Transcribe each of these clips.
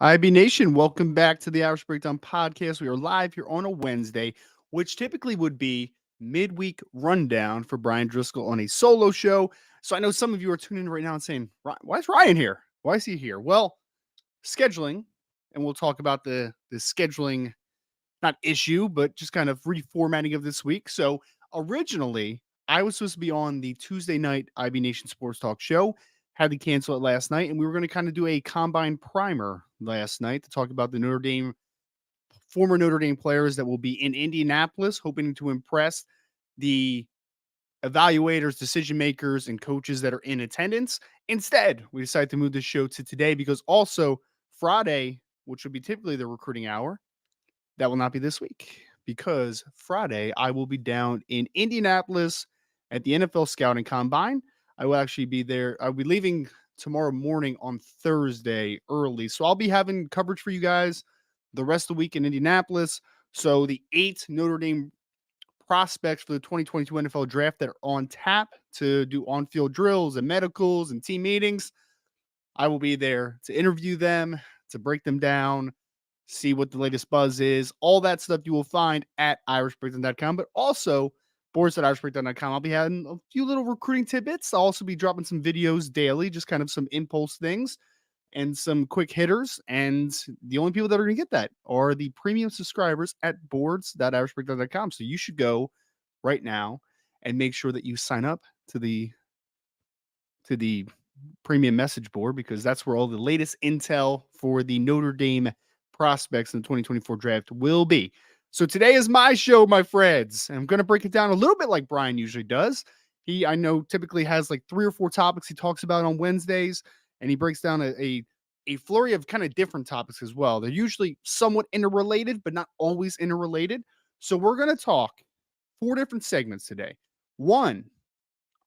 IB Nation, welcome back to the Irish Breakdown Podcast. We are live here on a Wednesday, which typically would be midweek rundown for Brian Driscoll on a solo show. So I know some of you are tuning in right now and saying, why is Ryan here? Why is he here? Well, scheduling, and we'll talk about the scheduling, not issue, but just kind of reformatting of this week. So originally, I was supposed to be on the Tuesday night IB Nation Sports Talk show. Had to cancel it last night, and we were going to kind of do a combine primer last night to talk about the former Notre Dame players that will be in Indianapolis, hoping to impress the evaluators, decision makers, and coaches that are in attendance. Instead, we decided to move the show to today because also Friday, which would be typically the recruiting hour, that will not be this week because Friday I will be down in Indianapolis at the NFL Scouting Combine. I will actually be there. I'll be leaving tomorrow morning on Thursday early. So I'll be having coverage for you guys the rest of the week in Indianapolis. So the 8 Notre Dame prospects for the 2022 NFL Draft that are on tap to do on-field drills and medicals and team meetings, I will be there to interview them, to break them down, see what the latest buzz is. All that stuff you will find at irishbreakdown.com, but also boards at irishbreakdown.com. I'll be having a few little recruiting tidbits. I'll also be dropping some videos daily, just kind of some impulse things and some quick hitters. And the only people that are going to get that are the premium subscribers at boards.irishbreakdown.com. So you should go right now and make sure that you sign up to the premium message board, because that's where all the latest intel for the Notre Dame prospects in the 2024 draft will be. So today is my show, my friends. I'm going to break it down a little bit like Brian usually does. He, I know, typically has like 3 or 4 topics he talks about on Wednesdays, and he breaks down a flurry of kind of different topics as well. They're usually somewhat interrelated, but not always interrelated. So we're going to talk 4 different segments today. 1,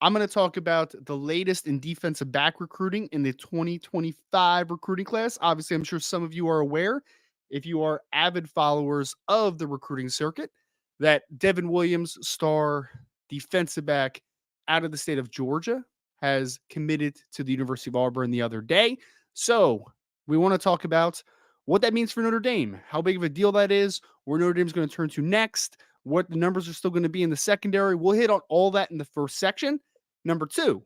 I'm going to talk about the latest in defensive back recruiting in the 2025 recruiting class. Obviously, I'm sure some of you are aware, if you are avid followers of the recruiting circuit, that Devin Williams, star defensive back out of the state of Georgia, has committed to the University of Auburn the other day. So we want to talk about what that means for Notre Dame, how big of a deal that is, where Notre Dame is going to turn to next, what the numbers are still going to be in the secondary. We'll hit on all that in the first section. Number 2,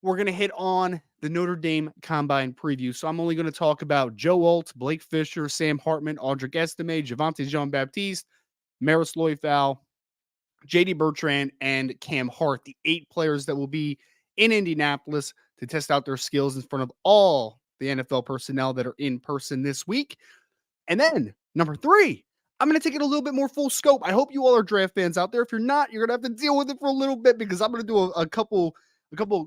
we're going to hit on the Notre Dame Combine preview. So I'm only going to talk about Joe Alt, Blake Fisher, Sam Hartman, Audric Estimé, Jean-Baptiste, Marist, Liufau, JD Bertrand, and Cam Hart, the 8 players that will be in Indianapolis to test out their skills in front of all the NFL personnel that are in person this week. And then number 3, I'm going to take it a little bit more full scope. I hope you all are draft fans out there. If you're not, you're going to have to deal with it for a little bit, because I'm going to do a couple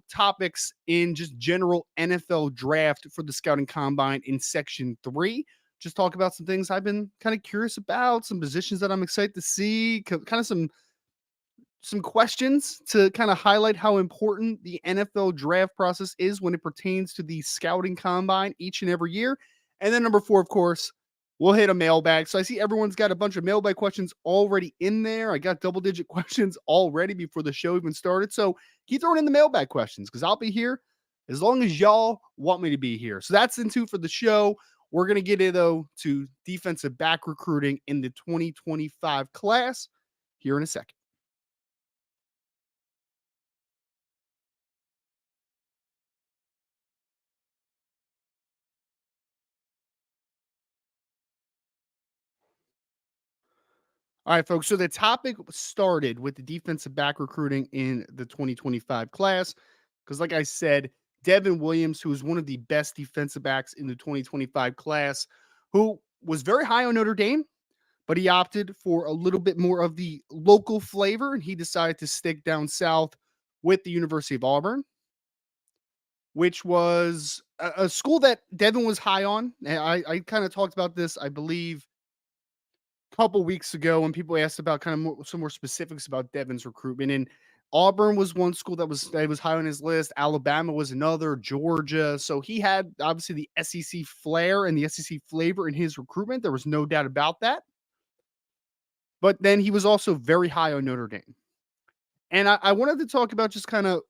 topics in just general NFL draft for the Scouting Combine in section 3. Just talk about some things I've been kind of curious about, some positions that I'm excited to see, kind of some questions to kind of highlight how important the NFL draft process is when it pertains to the Scouting Combine each and every year. And then number 4, of course, we'll hit a mailbag. So I see everyone's got a bunch of mailbag questions already in there. I got double-digit questions already before the show even started. So keep throwing in the mailbag questions, because I'll be here as long as y'all want me to be here. So that's into for the show. We're going to get in, though, to defensive back recruiting in the 2025 class here in a second. All right, folks. So the topic started with the defensive back recruiting in the 2025 class, because, like I said, Devin Williams, who is one of the best defensive backs in the 2025 class, who was very high on Notre Dame, but he opted for a little bit more of the local flavor, and he decided to stick down south with the University of Auburn. which was a school that Devin was high on. And I kind of talked about this, I believe, a couple weeks ago when people asked about kind of some more specifics about Devin's recruitment. And Auburn was one school that was high on his list. Alabama was another. Georgia. So he had obviously the SEC flair and the SEC flavor in his recruitment. There was no doubt about that. But then he was also very high on Notre Dame. And I wanted to talk about just kind of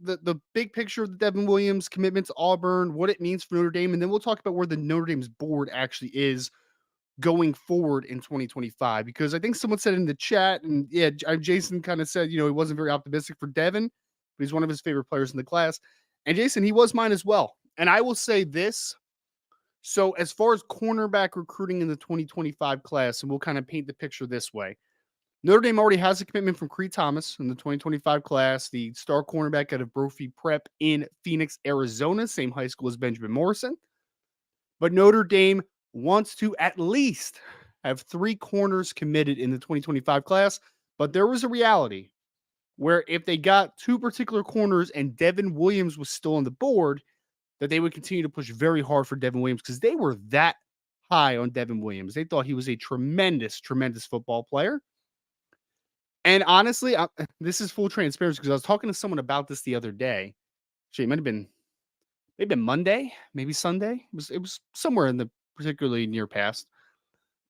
the big picture of the Devin Williams commitment to Auburn, what it means for Notre Dame, and then we'll talk about where the Notre Dame's board actually is going forward in 2025. Because I think someone said in the chat, and yeah, Jason kind of said, he wasn't very optimistic for Devin, but he's one of his favorite players in the class. And Jason, he was mine as well. And I will say this. So as far as cornerback recruiting in the 2025 class, and we'll kind of paint the picture this way. Notre Dame already has a commitment from Creed Thomas in the 2025 class, the star cornerback out of Brophy Prep in Phoenix, Arizona, same high school as Benjamin Morrison. But Notre Dame wants to at least have 3 corners committed in the 2025 class. But there was a reality where if they got 2 particular corners and Devin Williams was still on the board, that they would continue to push very hard for Devin Williams because they were that high on Devin Williams. They thought he was a tremendous, tremendous football player. And honestly, this is full transparency because I was talking to someone about this the other day. Actually, it might have been maybe Monday, maybe Sunday. It was somewhere in the particularly near past.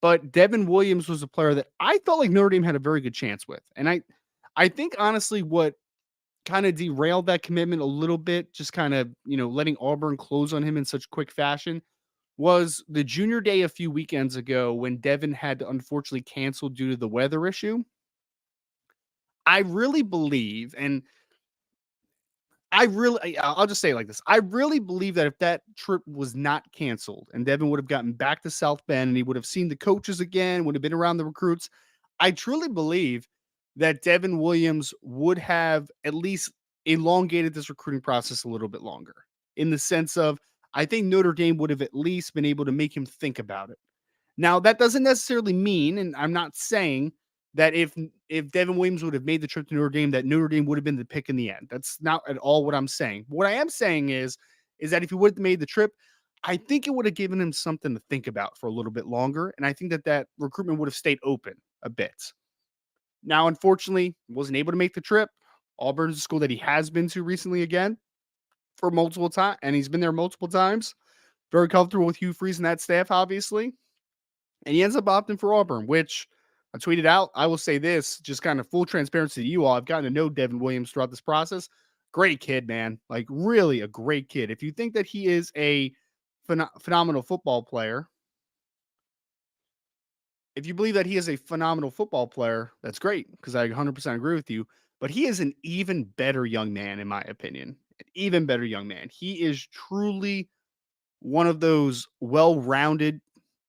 But Devin Williams was a player that I felt like Notre Dame had a very good chance with. And I think honestly what kind of derailed that commitment a little bit, just kind of, letting Auburn close on him in such quick fashion, was the junior day a few weekends ago when Devin had to unfortunately cancel due to the weather issue. I really believe, and I'll just say it like this. I really believe that if that trip was not canceled and Devin would have gotten back to South Bend and he would have seen the coaches again, would have been around the recruits, I truly believe that Devin Williams would have at least elongated this recruiting process a little bit longer, in the sense of, I think Notre Dame would have at least been able to make him think about it. Now, that doesn't necessarily mean, and I'm not saying that if Devin Williams would have made the trip to Notre Dame, that Notre Dame would have been the pick in the end. That's not at all what I'm saying. What I am saying is that if he would have made the trip, I think it would have given him something to think about for a little bit longer, and I think that recruitment would have stayed open a bit. Now, unfortunately, wasn't able to make the trip. Auburn's a school that he has been to recently again for multiple times, and he's been there multiple times. Very comfortable with Hugh Freeze and that staff, obviously. And he ends up opting for Auburn, which I tweeted out. I will say this, just kind of full transparency to you all. I've gotten to know Devin Williams throughout this process. Great kid, man. Like, really a great kid. If you think that he is a phenomenal football player, if you believe that he is a phenomenal football player, that's great, because I 100% agree with you. But he is an even better young man, in my opinion. An even better young man. He is truly one of those well-rounded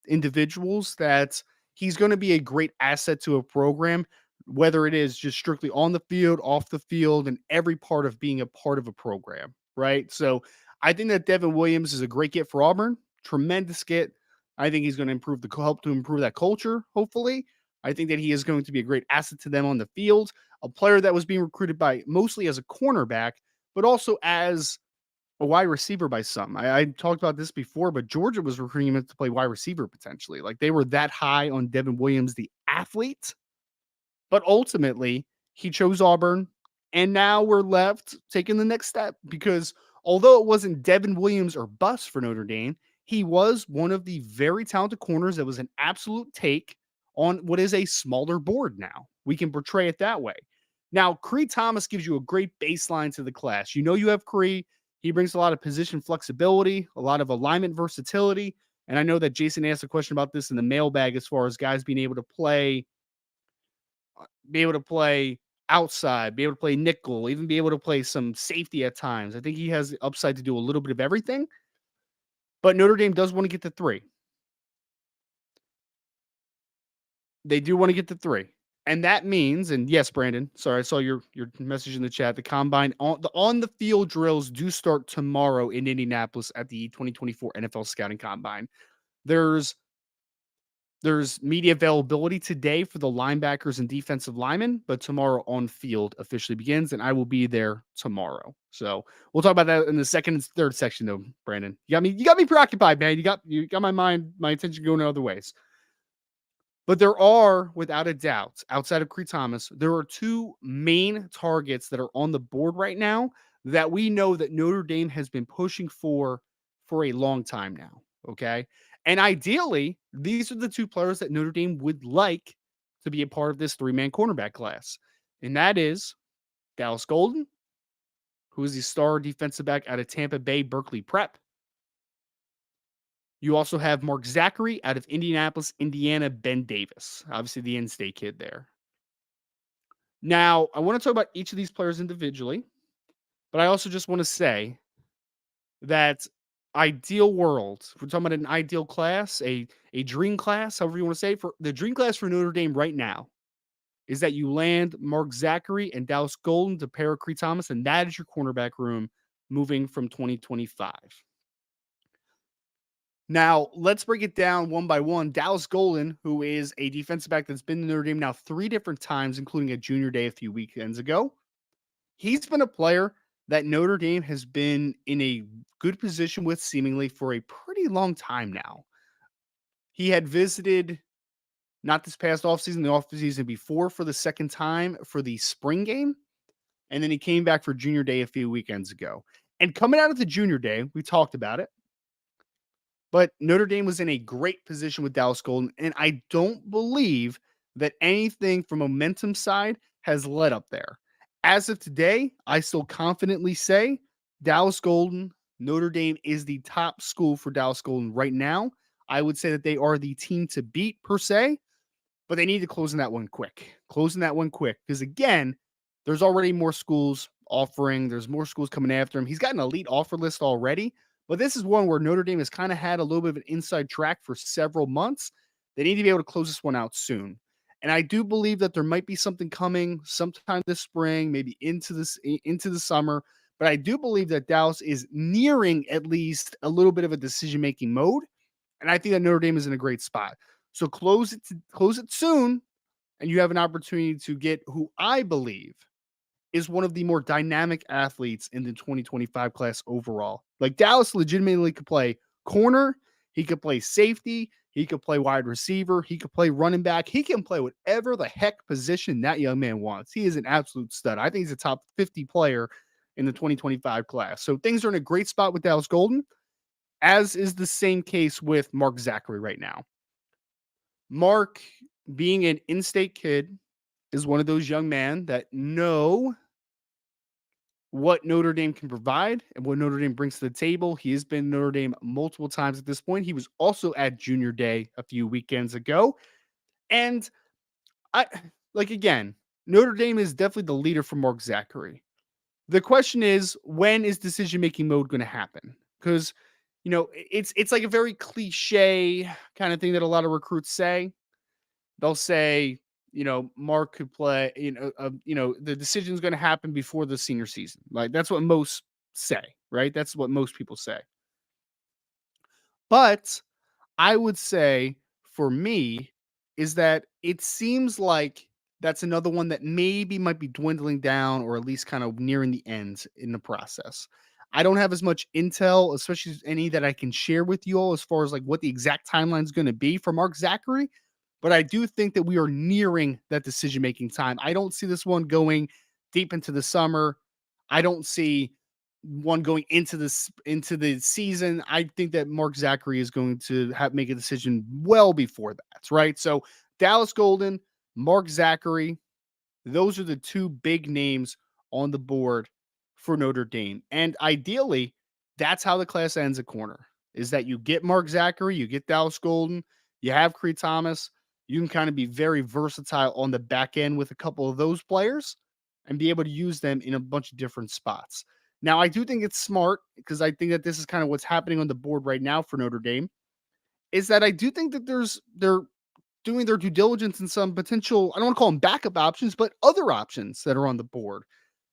individuals that he's going to be a great asset to a program, whether it is just strictly on the field, off the field, and every part of being a part of a program, right? So I think that Devin Williams is a great get for Auburn, tremendous get. I think he's going to help to improve that culture, hopefully. I think that he is going to be a great asset to them on the field, a player that was being recruited by mostly as a cornerback, but also as a wide receiver by some. I talked about this before, but Georgia was recruiting him to play wide receiver potentially. Like, they were that high on Devin Williams, the athlete. But ultimately, he chose Auburn, and now we're left taking the next step, because although it wasn't Devin Williams or bust for Notre Dame, he was one of the very talented corners that was an absolute take on what is a smaller board now. We can portray it that way. Now, Creed Thomas gives you a great baseline to the class. You have Creed. He brings a lot of position flexibility, a lot of alignment versatility. And I know that Jason asked a question about this in the mailbag as far as guys being able to play outside, be able to play nickel, even be able to play some safety at times. I think he has the upside to do a little bit of everything. But Notre Dame does want to get to 3. They do want to get to 3. And that means, and yes, Brandon, sorry, I saw your message in the chat. The combine on the field drills do start tomorrow in Indianapolis at the 2024 NFL Scouting Combine. There's There's media availability today for the linebackers and defensive linemen, but tomorrow on field officially begins, and I will be there tomorrow. So we'll talk about that in the second and third section, though. Brandon, you got me preoccupied, man. You got my mind, my attention going in other ways. But there are, without a doubt, outside of Cree Thomas, there are two main targets that are on the board right now that we know that Notre Dame has been pushing for a long time now. Okay. And ideally, these are the two players that Notre Dame would like to be a part of this three-man cornerback class. And that is Dallas Golden, who is the star defensive back out of Tampa Bay Berkeley Prep. You also have Mark Zachary out of Indianapolis, Indiana, Ben Davis, obviously the in-state kid there. Now, I want to talk about each of these players individually, but I also just want to say that ideal world, if we're talking about an ideal class, a dream class, however you want to say, for the dream class for Notre Dame right now is that you land Mark Zachary and Dallas Golden to pair with Cree Thomas, and that is your cornerback room moving from 2025. Now, let's break it down one by one. Dallas Golden, who is a defensive back that's been in Notre Dame now 3 different times, including a junior day a few weekends ago. He's been a player that Notre Dame has been in a good position with seemingly for a pretty long time now. He had visited not this past offseason, the offseason before for the second time for the spring game. And then he came back for junior day a few weekends ago. And coming out of the junior day, we talked about it. But Notre Dame was in a great position with Dallas Golden, and I don't believe that anything from momentum side has led up there. As of today, I still confidently say Dallas Golden, Notre Dame is the top school for Dallas Golden right now. I would say that they are the team to beat per se, but they need to close in that one quick. Closing that one quick. Because again, there's already more schools offering, there's more schools coming after him. He's got an elite offer list already, but this is one where Notre Dame has kind of had a little bit of an inside track for several months. They need to be able to close this one out soon. And I do believe that there might be something coming sometime this spring, maybe into the summer. But I do believe that Dallas is nearing at least a little bit of a decision-making mode. And I think that Notre Dame is in a great spot. So close it soon, and you have an opportunity to get who I believe is one of the more dynamic athletes in the 2025 class overall. Like Dallas legitimately could play corner, he could play safety, he could play wide receiver, he could play running back, he can play whatever the heck position that young man wants. He is an absolute stud. I think he's a top 50 player in the 2025 class. So things are in a great spot with Dallas Golden, as is the same case with Mark Zachary right now. Mark, being an in-state kid, is one of those young men that know what Notre Dame can provide and what Notre Dame brings to the table. He has been Notre Dame multiple times at this point. He was also at junior day a few weekends ago. And I again, Notre Dame is definitely the leader for Mark Zachary. The question is, when is decision-making mode going to happen? Because it's like a very cliche kind of thing that a lot of recruits say. They'll say, Mark could play, the decision is going to happen before the senior season. Like that's what most say, right? That's what most people say. But I would say for me is that it seems like that's another one that maybe might be dwindling down or at least kind of nearing the end in the process. I don't have as much intel, especially any that I can share with you all as far as like what the exact timeline is going to be for Mark Zachary. But I do think that we are nearing that decision making time. I don't see this one going deep into the summer. I don't see one going into the season. I think that Mark Zachary is going to make a decision well before that, right? So Dallas Golden, Mark Zachary, those are the two big names on the board for Notre Dame. And ideally, that's how the class ends a corner, is that you get Mark Zachary, you get Dallas Golden, you have Cree Thomas. You can kind of be very versatile on the back end with a couple of those players and be able to use them in a bunch of different spots. Now, I do think it's smart because I think that this is kind of what's happening on the board right now for Notre Dame, is that I do think that they're doing their due diligence in some potential, I don't want to call them backup options, but other options that are on the board.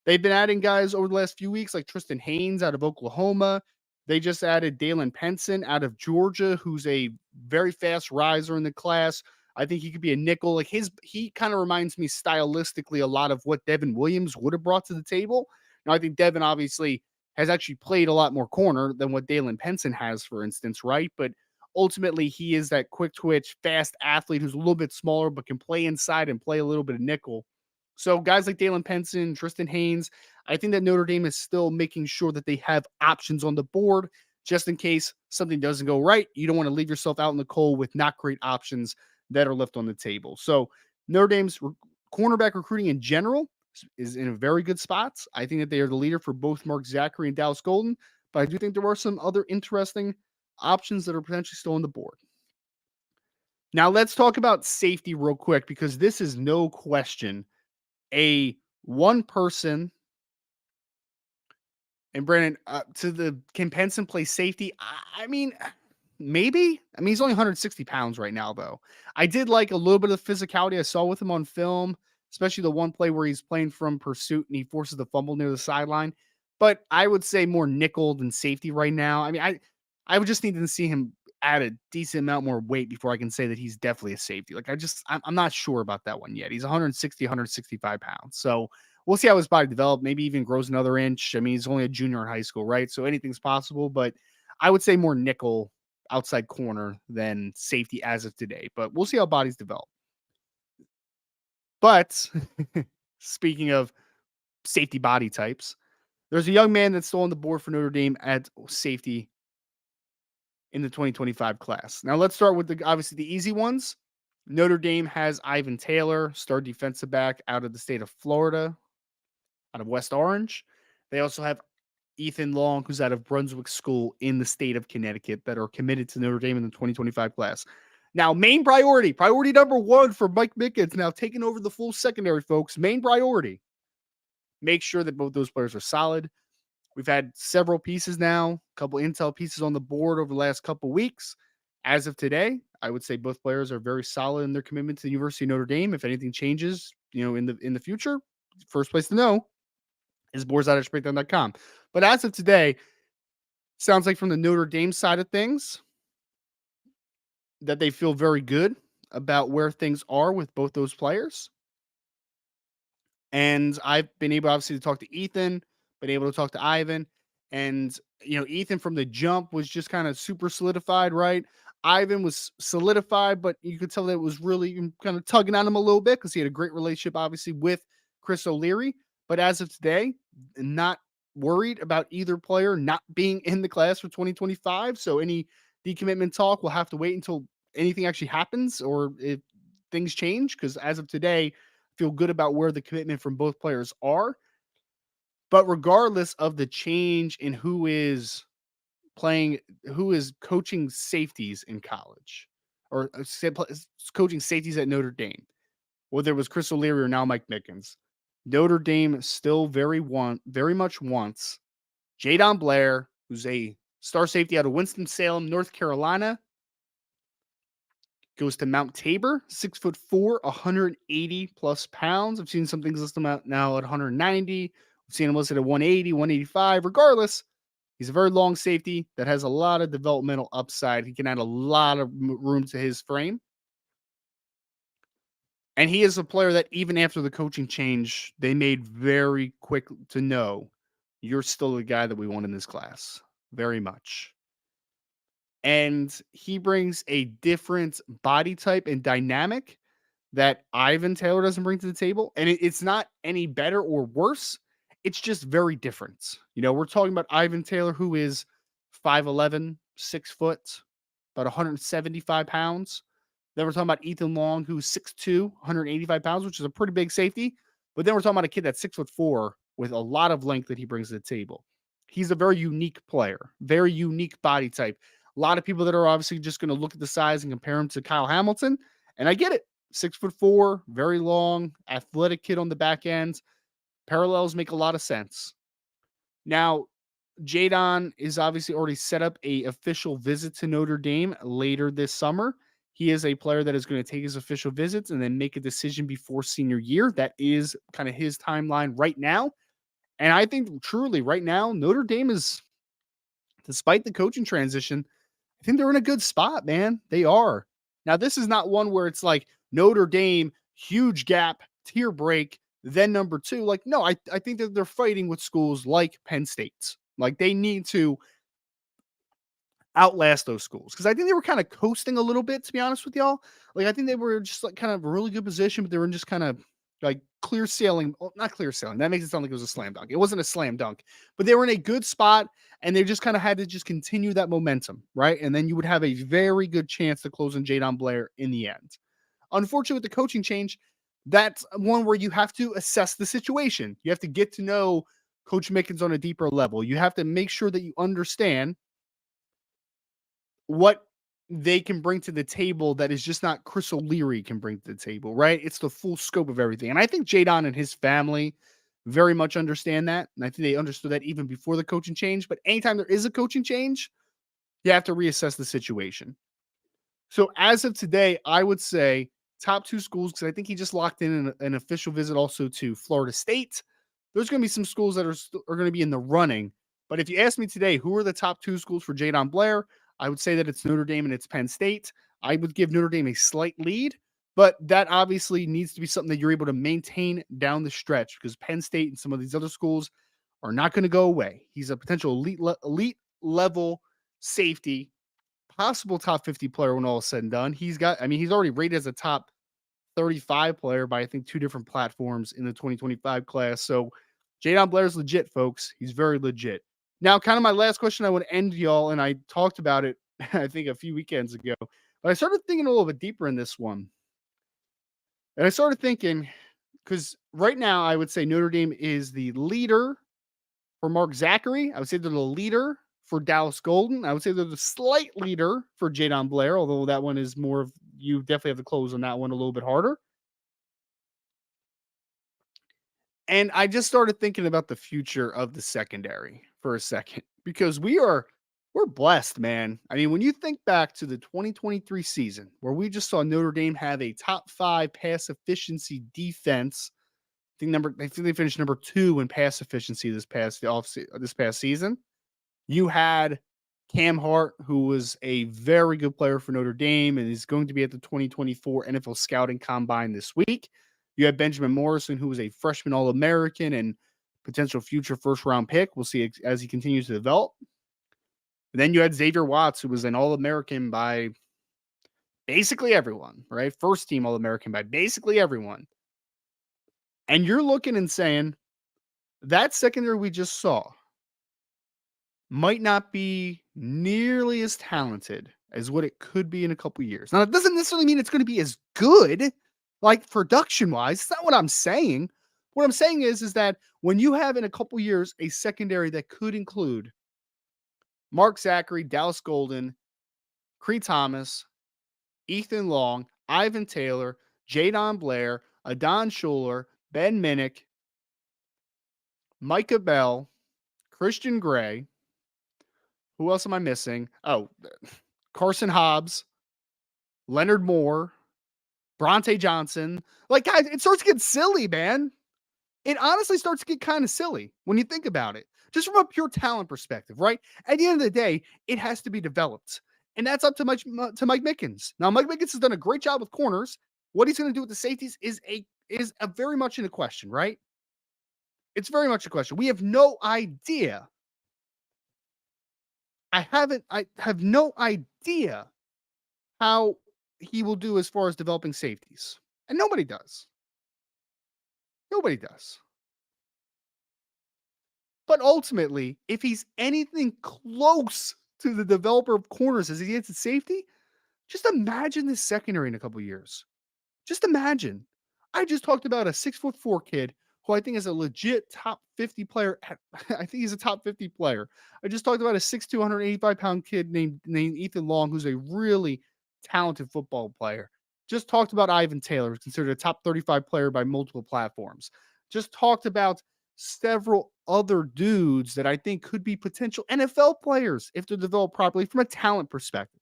They've been adding guys over the last few weeks, like Tristan Haynes out of Oklahoma. They just added Dalen Penson out of Georgia, who's a very fast riser in the class. I think he could be a nickel. Like he kind of reminds me stylistically a lot of what Devin Williams would have brought to the table. Now, I think Devin obviously has actually played a lot more corner than what Dalen Penson has, for instance, right? But ultimately, he is that quick twitch, fast athlete who's a little bit smaller, but can play inside and play a little bit of nickel. So guys like Dalen Penson, Tristan Haynes, I think that Notre Dame is still making sure that they have options on the board just in case something doesn't go right. You don't want to leave yourself out in the cold with not great options that are left on the table. So Notre Dame's cornerback recruiting in general is in a very good spot. I think that they are the leader for both Mark Zachary and Dallas Golden, but I do think there are some other interesting options that are potentially still on the board. Now let's talk about safety real quick because this is no question a one person. And Brandon, can Penson play safety? I mean, maybe. I mean, he's only 160 pounds right now, though. I did like a little bit of the physicality I saw with him on film, especially the one play where he's playing from pursuit and he forces the fumble near the sideline. But I would say more nickel than safety right now. I mean, I would just need to see him add a decent amount more weight before I can say that he's definitely a safety. Like I'm not sure about that one yet. He's 160, 165 pounds. So we'll see how his body develops. Maybe even grows another inch. I mean, he's only a junior in high school, right? So anything's possible. But I would say more nickel outside corner than safety as of today. But we'll see how bodies develop. But speaking of safety body types, there's a young man that's still on the board for Notre Dame at safety in the 2025 class. Now let's start with obviously the easy ones. Notre Dame has Ivan Taylor, star defensive back out of the state of Florida, out of West Orange. They also have Ethan Long, who's out of Brunswick School in the state of Connecticut, that are committed to Notre Dame in the 2025 class. Now, main priority number one for Mike Mickens, now taking over the full secondary, folks. Main priority, make sure that both those players are solid. We've had several pieces now, a couple intel pieces on the board over the last couple weeks. As of today, I would say both players are very solid in their commitment to the University of Notre Dame. If anything changes, in the future, first place to know is boards.edgebreakdown.com. But as of today, sounds like from the Notre Dame side of things that they feel very good about where things are with both those players. And I've been able, obviously, to talk to Ethan, been able to talk to Ivan. And, Ethan from the jump was just kind of super solidified, right? Ivan was solidified, but you could tell that it was really kind of tugging on him a little bit because he had a great relationship, obviously, with Chris O'Leary. But as of today, not worried about either player not being in the class for 2025. So any decommitment talk will have to wait until anything actually happens or if things change. Because as of today, feel good about where the commitment from both players are. But regardless of the change in who is coaching safeties in college or coaching safeties at Notre Dame, whether it was Chris O'Leary or now Mike Mickens, Notre Dame still very much wants Jadon Blair, who's a star safety out of Winston-Salem, North Carolina, goes to Mount Tabor, 6'4", 180 plus pounds. I've seen some things listed out now at 190. I've seen him listed at 180, 185. Regardless, he's a very long safety that has a lot of developmental upside. He can add a lot of room to his frame. And he is a player that even after the coaching change, they made very quick to know you're still the guy that we want in this class. Very much. And he brings a different body type and dynamic that Ivan Taylor doesn't bring to the table. And it's not any better or worse. It's just very different. We're talking about Ivan Taylor, who is 5'11", 6 foot, about 175 pounds. Then we're talking about Ethan Long, who's 6'2", 185 pounds, which is a pretty big safety. But then we're talking about a kid that's 6'4" with a lot of length that he brings to the table. He's a very unique player, very unique body type. A lot of people that are obviously just going to look at the size and compare him to Kyle Hamilton. And I get it. 6'4", very long, athletic kid on the back end. Parallels make a lot of sense. Now, Jadon is obviously already set up a official visit to Notre Dame later this summer. He is a player that is going to take his official visits and then make a decision before senior year. That is kind of his timeline right now. And I think truly right now, Notre Dame is, despite the coaching transition, I I think they're in a good spot, man. They are. Now, this is not one where it's like Notre Dame, huge gap, tier break, then number two. Like, no, I think that they're fighting with schools like Penn State's. Like, they need to outlast those schools because I think they were kind of coasting a little bit, to be honest with y'all. Like, I think they were just like kind of a really good position, but they were in just kind of like clear sailing. Well, not clear sailing. That makes it sound like it was a slam dunk. It wasn't a slam dunk, but they were in a good spot and they just kind of had to just continue that momentum, right? And then you would have a very good chance to close on Jadon Blair in the end. Unfortunately, with the coaching change, that's one where you have to assess the situation. You have to get to know Coach Mickens on a deeper level. You have to make sure that you understand what they can bring to the table that is just not Chris O'Leary can bring to the table, right? It's the full scope of everything. And I think Jadon and his family very much understand that. And I think they understood that even before the coaching change. But anytime there is a coaching change, you have to reassess the situation. So as of today, I would say top two schools, because I think he just locked in an official visit also to Florida State. There's going to be some schools that are going to be in the running. But if you ask me today, who are the top two schools for Jadon Blair? I would say that it's Notre Dame and it's Penn State. I would give Notre Dame a slight lead, but that obviously needs to be something that you're able to maintain down the stretch because Penn State and some of these other schools are not going to go away. He's a potential elite level safety, possible top 50 player when all is said and done. He's already rated as a top 35 player by I think two different platforms in the 2025 class. So Jadon Blair's legit, folks. He's very legit. Now, kind of my last question I want to end y'all, and I talked about it, I think a few weekends ago, but I started thinking a little bit deeper in this one. And I started thinking, because right now I would say Notre Dame is the leader for Mark Zachary. I would say they're the leader for Dallas Golden. I would say they're the slight leader for Jadon Blair, although that one is more of, you definitely have to close on that one a little bit harder. And I just started thinking about the future of the secondary for a second because we're blessed, man. I mean, when you think back to the 2023 season where we just saw Notre Dame have a top 5 pass efficiency defense, I think they finished number 2 in pass efficiency this past season. You had Cam Hart, who was a very good player for Notre Dame and is going to be at the 2024 NFL Scouting Combine this week. You had Benjamin Morrison, who was a freshman All-American and potential future first-round pick. We'll see as he continues to develop. And then you had Xavier Watts, who was an All-American by basically everyone, right? First-team All-American by basically everyone. And you're looking and saying, that secondary we just saw might not be nearly as talented as what it could be in a couple years. Now, it doesn't necessarily mean it's going to be as good, like production-wise. It's not what I'm saying. What I'm saying is that when you have in a couple years a secondary that could include Mark Zachary, Dallas Golden, Cree Thomas, Ethan Long, Ivan Taylor, Jadon Blair, Adon Schuler, Ben Minnick, Micah Bell, Christian Gray. Who else am I missing? Oh, Carson Hobbs, Leonard Moore, Bronte Johnson. Like, guys, it starts to get silly, man. It honestly starts to get kind of silly when you think about it, just from a pure talent perspective, right? At the end of the day, it has to be developed. And that's up to Mike Mickens. Now, Mike Mickens has done a great job with corners. What he's going to do with the safeties is a very much in a question, right? It's very much a question. We have no idea. I have no idea how he will do as far as developing safeties. And nobody does. Nobody does. But ultimately, if he's anything close to the developer of corners as he gets at safety, just imagine this secondary in a couple years. Just imagine. I just talked about a 6'4" kid who I think is a legit top 50 player. I think he's a top 50 player. I just talked about a 6'2", 185-pound kid named Ethan Long, who's a really talented football player. Just talked about Ivan Taylor, who's considered a top 35 player by multiple platforms. Just talked about several other dudes that I think could be potential NFL players if they're developed properly from a talent perspective.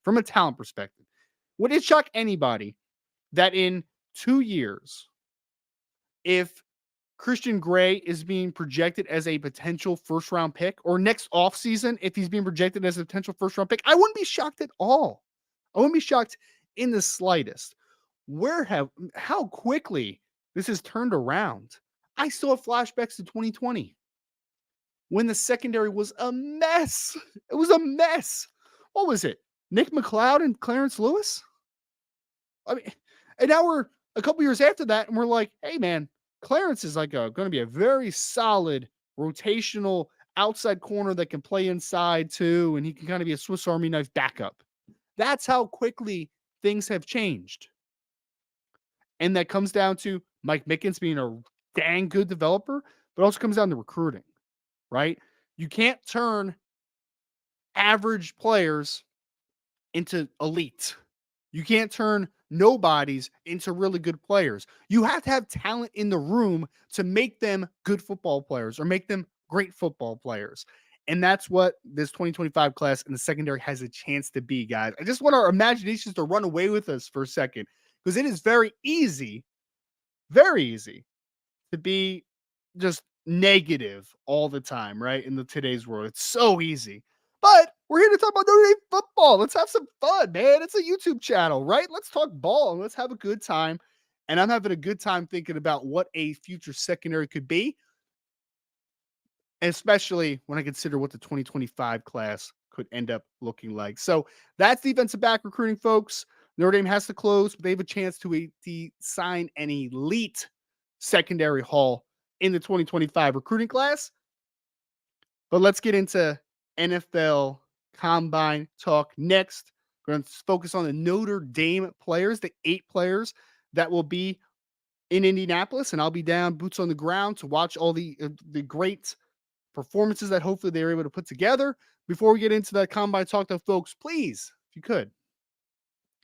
Would it shock anybody that in 2 years, if Christian Gray is being projected as a potential first round pick, or next offseason, if he's being projected as a potential first round pick, I wouldn't be shocked at all. I wouldn't be shocked in the slightest. How quickly this has turned around. I still have flashbacks to 2020 when the secondary was a mess. It was a mess. What was it? Nick McLeod and Clarence Lewis? I mean, and now we're a couple years after that, and we're like, hey, man, Clarence is like going to be a very solid rotational outside corner that can play inside too, and he can kind of be a Swiss Army knife backup. That's how quickly things have changed. And that comes down to Mike Mickens being a dang good developer, but also comes down to recruiting, right? You can't turn average players into elite. You can't turn nobodies into really good players. You have to have talent in the room to make them good football players or make them great football players. And that's what this 2025 class in the secondary has a chance to be, guys. I just want our imaginations to run away with us for a second because it is very easy to be just negative all the time, right? In today's world, it's so easy. But we're here to talk about Notre Dame football. Let's have some fun, man. It's a YouTube channel, right? Let's talk ball and let's have a good time. And I'm having a good time thinking about what a future secondary could be, especially when I consider what the 2025 class could end up looking like. So that's defensive back recruiting, folks. Notre Dame has to close, but they have a chance to sign an elite secondary haul in the 2025 recruiting class. But let's get into NFL Combine talk next. We're going to focus on the Notre Dame players, the 8 players that will be in Indianapolis, and I'll be down boots on the ground to watch all the great performances that hopefully they were able to put together. Before we get into that Combine talk, though, folks, please, if you could,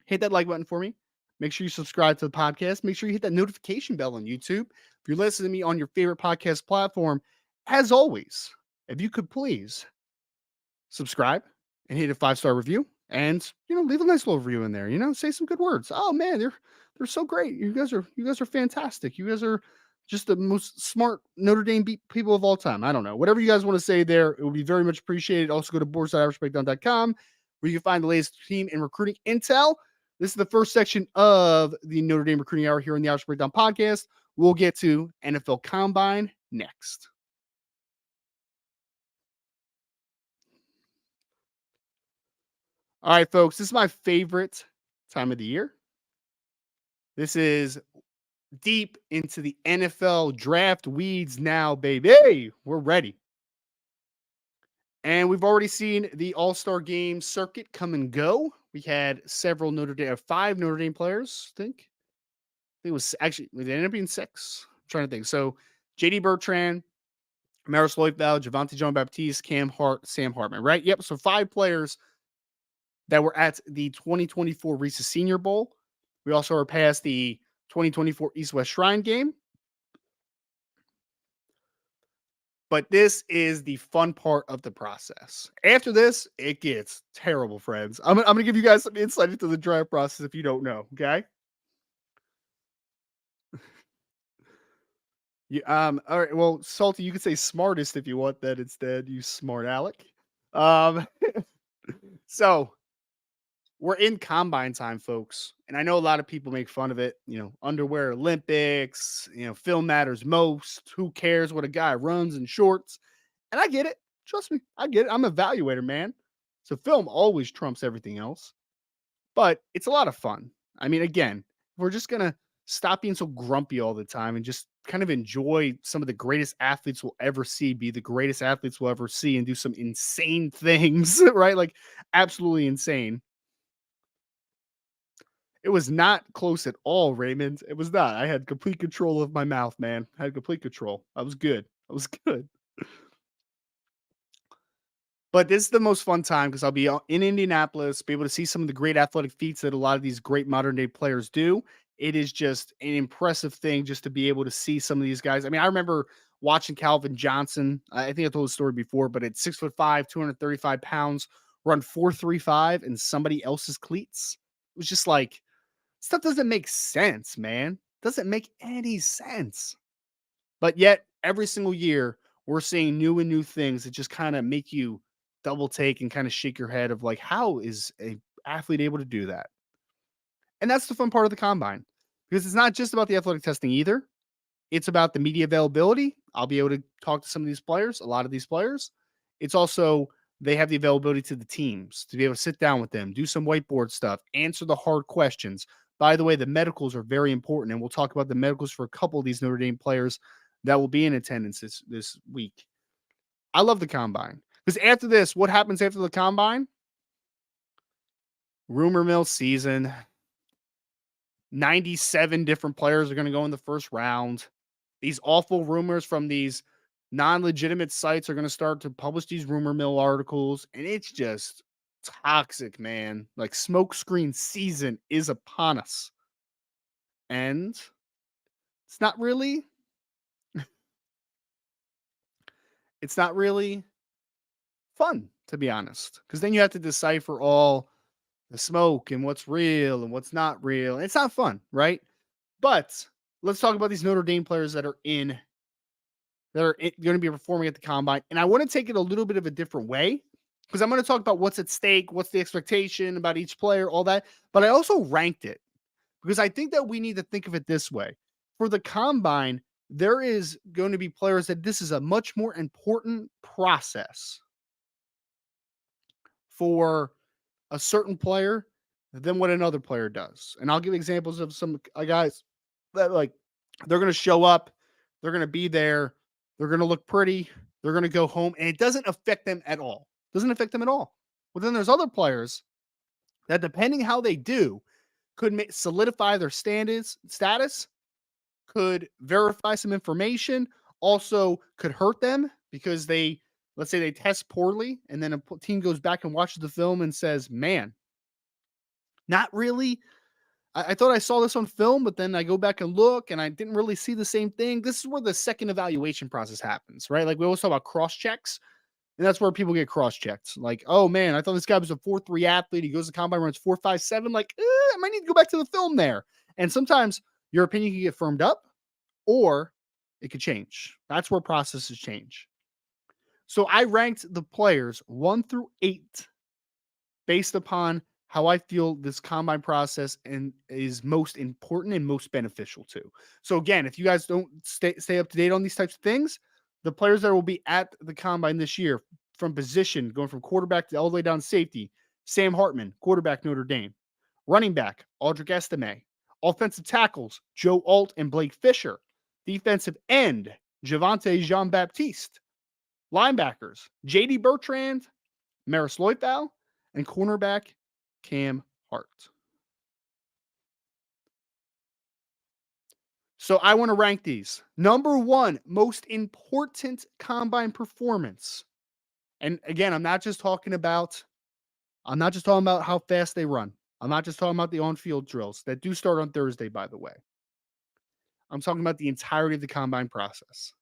hit that like button for me. Make sure you subscribe to the podcast. Make sure you hit that notification bell on YouTube. If you're listening to me on your favorite podcast platform, as always, if you could please subscribe and hit a 5-star review and, leave a nice little review in there, say some good words. Oh man, they're so great. You guys are fantastic. You guys are just the most smart Notre Dame people of all time. I don't know. Whatever you guys want to say there, it would be very much appreciated. Also go to boards.irishbreakdown.com where you can find the latest team and recruiting intel. This is the first section of the Notre Dame Recruiting Hour here on the Irish Breakdown podcast. We'll get to NFL Combine next. All right, folks, this is my favorite time of the year. This is deep into the NFL draft weeds now, baby. We're ready. And we've already seen the All-Star game circuit come and go. We had several 5 Notre Dame players, I think. It was actually, it ended up being 6. I'm trying to think. So, JD Bertrand, Marist, Liufau, Javonte Jean-Baptiste, Cam Hart, Sam Hartman, right? Yep. So 5 players that were at the 2024 Reese's Senior Bowl. We also are past the 2024 East-West Shrine game. But this is the fun part of the process. After this, it gets terrible, friends. I'm going to give you guys some insight into the draft process if you don't know, okay? All right. Well, Salty, you could say smartest if you want that instead, you smart aleck. Um, so we're in combine time, folks. And I know a lot of people make fun of it, underwear Olympics, film matters most. Who cares what a guy runs in shorts? And I get it. Trust me, I get it. I'm an evaluator, man. So film always trumps everything else. But it's a lot of fun. I mean, again, we're just going to stop being so grumpy all the time and just kind of enjoy some of the greatest athletes we'll ever see, be the greatest athletes we'll ever see, and do some insane things, right? Like absolutely insane. It was not close at all, Raymond. It was not. I had complete control of my mouth, man. I had complete control. I was good. I was good. But this is the most fun time because I'll be in Indianapolis, be able to see some of the great athletic feats that a lot of these great modern day players do. It is just an impressive thing just to be able to see some of these guys. I mean, I remember watching Calvin Johnson. I think I told the story before, but at 6'5", 235 pounds, run 4.35 in somebody else's cleats. It was just like, stuff doesn't make sense, man. Doesn't make any sense. But yet, every single year, we're seeing new things that just kind of make you double take and kind of shake your head of like, how is a athlete able to do that? And that's the fun part of the combine because it's not just about the athletic testing either. It's about the media availability. I'll be able to talk to some of these players, a lot of these players. It's also they have the availability to the teams to be able to sit down with them, do some whiteboard stuff, answer the hard questions. By the way, the medicals are very important, and we'll talk about the medicals for a couple of these Notre Dame players that will be in attendance this week. I love the combine because after this, what happens after the combine? Rumor mill season. 97 different players are going to go in the first round. These awful rumors from these non-legitimate sites are going to start to publish these rumor mill articles, and it's just toxic, man. Like smokescreen season is upon us. And it's not really it's not really fun, to be honest, because then you have to decipher all the smoke and what's real and what's not real. And it's not fun, right? But let's talk about these Notre Dame players that are going to be performing at the combine. And I want to take it a little bit of a different way because I'm going to talk about what's at stake, what's the expectation about each player, all that. But I also ranked it because I think that we need to think of it this way. For the combine, there is going to be players that this is a much more important process for a certain player than what another player does. And I'll give examples of some guys that like they're going to show up, they're going to be there, they're going to look pretty, they're going to go home, and it doesn't affect them at all. Doesn't affect them at all. But then there's other players that, depending how they do, could solidify their status, could verify some information, also could hurt them because let's say they test poorly, and then a team goes back and watches the film and says, "Man, not really. I thought I saw this on film, but then I go back and look and I didn't really see the same thing." This is where the second evaluation process happens, right? Like we always talk about cross checks, and that's where people get cross checked. Like, oh man, I thought this guy was a 4.3 athlete. He goes to combine, runs 4.57. Like, I might need to go back to the film there. And sometimes your opinion can get firmed up or it could change. That's where processes change. So I ranked the players 1 through 8 based upon how I feel this combine process and is most important and most beneficial to. So again, if you guys don't stay up to date on these types of things, the players that will be at the combine this year from position, going from quarterback to all the way down safety: Sam Hartman, quarterback, Notre Dame; running back, Audric Estimé; offensive tackles, Joe Alt and Blake Fisher; defensive end, Javante Jean-Baptiste; linebackers, JD Bertrand, Marist Liufau; and cornerback, Cam Hart. So I want to rank these. Number 1, most important combine performance. And again, I'm not just talking about how fast they run. I'm not just talking about the on-field drills that do start on Thursday, by the way. I'm talking about the entirety of the combine process.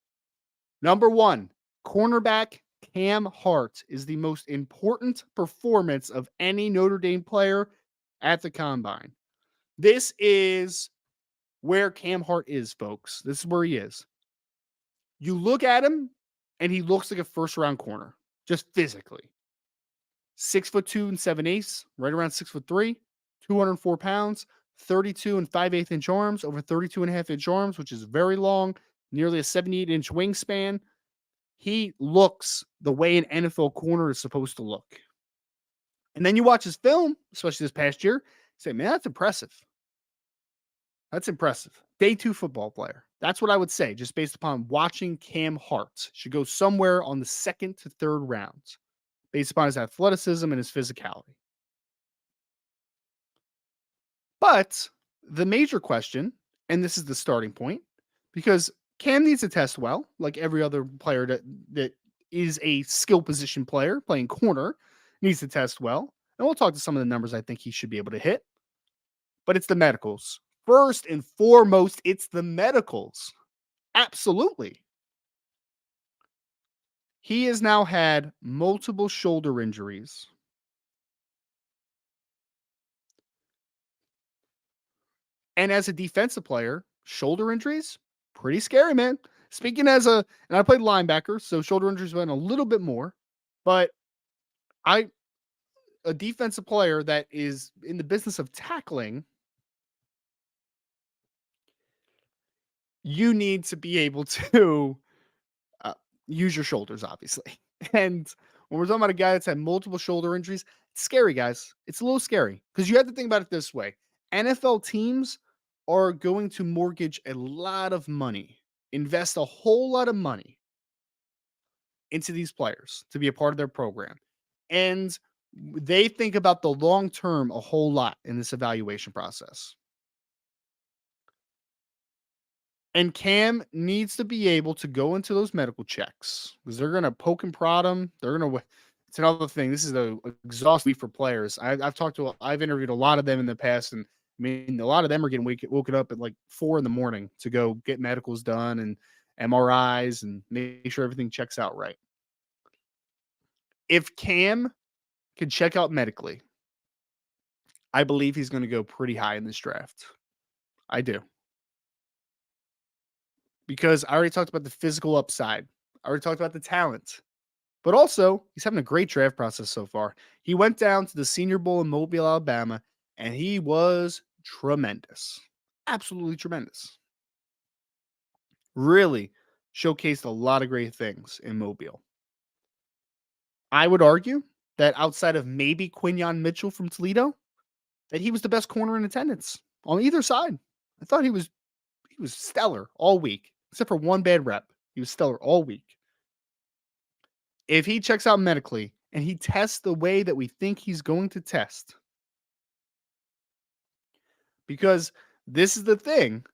Number 1, cornerback Cam Hart is the most important performance of any Notre Dame player at the combine. This is where Cam Hart is, folks. This is where he is. You look at him, and he looks like a first-round corner, just physically. 6'2" and 7/8, right around 6'3", 204 pounds, 32 and 5/8 inch arms, over 32 and a half inch arms, which is very long, nearly a 78-inch wingspan. He looks the way an NFL corner is supposed to look. And then you watch his film, especially this past year, say, man, that's impressive. That's impressive. Day 2 football player. That's what I would say, just based upon watching Cam Hart. Should go somewhere on the 2nd to 3rd rounds, based upon his athleticism and his physicality. But the major question, and this is the starting point, because Cam needs to test well, like every other player that is a skill position player playing corner needs to test well. And we'll talk to some of the numbers I think he should be able to hit. But it's the medicals. First and foremost, it's the medicals. Absolutely. He has now had multiple shoulder injuries. And as a defensive player, shoulder injuries, pretty scary, man. Speaking and I played linebacker, so shoulder injuries went a little bit more, but I a defensive player that is in the business of tackling, you need to be able to uh, use your shoulders, obviously. And when we're talking about a guy that's had multiple shoulder injuries, it's scary, guys. It's a little scary because you have to think about it this way: NFL teams are going to mortgage a lot of money, invest a whole lot of money into these players to be a part of their program. And they think about the long term a whole lot in this evaluation process. And Cam needs to be able to go into those medical checks because they're going to poke and prod him. They're going to. It's another thing. This is the exhaust week for players. I've interviewed a lot of them in the past, and I mean, a lot of them are getting woken up at like 4 in the morning to go get medicals done and MRIs and make sure everything checks out right. If Cam can check out medically, I believe he's going to go pretty high in this draft. I do. Because I already talked about the physical upside. I already talked about the talent. But also, he's having a great draft process so far. He went down to the Senior Bowl in Mobile, Alabama, and he was tremendous. Absolutely tremendous. Really showcased a lot of great things in Mobile. I would argue that outside of maybe Quinyon Mitchell from Toledo, that he was the best corner in attendance on either side. I thought he was stellar all week, except for one bad rep. He was stellar all week. If he checks out medically and he tests the way that we think he's going to test, because this is the thing,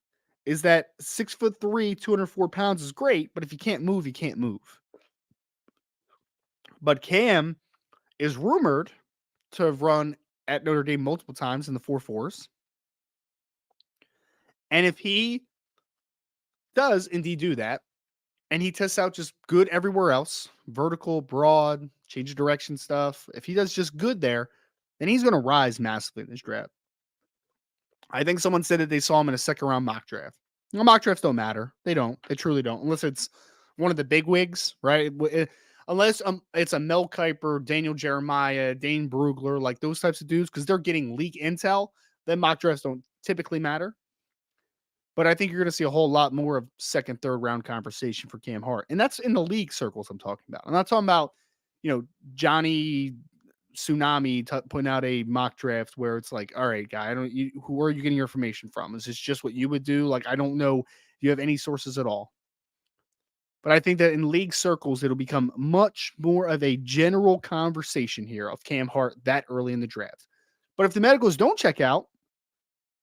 is that 6'3", 204 pounds is great, but if you can't move, you can't move. But Cam is rumored to have run at Notre Dame multiple times in the 4.4s. And if he does indeed do that, and he tests out just good everywhere else, vertical, broad, change of direction stuff, if he does just good there, then he's going to rise massively in this draft. I think someone said that they saw him in a second round mock draft. Well, mock drafts don't matter. They don't. They truly don't. Unless it's one of the big wigs, right? Unless it's a Mel Kiper, Daniel Jeremiah, Dane Brugler, like those types of dudes, because they're getting leak intel, then mock drafts don't typically matter. But I think you're going to see a whole lot more of second, third round conversation for Cam Hart. And that's in the league circles I'm talking about. I'm not talking about, Johnny Tsunami putting out a mock draft where it's like, all right, guy, who are you getting your information from? Is this just what you would do? Like, I don't know if you have any sources at all. But I think that in league circles, it'll become much more of a general conversation here of Cam Hart that early in the draft. But if the medicals don't check out,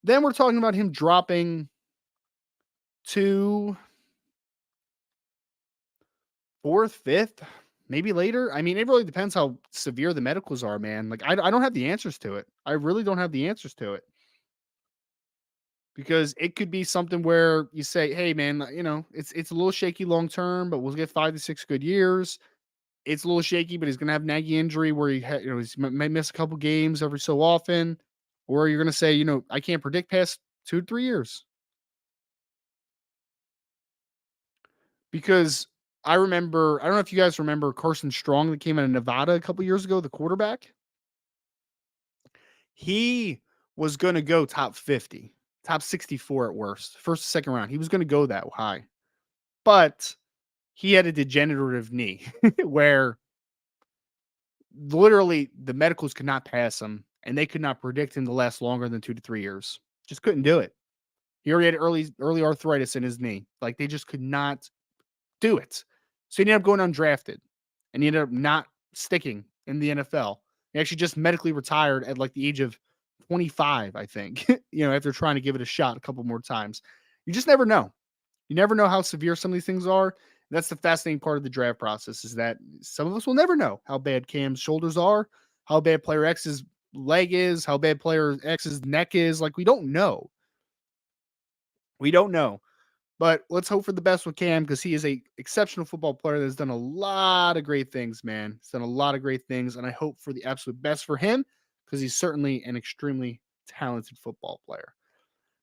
then we're talking about him dropping to fourth, fifth, maybe later. I mean, it really depends how severe the medicals are, man. Like, I don't have the answers to it. I really don't have the answers to it. Because it could be something where you say, hey, man, it's a little shaky long term, but we'll get 5 to 6 good years. It's a little shaky, but he's going to have naggy injury where he might miss a couple games every so often. Or you're going to say, I can't predict past 2 to 3 years. Because I don't know if you guys remember Carson Strong that came out of Nevada a couple years ago, the quarterback. He was going to go top 50, top 64 at worst, first, second round. He was going to go that high, but he had a degenerative knee where literally the medicals could not pass him and they could not predict him to last longer than 2 to 3 years. Just couldn't do it. He already had early arthritis in his knee. Like, they just could not do it. So he ended up going undrafted and he ended up not sticking in the NFL. He actually just medically retired at like the age of 25, I think, after trying to give it a shot a couple more times. You just never know. You never know how severe some of these things are. That's the fascinating part of the draft process, is that some of us will never know how bad Cam's shoulders are, how bad player X's leg is, how bad player X's neck is. Like, we don't know. We don't know. But let's hope for the best with Cam, because he is a exceptional football player that has done a lot of great things, man. He's done a lot of great things, and I hope for the absolute best for him, because he's certainly an extremely talented football player.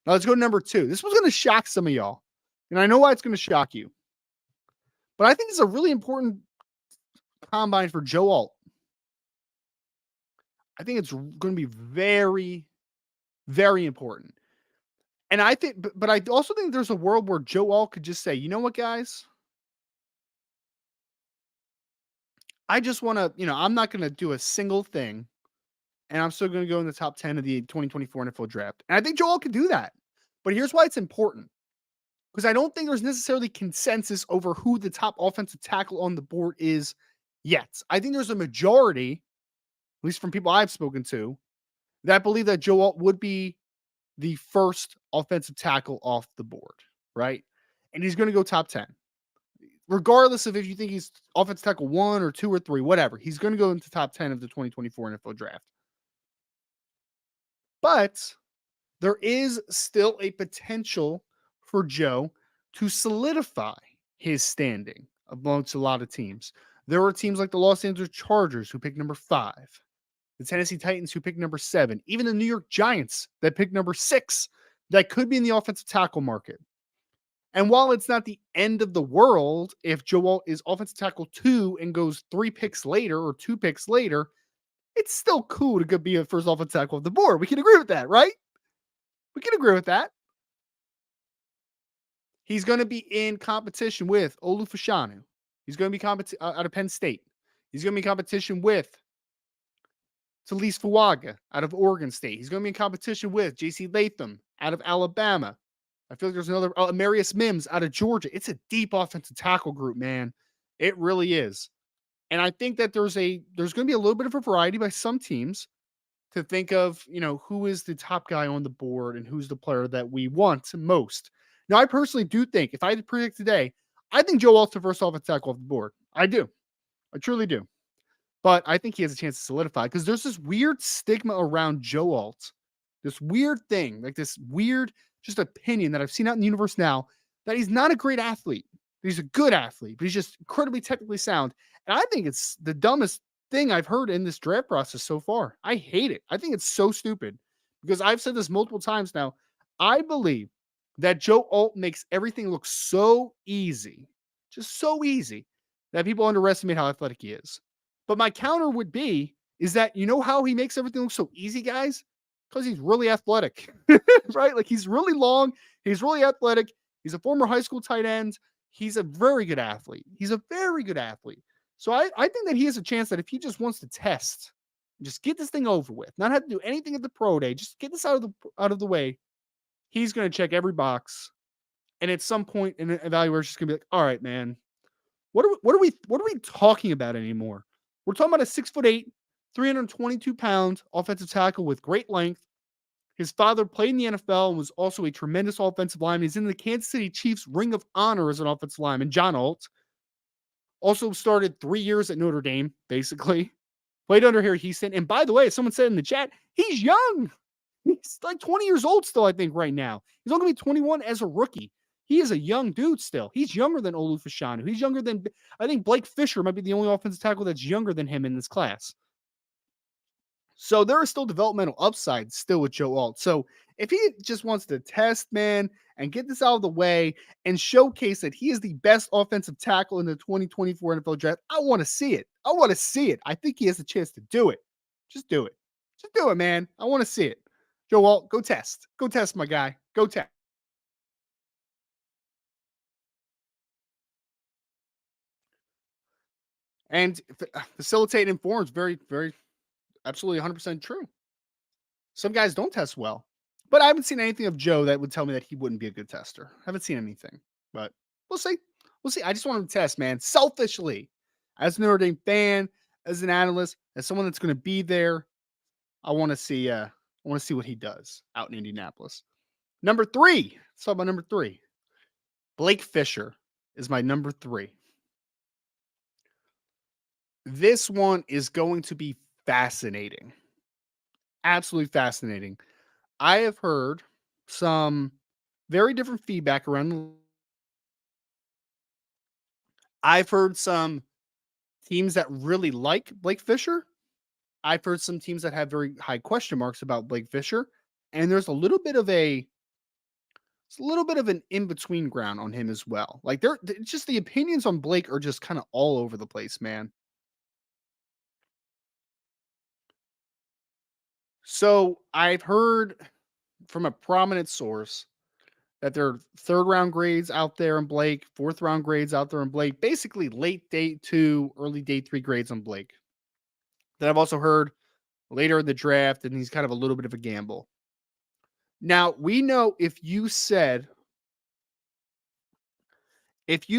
Now let's go to number 2. This was going to shock some of y'all, and I know why it's going to shock you. But I think it's a really important combine for Joe Alt. I think it's going to be very, very important. And I think, but I also think there's a world where Joe Alt could just say, you know what, guys, I just want to, I'm not going to do a single thing, and I'm still going to go in the top 10 of the 2024 NFL draft. And I think Joe Alt could do that. But here's why it's important, because I don't think there's necessarily consensus over who the top offensive tackle on the board is yet. I think there's a majority, at least from people I've spoken to, that believe that Joe Alt would be the first offensive tackle off the board, right? And he's going to go top 10. Regardless of if you think he's offensive tackle 1 or 2 or 3, whatever, he's going to go into top 10 of the 2024 NFL draft. But there is still a potential for Joe to solidify his standing amongst a lot of teams. There are teams like the Los Angeles Chargers who picked number 5, the Tennessee Titans who picked number 7, even the New York Giants that picked number 6 that could be in the offensive tackle market. And while it's not the end of the world if Joe Alt is offensive tackle 2 and goes 3 picks later or 2 picks later, it's still cool to be a first offensive tackle off the board. We can agree with that, right? We can agree with that. He's going to be in competition with Olu Fashanu. He's going to be out of Penn State. He's going to be in competition with Talise Fuaga out of Oregon State. He's going to be in competition with J.C. Latham out of Alabama. I feel like there's another Amarius Mims out of Georgia. It's a deep offensive tackle group, man. It really is. And I think that there's going to be a little bit of a variety by some teams to think of, who is the top guy on the board and who's the player that we want most. Now, I personally do think, if I had to predict today, I think Joe Alt's the first offensive tackle off the board. I do. I truly do. But I think he has a chance to solidify because there's this weird stigma around Joe Alt, this weird thing, like this weird just opinion that I've seen out in the universe now, that he's not a great athlete. He's a good athlete, but he's just incredibly technically sound. And I think it's the dumbest thing I've heard in this draft process so far. I hate it. I think it's so stupid because I've said this multiple times now. I believe that Joe Alt makes everything look so easy, just so easy, that people underestimate how athletic he is. But my counter would be, is that you know how he makes everything look so easy, guys? Because he's really athletic, right? Like he's really long. He's really athletic. He's a former high school tight end. He's a very good athlete. He's a very good athlete. So I think that he has a chance that if he just wants to test, just get this thing over with, not have to do anything at the pro day, just get this out of the way, he's going to check every box. And at some point in an evaluation, it's going to be like, all right, man, what are we talking about anymore? We're talking about a 6'8", 322-pound offensive tackle with great length. His father played in the NFL and was also a tremendous offensive lineman. He's in the Kansas City Chiefs Ring of Honor as an offensive lineman. John Alt also started 3 years at Notre Dame, basically. Played under Harry Houston. And by the way, someone said in the chat, he's young. He's like 20 years old still, I think, right now. He's only going to be 21 as a rookie. He is a young dude still. He's younger than Olu Fashanu. He's younger than, I think Blake Fisher might be the only offensive tackle that's younger than him in this class. So there is still developmental upside still with Joe Alt. So if he just wants to test, man, and get this out of the way and showcase that he is the best offensive tackle in the 2024 NFL draft, I want to see it. I want to see it. I think he has a chance to do it. Just do it. Just do it, man. I want to see it. Joe Alt, go test. Go test, my guy. Go test. And facilitate and informs, very, very, absolutely 100% true. Some guys don't test well, but I haven't seen anything of Joe that would tell me that he wouldn't be a good tester. I haven't seen anything, but we'll see. We'll see. I just want him to test, man. Selfishly, as a Notre Dame fan, as an analyst, as someone that's going to be there, I want to see. I want to see what he does out in Indianapolis. Number 3. Let's talk about number 3. Blake Fisher is my number 3. This one is going to be fascinating. Absolutely fascinating. I have heard some very different feedback around. I've heard some teams that really like Blake Fisher. I've heard some teams that have very high question marks about Blake Fisher. And there's a little bit of a It's a little bit of an in between ground on him as well. Like just the opinions on Blake are just kind of all over the place, man. So I've heard from a prominent source that there are third round grades out there in Blake, fourth round grades out there in Blake, basically late day two, early day three grades on Blake. That I've also heard later in the draft, and he's kind of a little bit of a gamble. Now, we know if you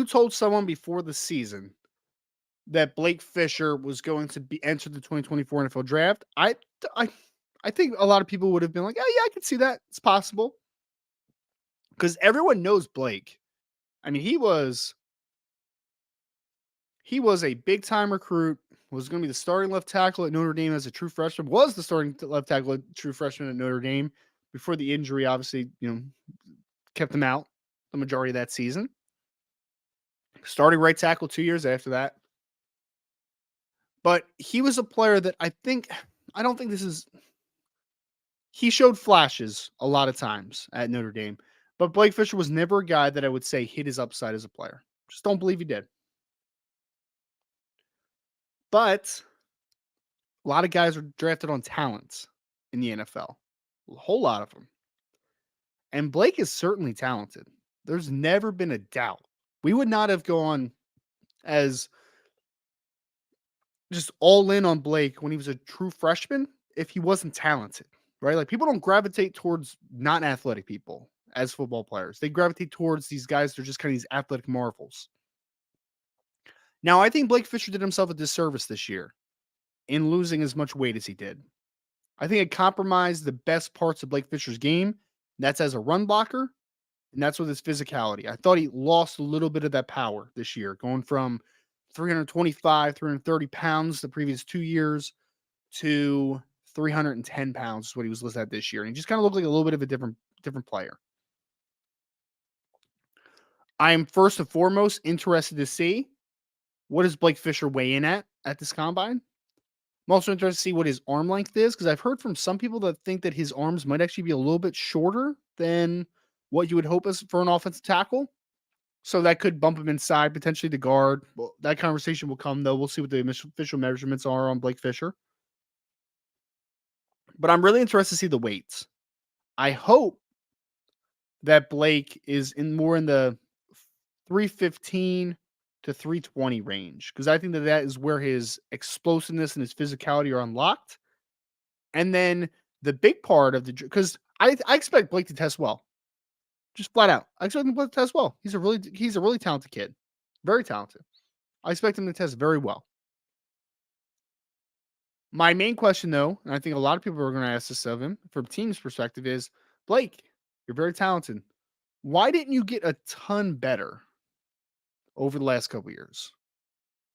told someone before the season that Blake Fisher was going to be enter the 2024 NFL draft, I I think a lot of people would have been like, "Oh yeah, I can see that. It's possible." Because everyone knows Blake. I mean, he was a big time recruit, was going to be the starting left tackle at Notre Dame as a true freshman, was the starting left tackle at true freshman at Notre Dame before the injury, obviously, kept him out the majority of that season. Starting right tackle 2 years after that. But he was a player that I don't think he showed flashes a lot of times at Notre Dame, but Blake Fisher was never a guy that I would say hit his upside as a player. Just don't believe he did. But a lot of guys are drafted on talents in the NFL, a whole lot of them. And Blake is certainly talented. There's never been a doubt. We would not have gone as just all in on Blake when he was a true freshman if he wasn't talented, right? Like people don't gravitate towards not athletic people as football players. They gravitate towards these guys that are just kind of these athletic marvels. Now, I think Blake Fisher did himself a disservice this year in losing as much weight as he did. I think it compromised the best parts of Blake Fisher's game. That's as a run blocker, and that's with his physicality. I thought he lost a little bit of that power this year, going from 325, 330 pounds the previous 2 years to 310 pounds is what he was listed at this year. And he just kind of looked like a little bit of a different player. I am first and foremost interested to see what does Blake Fisher weigh in at this combine. I'm also interested to see what his arm length is because I've heard from some people that think that his arms might actually be a little bit shorter than what you would hope as for an offensive tackle. So that could bump him inside potentially to guard. Well, that conversation will come though. We'll see what the official measurements are on Blake Fisher. But I'm really interested to see the weights. I hope that Blake is in the 315 to 320 range because I think that is where his explosiveness and his physicality are unlocked. And then the big part of because I expect Blake to test well, just flat out. I expect him to test well. He's a really talented kid, very talented. I expect him to test very well. My main question, though, and I think a lot of people are going to ask this of him from team's perspective, is Blake, you're very talented. Why didn't you get a ton better over the last couple years?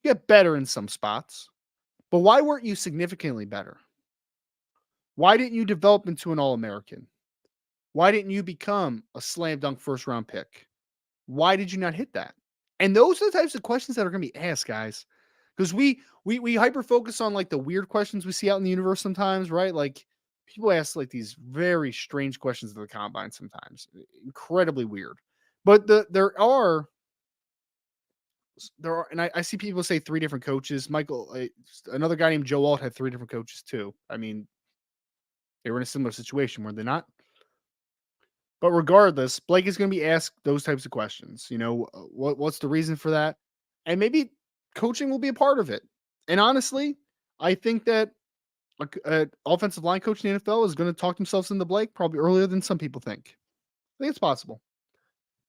You get better in some spots, but why weren't you significantly better? Why didn't you develop into an All-American? Why didn't you become a slam dunk first round pick? Why did you not hit that? And those are the types of questions that are going to be asked, guys. Because we hyper focus on like the weird questions we see out in the universe sometimes, right? Like people ask like these very strange questions at the combine sometimes, incredibly weird. But there are, and I see people say three different coaches. Another guy named Joe Alt had three different coaches too. I mean, they were in a similar situation, were they not? But regardless, Blake is going to be asked those types of questions. What's the reason for that? And maybe coaching will be a part of it. And honestly, I think that an offensive line coach in the NFL is going to talk themselves into Blake probably earlier than some people think. I think it's possible.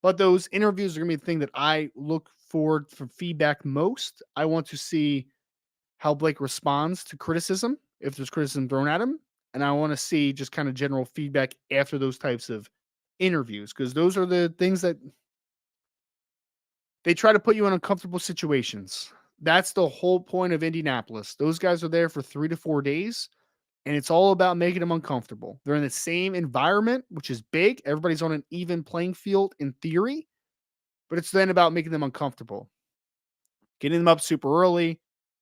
But those interviews are going to be the thing that I look forward for feedback most. I want to see how Blake responds to criticism, if there's criticism thrown at him. And I want to see just kind of general feedback after those types of interviews, because those are the things that they try to put you in uncomfortable situations. That's the whole point of Indianapolis. Those guys are there for 3 to 4 days, and it's all about making them uncomfortable. They're in the same environment, which is big. Everybody's on an even playing field in theory, but it's then about making them uncomfortable, getting them up super early,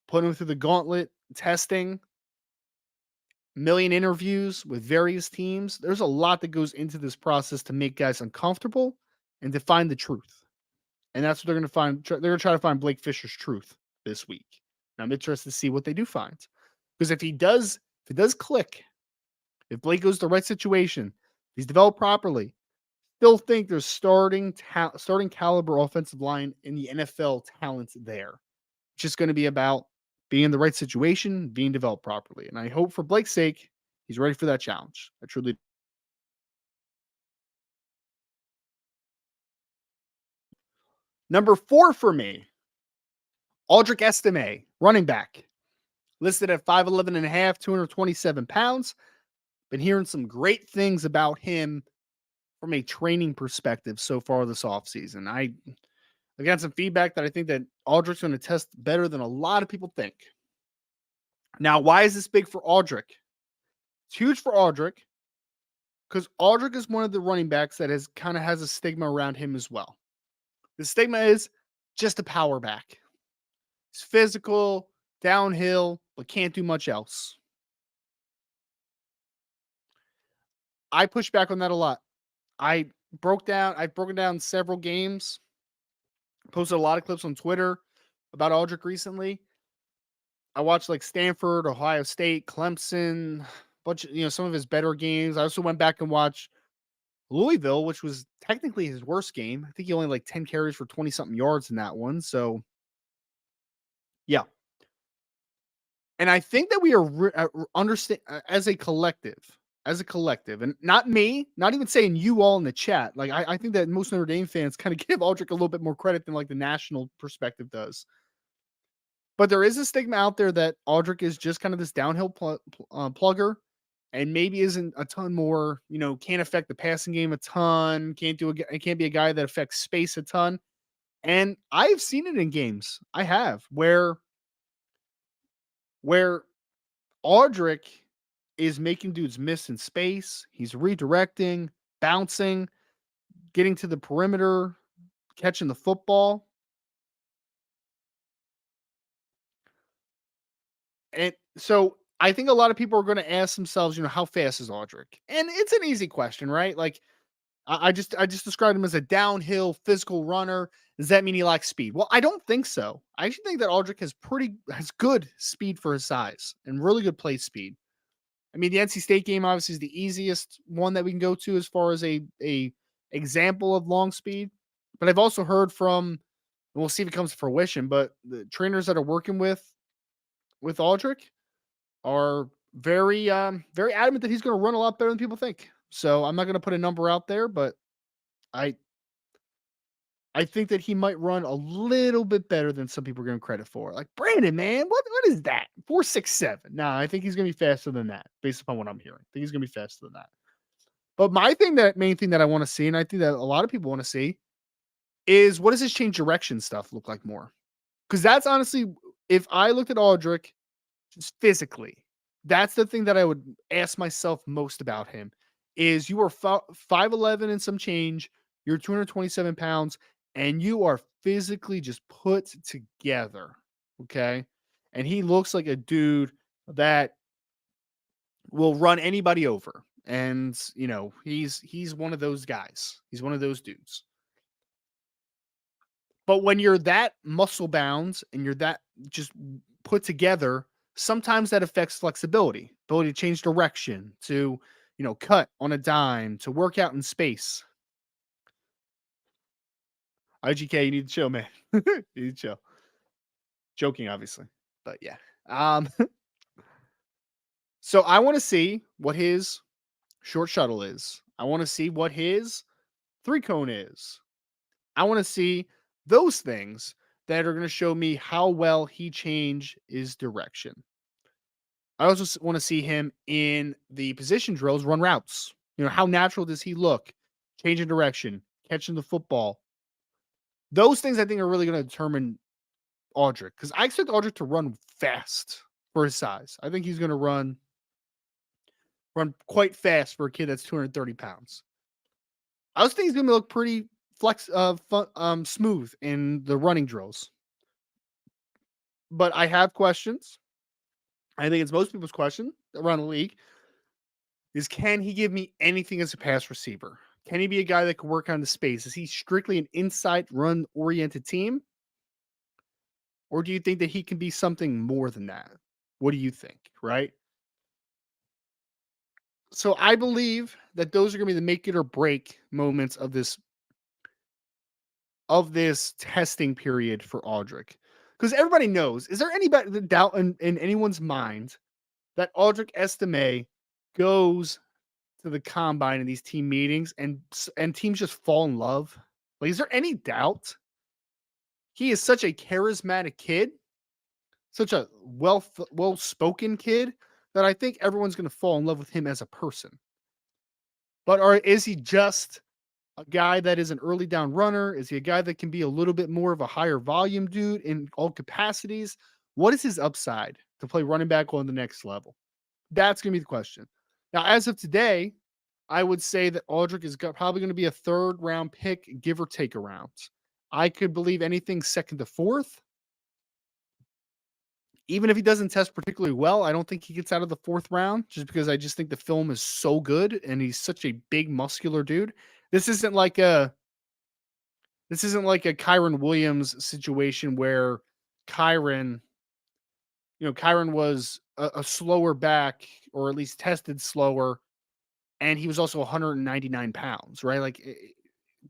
putting them through the gauntlet, testing, million interviews with various teams. There's a lot that goes into this process to make guys uncomfortable and to find the truth. And that's what they're going to find. They're going to try to find Blake Fisher's truth this week. And I'm interested to see what they do find. Because if it does click, if Blake goes to the right situation, if he's developed properly, still think there's starting caliber offensive line in the NFL talent there. It's just going to be about being in the right situation, being developed properly. And I hope for Blake's sake, he's ready for that challenge. I truly. Number 4 for me, Audric Estimé, running back, listed at 5'11 and a half, 227 pounds. Been hearing some great things about him from a training perspective so far this offseason. I got some feedback that I think that Audric's going to test better than a lot of people think. Now, why is this big for Audric? It's huge for Audric because Audric is one of the running backs that has a stigma around him as well. The stigma is just a power back. He's physical, downhill, but can't do much else. I push back on that a lot. I've broken down several games, posted a lot of clips on Twitter about Audric recently. I watched like Stanford, Ohio State, Clemson, some of his better games. I also went back and watched Louisville, which was technically his worst game. I think he only like 10 carries for 20 something yards in that one. So, yeah. And I think that we are understand as a collective, and not me, not even saying you all in the chat. Like, I think that most Notre Dame fans kind of give Audric a little bit more credit than like the national perspective does. But there is a stigma out there that Audric is just kind of this downhill plugger and maybe isn't a ton more, can't affect the passing game a ton, can't be a guy that affects space a ton. And I've seen it in games. I have where Audric is making dudes miss in space. He's redirecting, bouncing, getting to the perimeter, catching the football. And so I think a lot of people are going to ask themselves, how fast is Audric? And it's an easy question, right? Like I just described him as a downhill physical runner. Does that mean he lacks speed? Well, I don't think so. I actually think that Audric has good speed for his size and really good play speed. I mean, the NC State game obviously is the easiest one that we can go to as far as a example of long speed. But I've also heard from, and we'll see if it comes to fruition, but the trainers that are working with Audric are very adamant that he's going to run a lot better than people think. So I'm not going to put a number out there, but I I think that he might run a little bit better than some people are giving credit for. Like, Brandon, man, what is that? 4.67. Nah, I think he's gonna be faster than that, based upon what I'm hearing. I think he's gonna be faster than that. But main thing that I want to see, and I think that a lot of people want to see, is what does his change direction stuff look like more? Because that's honestly, if I looked at Aldrich just physically, that's the thing that I would ask myself most about him. Is you are 5'11 and some change, you're 227 pounds, and you are physically just put together. Okay. And he looks like a dude that will run anybody over. And he's one of those guys. He's one of those dudes. But when you're that muscle bound and you're that just put together, sometimes that affects flexibility, ability to change direction, to cut on a dime, to work out in space. IGK, you need to chill, man. You need to chill. Joking, obviously, but yeah. So I want to see what his short shuttle is. I want to see what his 3-cone is. I want to see those things that are going to show me how well he changed his direction. I also want to see him in the position drills run routes. How natural does he look? Changing direction, catching the football. Those things I think are really going to determine Audric, because I expect Audric to run fast for his size. I think he's going to run quite fast for a kid that's 230 pounds. I also think he's going to look pretty smooth in the running drills. But I have questions. I think it's most people's question. around the league is, can he give me anything as a pass receiver? Can he be a guy that can work on the space? Is he strictly an inside run oriented team? Or do you think that he can be something more than that? What do you think? Right. So I believe that those are going to be the make it or break moments of this testing period for Audric. Because everybody knows, is there any doubt in anyone's mind that Audric Estimé goes to the combine and these team meetings and teams just fall in love? Like, is there any doubt? He is such a charismatic kid, such a well spoken kid, that I think everyone's going to fall in love with him as a person. But is he just a guy that is an early down runner? Is he a guy that can be a little bit more of a higher volume dude in all capacities? What is his upside to play running back on the next level? That's going to be the question. Now, as of today, I would say that Audric is probably going to be a third round pick, give or take a round. I could believe anything second to fourth. Even if he doesn't test particularly well, I don't think he gets out of the fourth round, just because I just think the film is so good and he's such a big muscular dude. This isn't like a Kyron Williams situation where Kyron, Kyron was a slower back, or at least tested slower, and he was also 199 pounds, right? Like,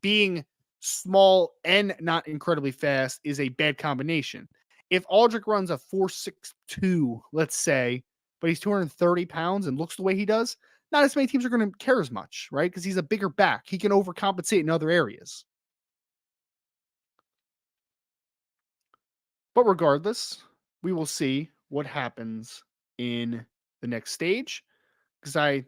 being small and not incredibly fast is a bad combination. If Aldrich runs a 4.62, let's say, but he's 230 pounds and looks the way he does, not as many teams are going to care as much, right? Because he's a bigger back. He can overcompensate in other areas. But regardless, we will see what happens in the next stage, because I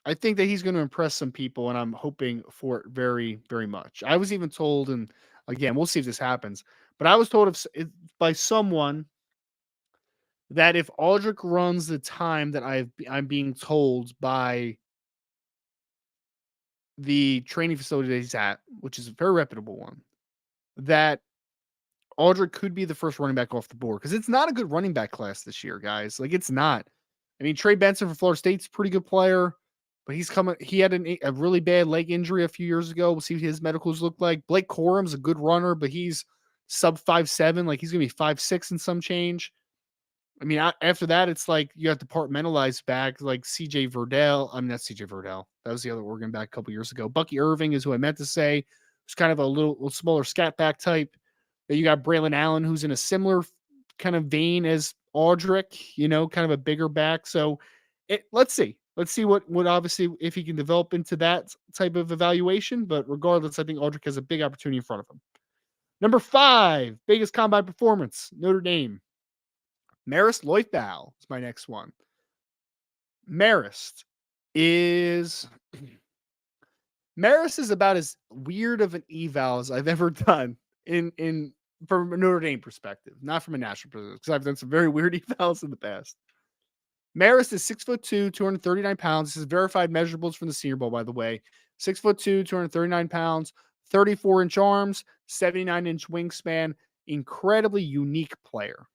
I think that he's going to impress some people, and I'm hoping for it very, very much. I was even told, and again, we'll see if this happens, but I was told by someone that if Aldrich runs the time that I'm being told by the training facility that he's at, which is a very reputable one, that Audric could be the first running back off the board, because it's not a good running back class this year, guys. Like, it's not. I mean, Trey Benson for Florida State's a pretty good player, but he had a really bad leg injury a few years ago. We'll see what his medicals look like. Blake Corum's a good runner, but he's sub 5'7". Like, he's going to be 5'6" and some change. I mean, after that, it's like you have to compartmentalize back, like CJ Verdell. I mean, that's CJ Verdell. That was the other Oregon back a couple years ago. Bucky Irving is who I meant to say. It's kind of a little smaller scat back type. Then you got Braylon Allen, who's in a similar kind of vein as Audric, kind of a bigger back. So let's see. Let's see what obviously, if he can develop into that type of evaluation. But regardless, I think Audric has a big opportunity in front of him. Number 5, biggest combine performance, Notre Dame. Marist Liufau is my next one. Marist is about as weird of an eval as I've ever done in from a Notre Dame perspective, not from a national perspective, because I've done some very weird evals in the past. Marist is 6'2", 239 pounds. This is verified measurables from the Senior Bowl, by the way. 6'2", 239 pounds, 34-inch arms, 79-inch wingspan. Incredibly unique player.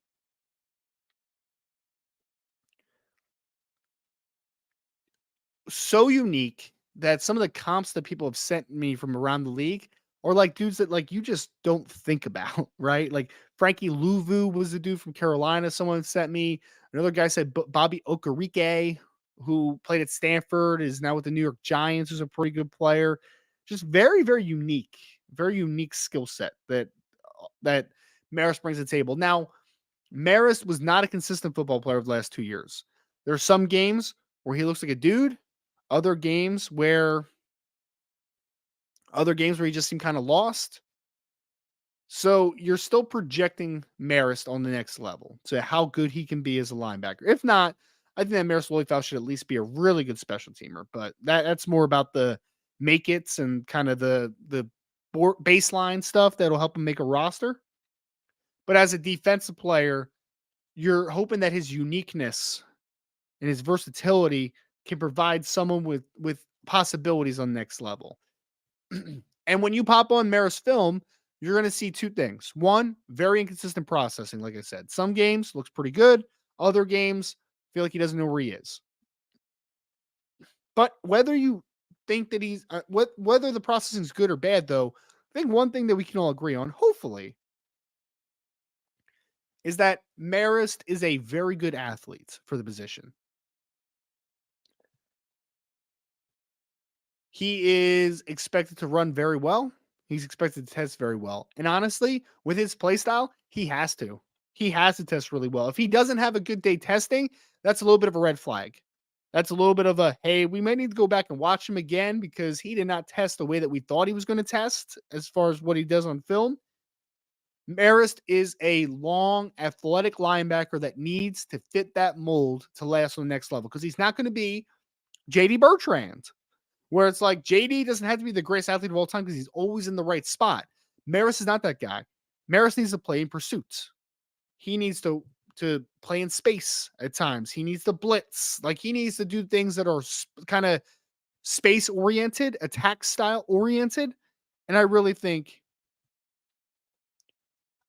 So unique that some of the comps that people have sent me from around the league are like dudes that, like, you just don't think about, right? Like Frankie Liufau was the dude from Carolina. Someone sent me. Another guy said Bobby Okereke, who played at Stanford, is now with the New York Giants, who's a pretty good player. Just very, very unique skill set that Marist brings to the table. Now, Marist was not a consistent football player over the last 2 years. There are some games where he looks like a dude, other games where he just seemed kind of lost. So you're still projecting Marist on the next level to how good he can be as a linebacker. If not, I think that Marist Liufau should at least be a really good special teamer. But that's more about the make it's and kind of the baseline stuff that'll help him make a roster. But as a defensive player, you're hoping that his uniqueness and his versatility can provide someone with possibilities on the next level. And when you pop on Marist film, you're going to see two things. One, very inconsistent processing. Like I said, some games looks pretty good. Other games feel like he doesn't know where he is. But whether you think that he's whether the processing is good or bad, though, I think one thing that we can all agree on, hopefully, is that Marist is a very good athlete for the position. He is expected to run very well. He's expected to test very well. And honestly, with his play style, he has to. He has to test really well. If he doesn't have a good day testing, that's a little bit of a red flag. That's a little bit of a, hey, we might need to go back and watch him again because he did not test the way that we thought he was going to test as far as what he does on film. Marist is a long, athletic linebacker that needs to fit that mold to last on the next level because he's not going to be JD Bertrand, where it's like JD doesn't have to be the greatest athlete of all time because he's always in the right spot. Marist is not that guy. Marist needs to play in pursuits. He needs to play in space at times. He needs to blitz. Like he needs to do things that are kind of space oriented, attack style oriented. And I really think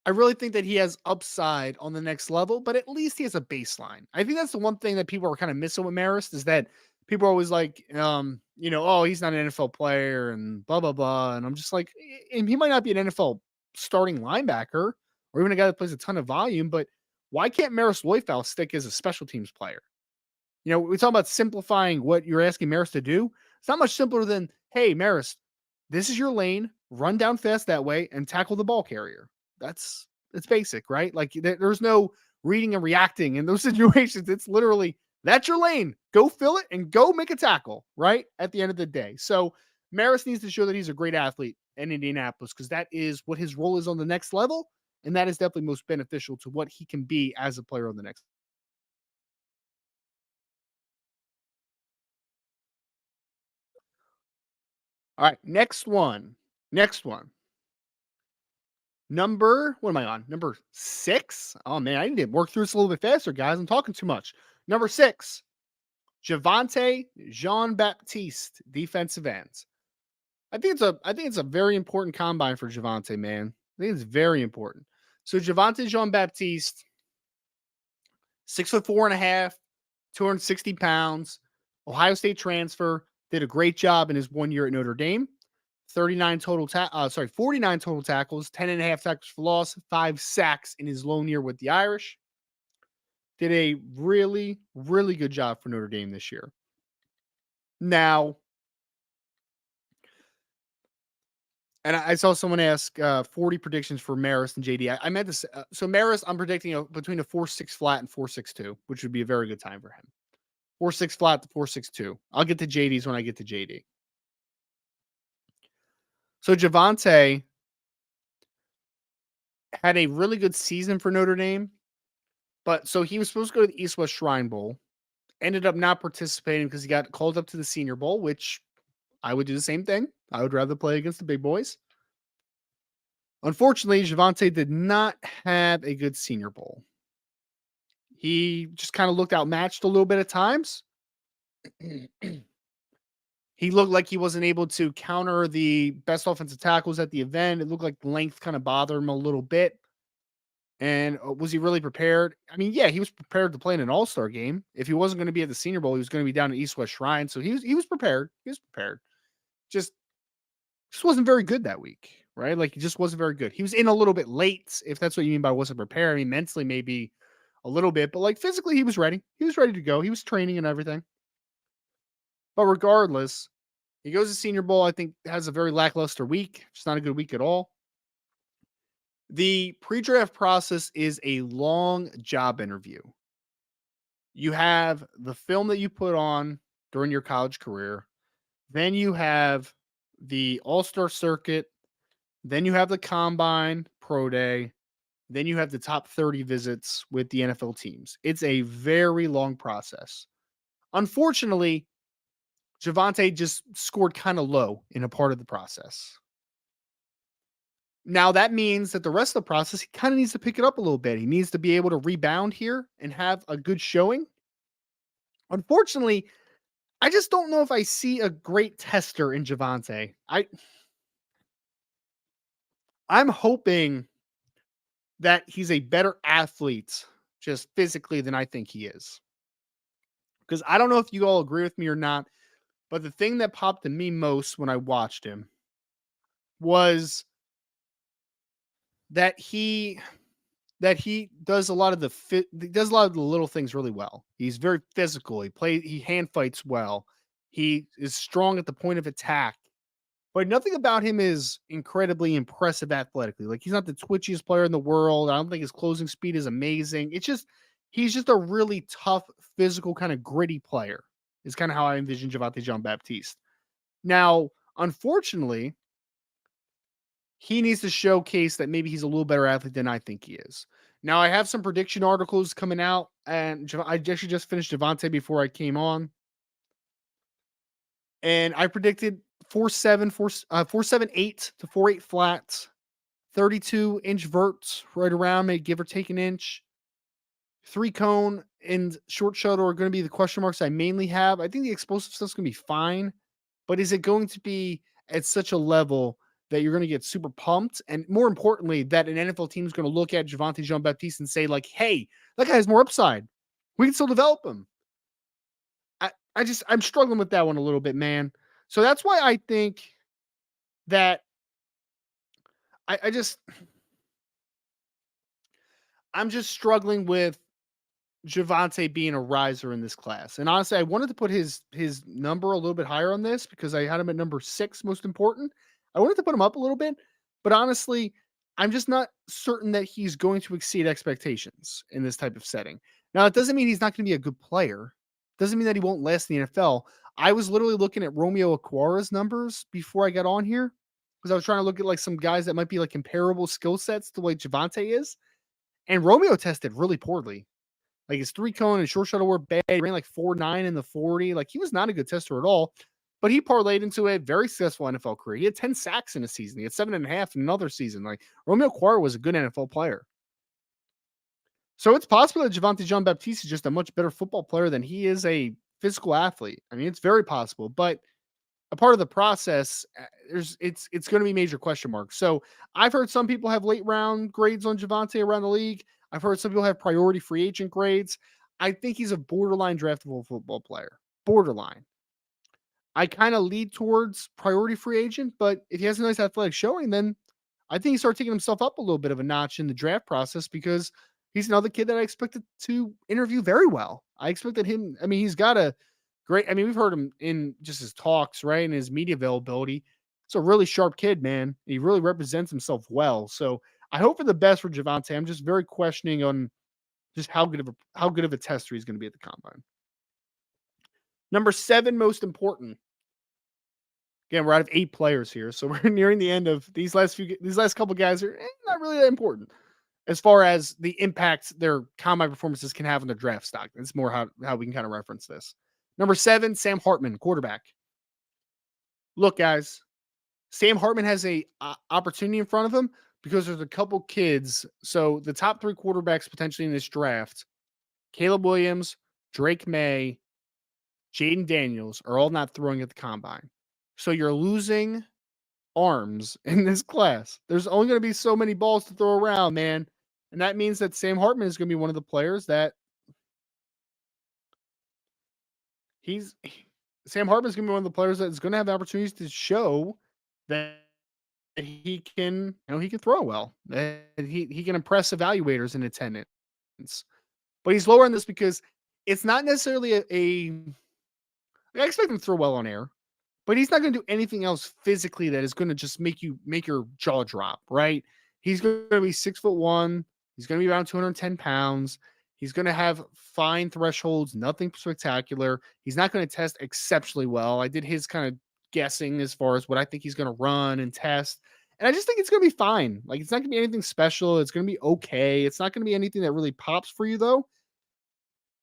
that he has upside on the next level, but at least he has a baseline. I think that's the one thing that people are kind of missing with Marist is that people are always like, oh, he's not an NFL player and blah, blah, blah. And I'm just like, and he might not be an NFL starting linebacker or even a guy that plays a ton of volume, but why can't Marist Liufau stick as a special teams player? We talk about simplifying what you're asking Marist to do. It's not much simpler than, hey, Marist, this is your lane, run down fast that way and tackle the ball carrier. It's basic, right? Like there's no reading and reacting in those situations. It's literally that's your lane. Go fill it and go make a tackle, right? At the end of the day. So Marist needs to show that he's a great athlete in Indianapolis because that is what his role is on the next level. And that is definitely most beneficial to what he can be as a player on the next. All right. Next one. Next one. What am I on? Number 6? Oh, man, I need to work through this a little bit faster, guys. I'm talking too much. Number 6, Jean-Baptiste, defensive ends. I think it's a very important combine for Javonte, man. I think it's very important. So Jean-Baptiste, 6'4.5", 260 pounds, Ohio State transfer, did a great job in his 1 year at Notre Dame. 49 total tackles, 10 and a half tackles for loss, 5 sacks in his lone year with the Irish. Did a really, really good job for Notre Dame this year. Now, and I saw someone ask 40 predictions for Marist and JD. I meant this. So Marist, I'm predicting between a 4.6 flat and 4.62, which would be a very good time for him. 4.6 flat to 4.62. I'll get to JD's when I get to JD. So Javonte had a really good season for Notre Dame, but so he was supposed to go to the East West Shrine Bowl. Ended up not participating because he got called up to the Senior Bowl, which I would do the same thing. I would rather play against the big boys. Unfortunately, Javonte did not have a good Senior Bowl. He just kind of looked outmatched a little bit at times. He looked like he wasn't able to counter the best offensive tackles at the event. It looked like length kind of bothered him a little bit. And was he really prepared? I mean, yeah, he was prepared to play in an All-Star game. If he wasn't going to be at the Senior Bowl, he was going to be down at East West Shrine. So he was prepared. He was prepared. Just wasn't very good that week, right? Like he just wasn't very good. He was in a little bit late, if that's what you mean by wasn't prepared. I mean, mentally maybe a little bit, but like physically he was ready. He was ready to go. He was training and everything. But regardless, he goes to Senior Bowl. I think has a very lackluster week. It's not a good week at all. The pre-draft process is a long job interview. You have the film that you put on during your college career. Then you have the All-Star circuit. Then you have the combine, pro day. Then you have the top 30 visits with the NFL teams. It's a very long process. Unfortunately, Javonte just scored kind of low in a part of the process. Now that means that the rest of the process, he kind of needs to pick it up a little bit. He needs to be able to rebound here and have a good showing. Unfortunately, I just don't know if I see a great tester in Javonte. I'm hoping that he's a better athlete just physically than I think he is. because I don't know if you all agree with me or not, but the thing that popped to me most when I watched him was that he does a lot of he does a lot of the little things really well. He's very physical. He hand fights well. He is strong at the point of attack. But nothing about him is incredibly impressive athletically. Like, he's not the twitchiest player in the world. I don't think his closing speed is amazing. It's just he's just a really tough, physical, kind of gritty player. Is kind of how I envision Javante Jean-Baptiste. Now, unfortunately, he needs to showcase that maybe he's a little better athlete than I think he is. Now, I have some prediction articles coming out, and I actually just finished Javante before I came on, and I predicted 4.78 to 4.8 flats, 32-inch verts, right around, maybe give or take an inch. 3-cone and short shuttle are going to be the question marks I mainly have. I think the explosive stuff's going to be fine, but is it going to be at such a level that you're going to get super pumped? And more importantly, that an NFL team is going to look at Javante Jean-Baptiste and say, like, hey, that guy has more upside. We can still develop him. I'm struggling with that one a little bit, man. So that's why I think that I just I'm just struggling with Javante being a riser in this class. And honestly, I wanted to put his number a little bit higher on this because I had him at number 6 most important. I wanted to put him up a little bit, but honestly, I'm just not certain that he's going to exceed expectations in this type of setting. Now, it doesn't mean he's not going to be a good player. Doesn't mean that he won't last in the NFL. I was literally looking at Romeo Aquara's numbers before I got on here because I was trying to look at like some guys that might be like comparable skill sets to like Javante is. And Romeo tested really poorly. Like, his 3-cone and short shuttle were bad. He ran like 4.9 in the 40. Like, he was not a good tester at all. But he parlayed into a very successful NFL career. He had 10 sacks in a season. He had 7.5 in another season. Like, Romeo Aquara was a good NFL player. So it's possible that Javante Jean-Baptiste is just a much better football player than he is a physical athlete. I mean, it's very possible. But a part of the process, it's going to be major question marks. So I've heard some people have late round grades on Javante around the league. I've heard some people have priority free agent grades. I think he's a borderline draftable football player. Borderline. I kind of lead towards priority free agent, but if he has a nice athletic showing, then I think he started taking himself up a little bit of a notch in the draft process because he's another kid that I expected to interview very well. I expected him. I mean, he's got a great. I mean, we've heard him in just his talks, right, and his media availability. It's a really sharp kid, man. He really represents himself well. So I hope for the best for Javante. I'm just very questioning on just how good of a tester he's going to be at the combine. Number 7, most important. Again, we're out of 8 players here, so we're nearing the end of these last couple guys are not really that important as far as the impact their combine performances can have on their draft stock. It's more how we can kind of reference this. Number 7, Sam Hartman, quarterback. Look, guys, Sam Hartman has a opportunity in front of him because there's a couple kids. So the top 3 quarterbacks potentially in this draft, Caleb Williams, Drake May, Jaden Daniels, are all not throwing at the combine. So you're losing arms in this class. There's only going to be so many balls to throw around, man. And that means that Sam Hartman is going to be one of the players that he's Sam Hartman is going to be one of the players that is going to have opportunities to show that he can, he can throw well. That he can impress evaluators in attendance. But he's lower on this because it's not necessarily I expect him to throw well on air, but he's not going to do anything else physically that is going to just make your jaw drop, right? He's going to be 6'1". He's going to be around 210 pounds. He's going to have fine thresholds, nothing spectacular. He's not going to test exceptionally well. I did his kind of guessing as far as what I think he's going to run and test. And I just think it's going to be fine. Like, it's not going to be anything special. It's going to be okay. It's not going to be anything that really pops for you, though.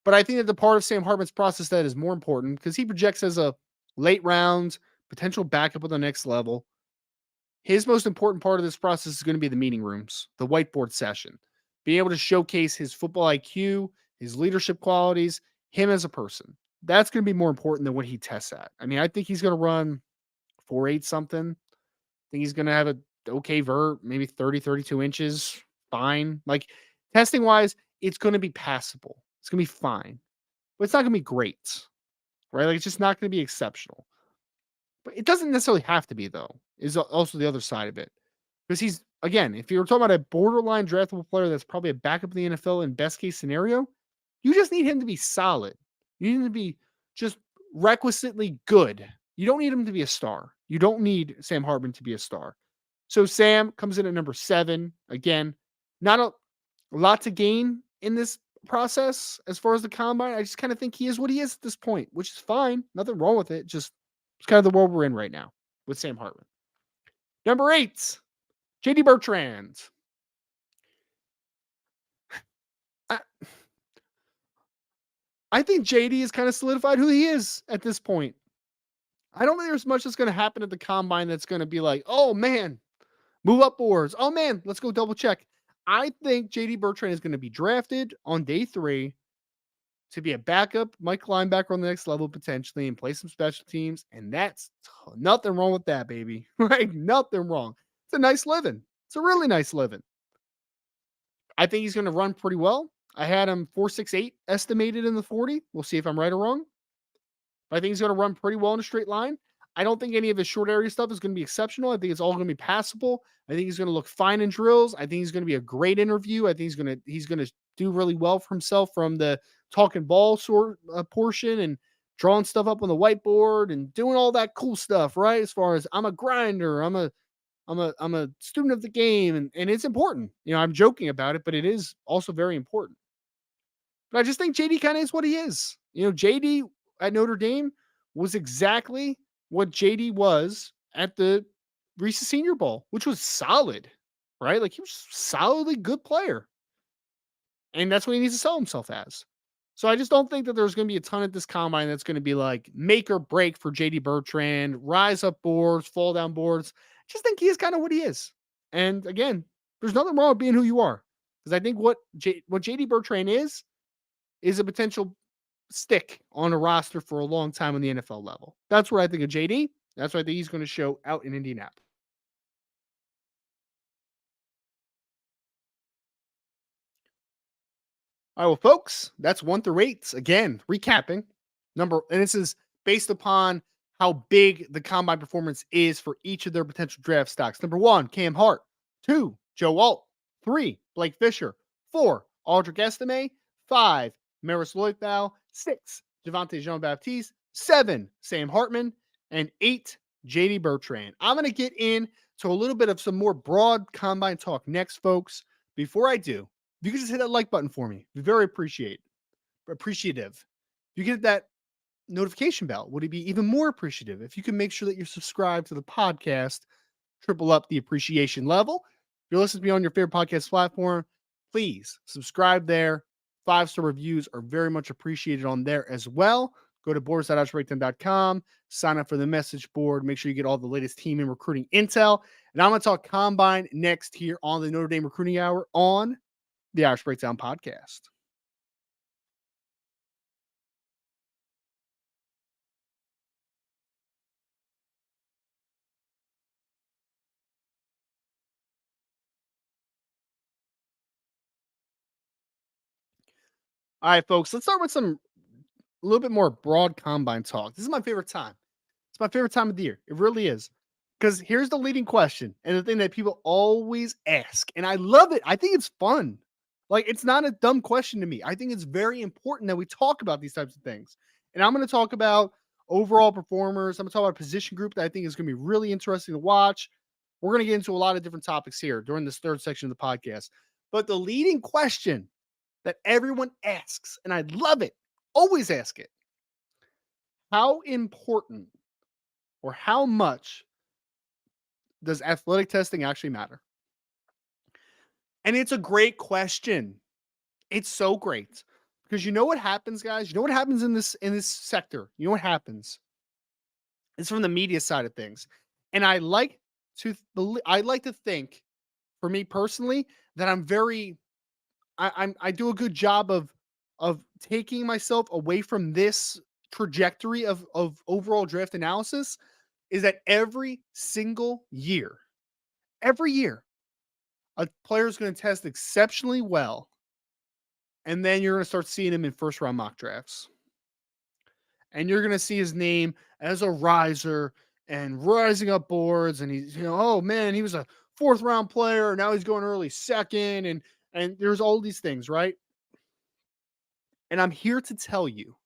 But I think that the part of Sam Hartman's process that is more important, because he projects as a late round potential backup at the next level. His most important part of this process is going to be the meeting rooms, the whiteboard session, being able to showcase his football IQ, his leadership qualities, him as a person. That's going to be more important than what he tests at. I mean, I think he's going to run 4.8 something. I think he's going to have a okay vert, maybe 30, 32 inches. Fine. Like, testing wise, it's going to be passable. It's going to be fine. but it's not going to be great, right? Like it's just not going to be exceptional. But it doesn't necessarily have to be, though, is also the other side of it. Because he's, again, if you're talking about a borderline draftable player that's probably a backup in the NFL in best case scenario, you just need him to be solid. You need him to be just requisitely good. You don't need him to be a star. You don't need Sam Hartman to be a star. So Sam comes in at number 7. Again, not a lot to gain in this process as far as the combine. I just kind of think he is what he is at this point, which is fine. Nothing wrong with it. Just it's kind of the world we're in right now with Sam Hartman. Number 8, JD Bertrand. I, I think JD has kind of solidified who he is at this point. I don't think there's much that's going to happen at the combine that's going to be like, oh man, move up boards. Oh man, let's go double check. I think JD Bertrand is going to be drafted on day 3 to be a backup Mike linebacker on the next level potentially and play some special teams. And that's nothing wrong with that, baby. Right? Nothing wrong. It's a nice living. It's a really nice living. I think he's going to run pretty well. I had him 4.68 estimated in the 40. We'll see if I'm right or wrong. But I think he's going to run pretty well in a straight line. I don't think any of his short area stuff is going to be exceptional. I think it's all going to be passable. I think he's going to look fine in drills. I think he's going to be a great interview. I think he's going to do really well for himself from the talking ball sort portion and drawing stuff up on the whiteboard and doing all that cool stuff, right? As far as I'm a grinder, I'm a student of the game, and it's important. You know, I'm joking about it, but it is also very important. But I just think JD kind of is what he is. You know, JD at Notre Dame was exactly what JD was at the Reese's Senior Bowl, which was solid, right? Like he was a solidly good player. And that's what he needs to sell himself as. So I just don't think that there's going to be a ton at this combine that's going to be like make or break for JD Bertrand, rise up boards, fall down boards. Just think he is kind of what he is. And again, there's nothing wrong with being who you are. Because I think what JD Bertrand is a potential stick on a roster for a long time on the NFL level. That's what I think of JD. That's what I think he's going to show out in Indianapolis. All right, well, folks, that's 1 through 8. Again, recapping and this is based upon how big the combine performance is for each of their potential draft stocks. Number 1, Cam Hart. 2, Joe Alt. 3, Blake Fisher. 4, Audric Estimé. 5, Marist Liufau. 6, Jean-Baptiste. 7, Sam Hartman. And 8, JD Bertrand. I'm going to get into a little bit of some more broad combine talk next, folks. Before I do, if you could just hit that like button for me, be very appreciative. If you get that notification bell, would it be even more appreciative if you can make sure that you're subscribed to the podcast, triple up the appreciation level. If you're listening to me on your favorite podcast platform, please subscribe there. 5-star reviews are very much appreciated on there as well. Go to boards.outsbreakdown.com, sign up for the message board, make sure you get all the latest team and recruiting intel. And I'm going to talk combine next here on the Notre Dame Recruiting Hour on the Irish Breakdown podcast. All right, folks, let's start with a little bit more broad combine talk. This is my favorite time. It's my favorite time of the year. It really is. Because here's the leading question and the thing that people always ask. And I love it. I think it's fun. Like, it's not a dumb question to me. I think it's very important that we talk about these types of things. And I'm going to talk about overall performers. I'm going to talk about a position group that I think is going to be really interesting to watch. We're going to get into a lot of different topics here during this third section of the podcast. But the leading question that everyone asks, and I love it, always ask it. How important or how much does athletic testing actually matter? And it's a great question. It's so great. Because you know what happens, guys? You know what happens in this sector? You know what happens? It's from the media side of things. And I like to think, for me personally, that I do a good job of taking myself away from this trajectory of overall draft analysis. Is that every single year, a player is going to test exceptionally well, and then you're going to start seeing him in first round mock drafts. and you're going to see his name as a riser and rising up boards. And he's, oh man, he was a 4th-round player. Now he's going early 2nd. And there's all these things, right? And I'm here to tell you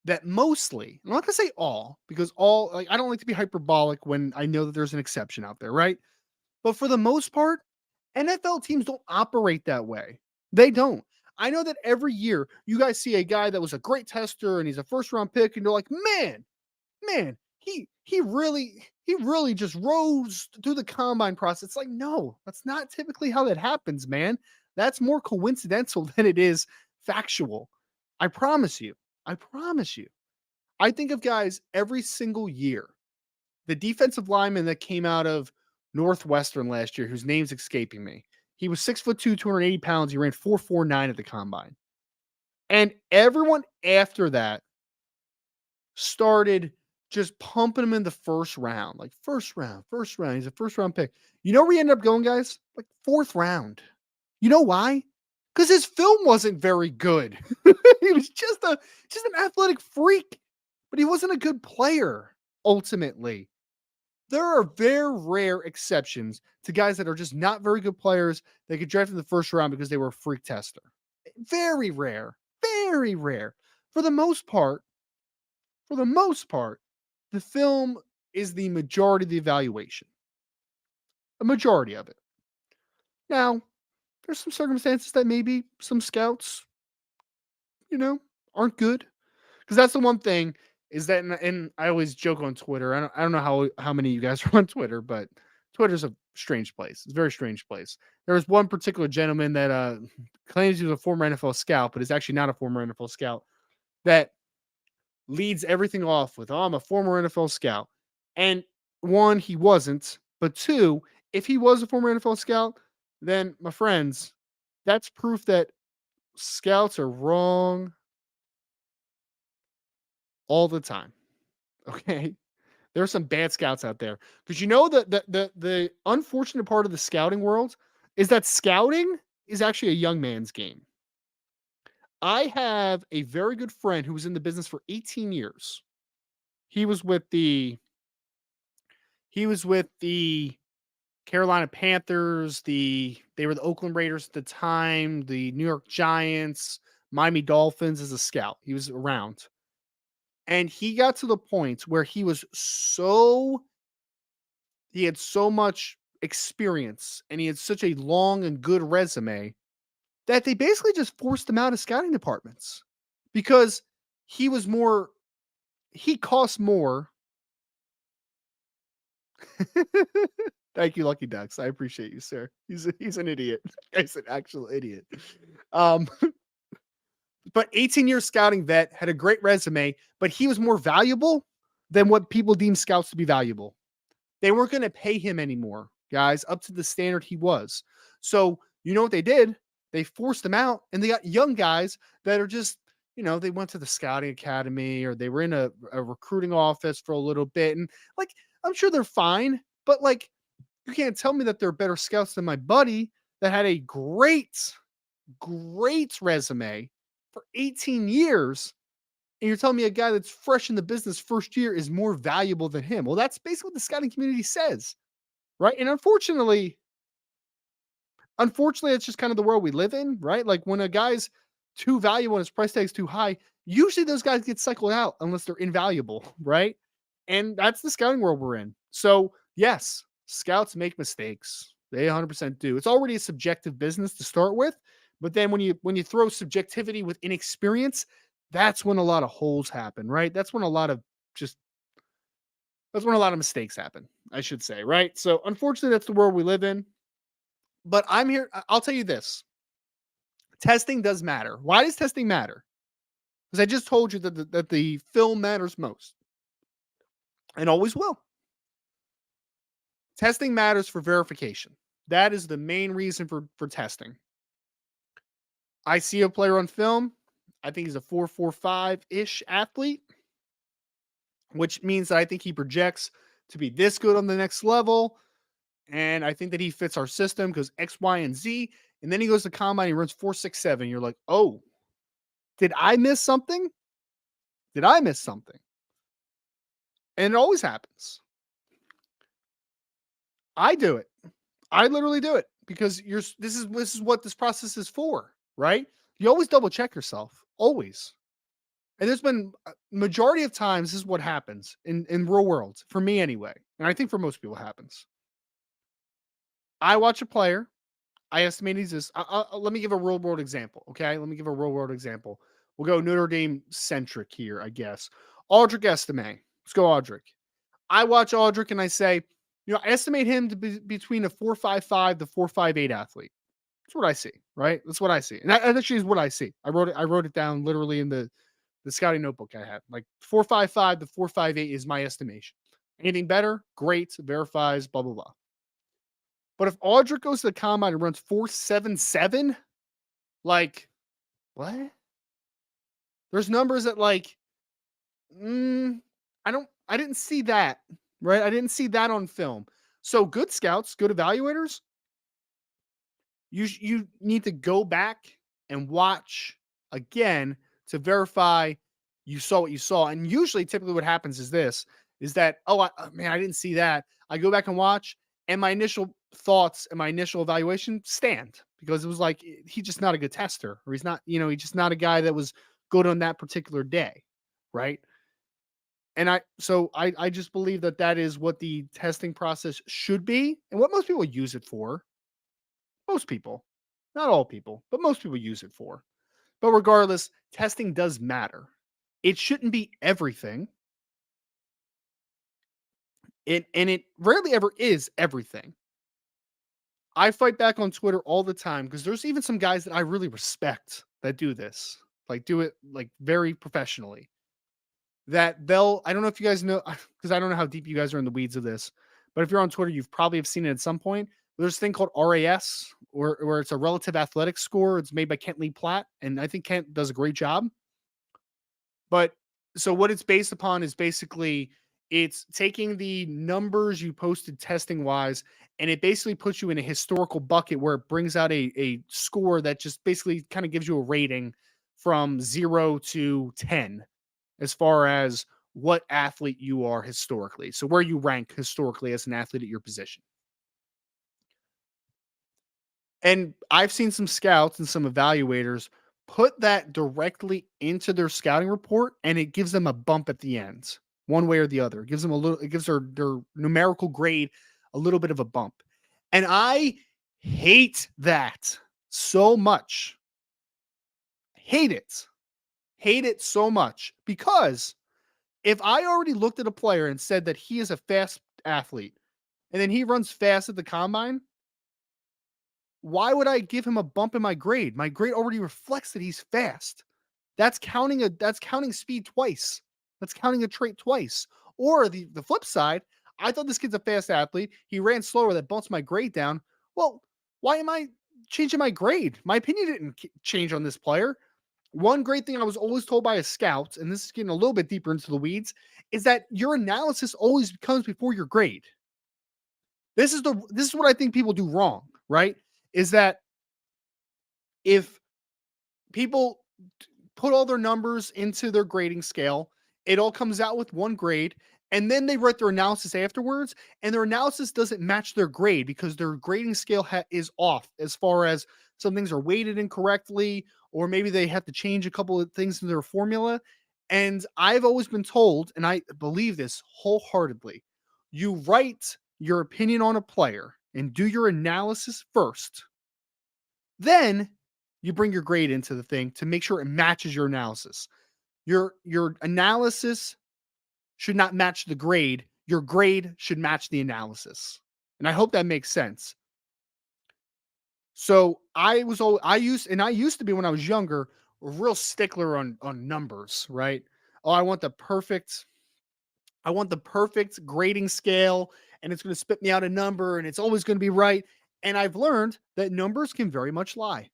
that mostly, I'm not going to say all, because all, like, I don't like to be hyperbolic when I know that there's an exception out there, right? But for the most part, NFL teams don't operate that way. They don't. I know that every year you guys see a guy that was a great tester and he's a 1st-round pick, and you're like, man, he really just rose through the combine process. It's like, no, that's not typically how that happens, man. That's more coincidental than it is factual. I promise you. I promise you. I think of guys every single year. The defensive lineman that came out of Northwestern last year, whose name's escaping me. He was 6'2", 280 pounds. He ran 4.49 at the combine. And everyone after that started just pumping him in the first round. Like, first round. He's a first-round pick. You know where he ended up going, guys? Like, 4th round. You know why? Because his film wasn't very good. He was just an athletic freak, but he wasn't a good player, ultimately. There are very rare exceptions to guys that are just not very good players that get drafted in the first round because they were a freak tester. Very rare. Very rare. For the most part, the film is the majority of the evaluation. A majority of it. Now, there's some circumstances that maybe some scouts, aren't good. Because that's the one thing is that, and I always joke on Twitter. I don't know how many of you guys are on Twitter, but Twitter's a strange place. It's a very strange place. There was one particular gentleman that claims he was a former NFL scout, but is actually not a former NFL scout, that leads everything off with, I'm a former NFL scout. And one, he wasn't. But two, if he was a former NFL scout, then, my friends, that's proof that scouts are wrong all the time. Okay? There are some bad scouts out there. Because the unfortunate part of the scouting world is that scouting is actually a young man's game. I have a very good friend who was in the business for 18 years. He was with the Carolina Panthers, they were the Oakland Raiders at the time, the New York Giants, Miami Dolphins as a scout. He was around. And he got to the point where he had so much experience and he had such a long and good resume that they basically just forced him out of scouting departments because he cost more. Thank you, Lucky Ducks. I appreciate you, sir. He's an idiot. He's an actual idiot. Um, but 18-year scouting vet, had a great resume, but he was more valuable than what people deem scouts to be valuable. They weren't going to pay him anymore, guys, up to the standard he was. So, you know what they did? They forced him out, and they got young guys that are just, they went to the scouting academy or they were in a recruiting office for a little bit. And, like, I'm sure they're fine, but, like, you can't tell me that they're better scouts than my buddy that had a great resume for 18 years. And you're telling me a guy that's fresh in the business first year is more valuable than him. Well, that's basically what the scouting community says, right? And unfortunately, it's just kind of the world we live in, right? Like, when a guy's too valuable and his price tag's too high, usually those guys get cycled out unless they're invaluable, right? And that's the scouting world we're in. So, yes, scouts make mistakes. They 100% do. It's already a subjective business to start with, but then when you throw subjectivity with inexperience, that's when a lot of holes happen, right? That's when a lot of mistakes happen, I should say, right? So, unfortunately, that's the world we live in. But I'm here. I'll tell you this. Testing does matter. Why does testing matter? Because I just told you that the film matters most and always will. Testing matters for verification. That is the main reason for testing. I see a player on film. I think he's a 4.45-ish athlete, which means that I think he projects to be this good on the next level. And I think that he fits our system because X, Y, and Z. And then he goes to combine, he runs 4.67. You're like, oh, did I miss something? Did I miss something? And it always happens. I do it. I literally do it because this is what this process is for, right? You always double check yourself, always. And there's been a majority of times this is what happens in real world for me anyway, and I think for most people it happens. I watch a player, I estimate he's this. Let me give a real world example, okay? Let me give a real world example. We'll go Notre Dame centric here, I guess. Audric Estimé. Let's go Audric. I watch Audric and I say, I estimate him to be between a 4.55 to 4.58 athlete. That's what I see, right? That's what I see. And that actually is what I see. I wrote it down literally in the scouting notebook I had. Like 4.55 to 4.58 is my estimation. Anything better? Great. Verifies, blah, blah, blah. But if Audric goes to the combine and runs 4.77, like, what? There's numbers that like, I didn't see that, right? I didn't see that on film. So good scouts, good evaluators, you need to go back and watch again to verify you saw what you saw. And usually, typically, what happens is this: is that man, I didn't see that. I go back and watch, and my initial thoughts and my initial evaluation stand because it was like he's just not a good tester, or he's not, he's just not a guy that was good on that particular day, right? And I just believe that that is what the testing process should be, and what most people use it for. Most people, not all people, but most people use it for. But regardless, testing does matter. It shouldn't be everything. And it rarely ever is everything. I fight back on Twitter all the time because there's even some guys that I really respect that do this, like do it like very professionally. That I don't know if you guys know, because I don't know how deep you guys are in the weeds of this, but if you're on Twitter, you've probably have seen it at some point. There's a thing called RAS, where it's a relative athletic score. It's made by Kent Lee Platt, and I think Kent does a great job. But so what it's based upon is basically it's taking the numbers you posted testing wise, and it basically puts you in a historical bucket where it brings out a score that just basically kind of gives you a rating from 0 to 10 as far as what athlete you are historically. So where you rank historically as an athlete at your position. And I've seen some scouts and some evaluators put that directly into their scouting report, and it gives them a bump at the end, one way or the other. It gives them it gives their numerical grade a little bit of a bump. And I hate that so much. Hate it. Hate it so much because if I already looked at a player and said that he is a fast athlete and then he runs fast at the combine, why would I give him a bump in my grade? My grade already reflects that he's fast. That's counting speed twice. That's counting a trait twice. Or the flip side, I thought this kid's a fast athlete. He ran slower, that bumps my grade down. Well, why am I changing my grade? My opinion didn't change on this player. One great thing I was always told by a scout, and this is getting a little bit deeper into the weeds, is that your analysis always comes before your grade. This is what I think people do wrong, right? Is that if people put all their numbers into their grading scale, it all comes out with one grade, and then they write their analysis afterwards, and their analysis doesn't match their grade because their grading scale is off as far as some things are weighted incorrectly, or maybe they have to change a couple of things in their formula. And I've always been told, and I believe this wholeheartedly, you write your opinion on a player and do your analysis first. Then you bring your grade into the thing to make sure it matches your analysis. Your analysis should not match the grade. Your grade should match the analysis. And I hope that makes sense. So I used to be when I was younger, a real stickler on numbers, right? Oh, I want the perfect grading scale, and it's going to spit me out a number, and it's always going to be right. And I've learned that numbers can very much lie.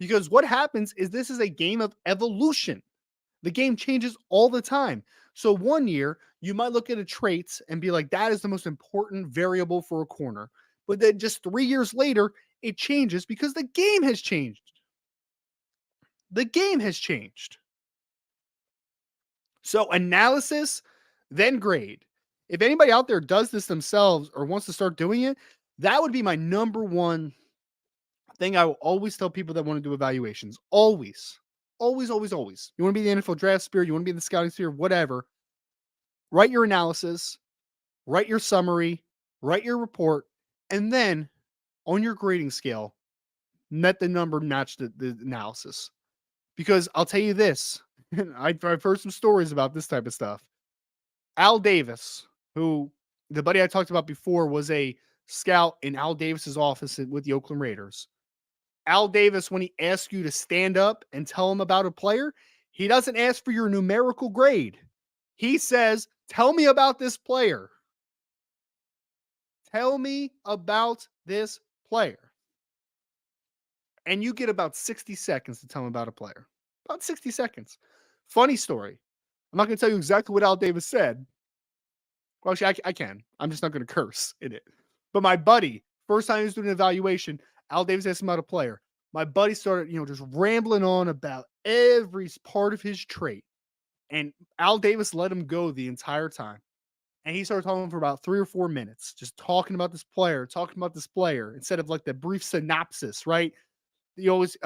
Because what happens is this is a game of evolution. The game changes all the time. So one year, you might look at a trait and be like, that is the most important variable for a corner. But then just 3 years later, it changes because the game has changed. The game has changed. So analysis, then grade. If anybody out there does this themselves or wants to start doing it, that would be my number one thing I will always tell people that want to do evaluations. Always. Always, always, always. You want to be the NFL draft sphere, you want to be in the scouting sphere, whatever. Write your analysis, write your summary, write your report, and then on your grading scale, let the number match the analysis. Because I'll tell you this, I've heard some stories about this type of stuff. Al Davis, who the buddy I talked about before was a scout in Al Davis's office with the Oakland Raiders. Al Davis, when he asks you to stand up and tell him about a player, he doesn't ask for your numerical grade. He says, tell me about this player. Tell me about this player. And you get about 60 seconds to tell him about a player. About 60 seconds. Funny story. I'm not going to tell you exactly what Al Davis said. Well, actually, I can. I'm just not going to curse in it. But my buddy, first time he was doing an evaluation, Al Davis asked him about a player. My buddy started, just rambling on about every part of his trait. And Al Davis let him go the entire time. And he started talking for about 3 or 4 minutes, just talking about this player, instead of like the brief synopsis, right? You always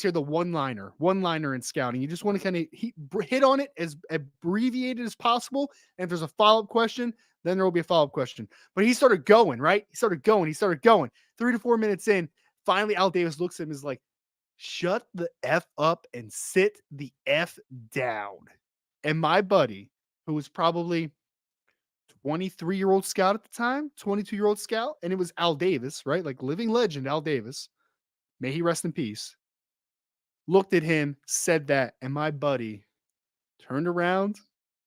hear the one liner in scouting. You just want to kind of hit on it as abbreviated as possible. And if there's a follow-up question, then there will be a follow-up question. But he started going, right? He started going. 3 to 4 minutes in, finally Al Davis looks at him and is like, shut the F up and sit the F down. And my buddy, who was probably 23-year-old scout at the time, 22-year-old scout, and it was Al Davis, right? Like living legend Al Davis. May he rest in peace. Looked at him, said that, and my buddy turned around,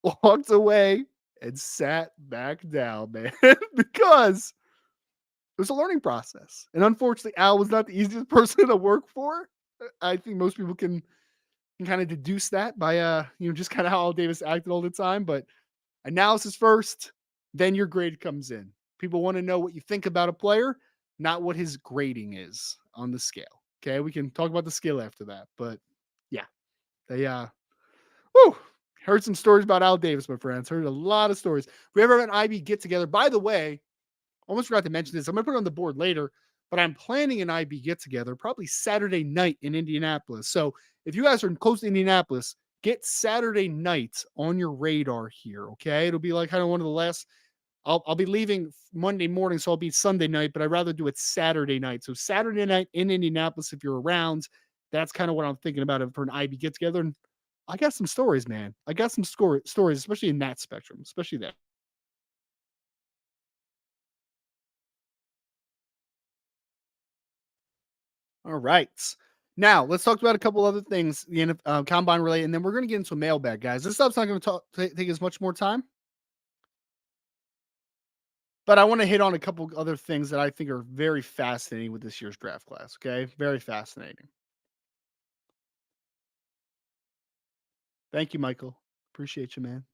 walked away, and sat back down, man, because it was a learning process. And unfortunately, Al was not the easiest person to work for. I think most people can kind of deduce that by just kind of how Al Davis acted all the time. But analysis first, then your grade comes in. People want to know what you think about a player, not what his grading is on the scale. Okay, we can talk about the scale after that. But yeah, they heard some stories about Al Davis, my friends. Heard a lot of stories. If we ever have an IB get together, by the way, almost forgot to mention this. I'm gonna put it on the board later, but I'm planning an IB get together probably Saturday night in Indianapolis. So if you guys are close to Indianapolis, get Saturday night on your radar here. Okay, it'll be like kind of one of the last. I'll be leaving Monday morning, so I'll be Sunday night, but I'd rather do it Saturday night. So Saturday night in Indianapolis, if you're around, that's kind of what I'm thinking about for an IB get together. And I got some stories, man. I got some stories, especially in that spectrum, especially that. All right. Now let's talk about a couple other things, combine related, and then we're going to get into a mailbag, guys. This stuff's not going to take as much more time, but I want to hit on a couple other things that I think are very fascinating with this year's draft class. Okay, very fascinating. Thank you, Michael. Appreciate you, man.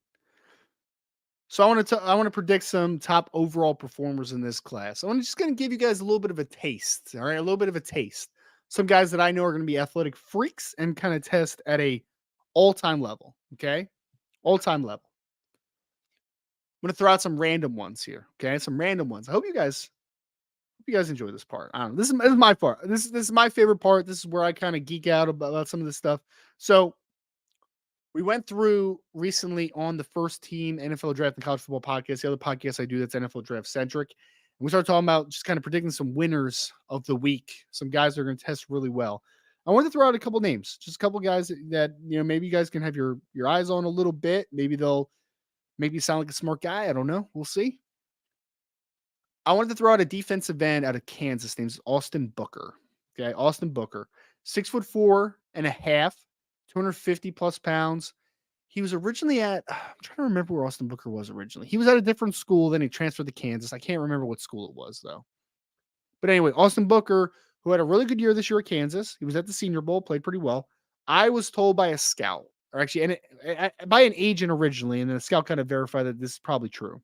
So I want to predict some top overall performers in this class. I'm just going to give you guys a little bit of a taste. All right, a little bit of a taste. Some guys that I know are going to be athletic freaks and kind of test at a all-time level. Okay, all-time level. I'm going to throw out some random ones here. Okay, some random ones. I hope you guys enjoy this part. I don't know. This is my part. This is my favorite part. This is where I kind of geek out about some of this stuff. So we went through recently on the First Team NFL Draft and College Football podcast, the other podcast I do that's NFL draft centric. And we started talking about just kind of predicting some winners of the week, some guys that are going to test really well. I wanted to throw out a couple names, just a couple guys that maybe you guys can have your eyes on a little bit. Maybe they'll make you sound like a smart guy. I don't know. We'll see. I wanted to throw out a defensive end out of Kansas. Name's Austin Booker. Okay, Austin Booker, 6'4.5", 250 plus pounds. He was originally I'm trying to remember where Austin Booker was originally. He was at a different school, then he transferred to Kansas. I can't remember what school it was though. But anyway, Austin Booker, who had a really good year this year at Kansas. He was at the Senior Bowl, played pretty well. I was told by a scout, or actually by an agent originally, and then the scout kind of verified that this is probably true.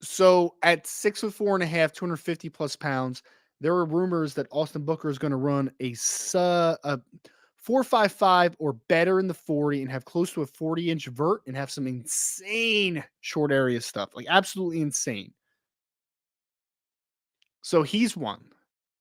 So at 6'4.5", 250 plus pounds, there were rumors that Austin Booker is going to run a 4.55 or better in the 40 and have close to a 40-inch vert and have some insane short area stuff, like absolutely insane. So he's one.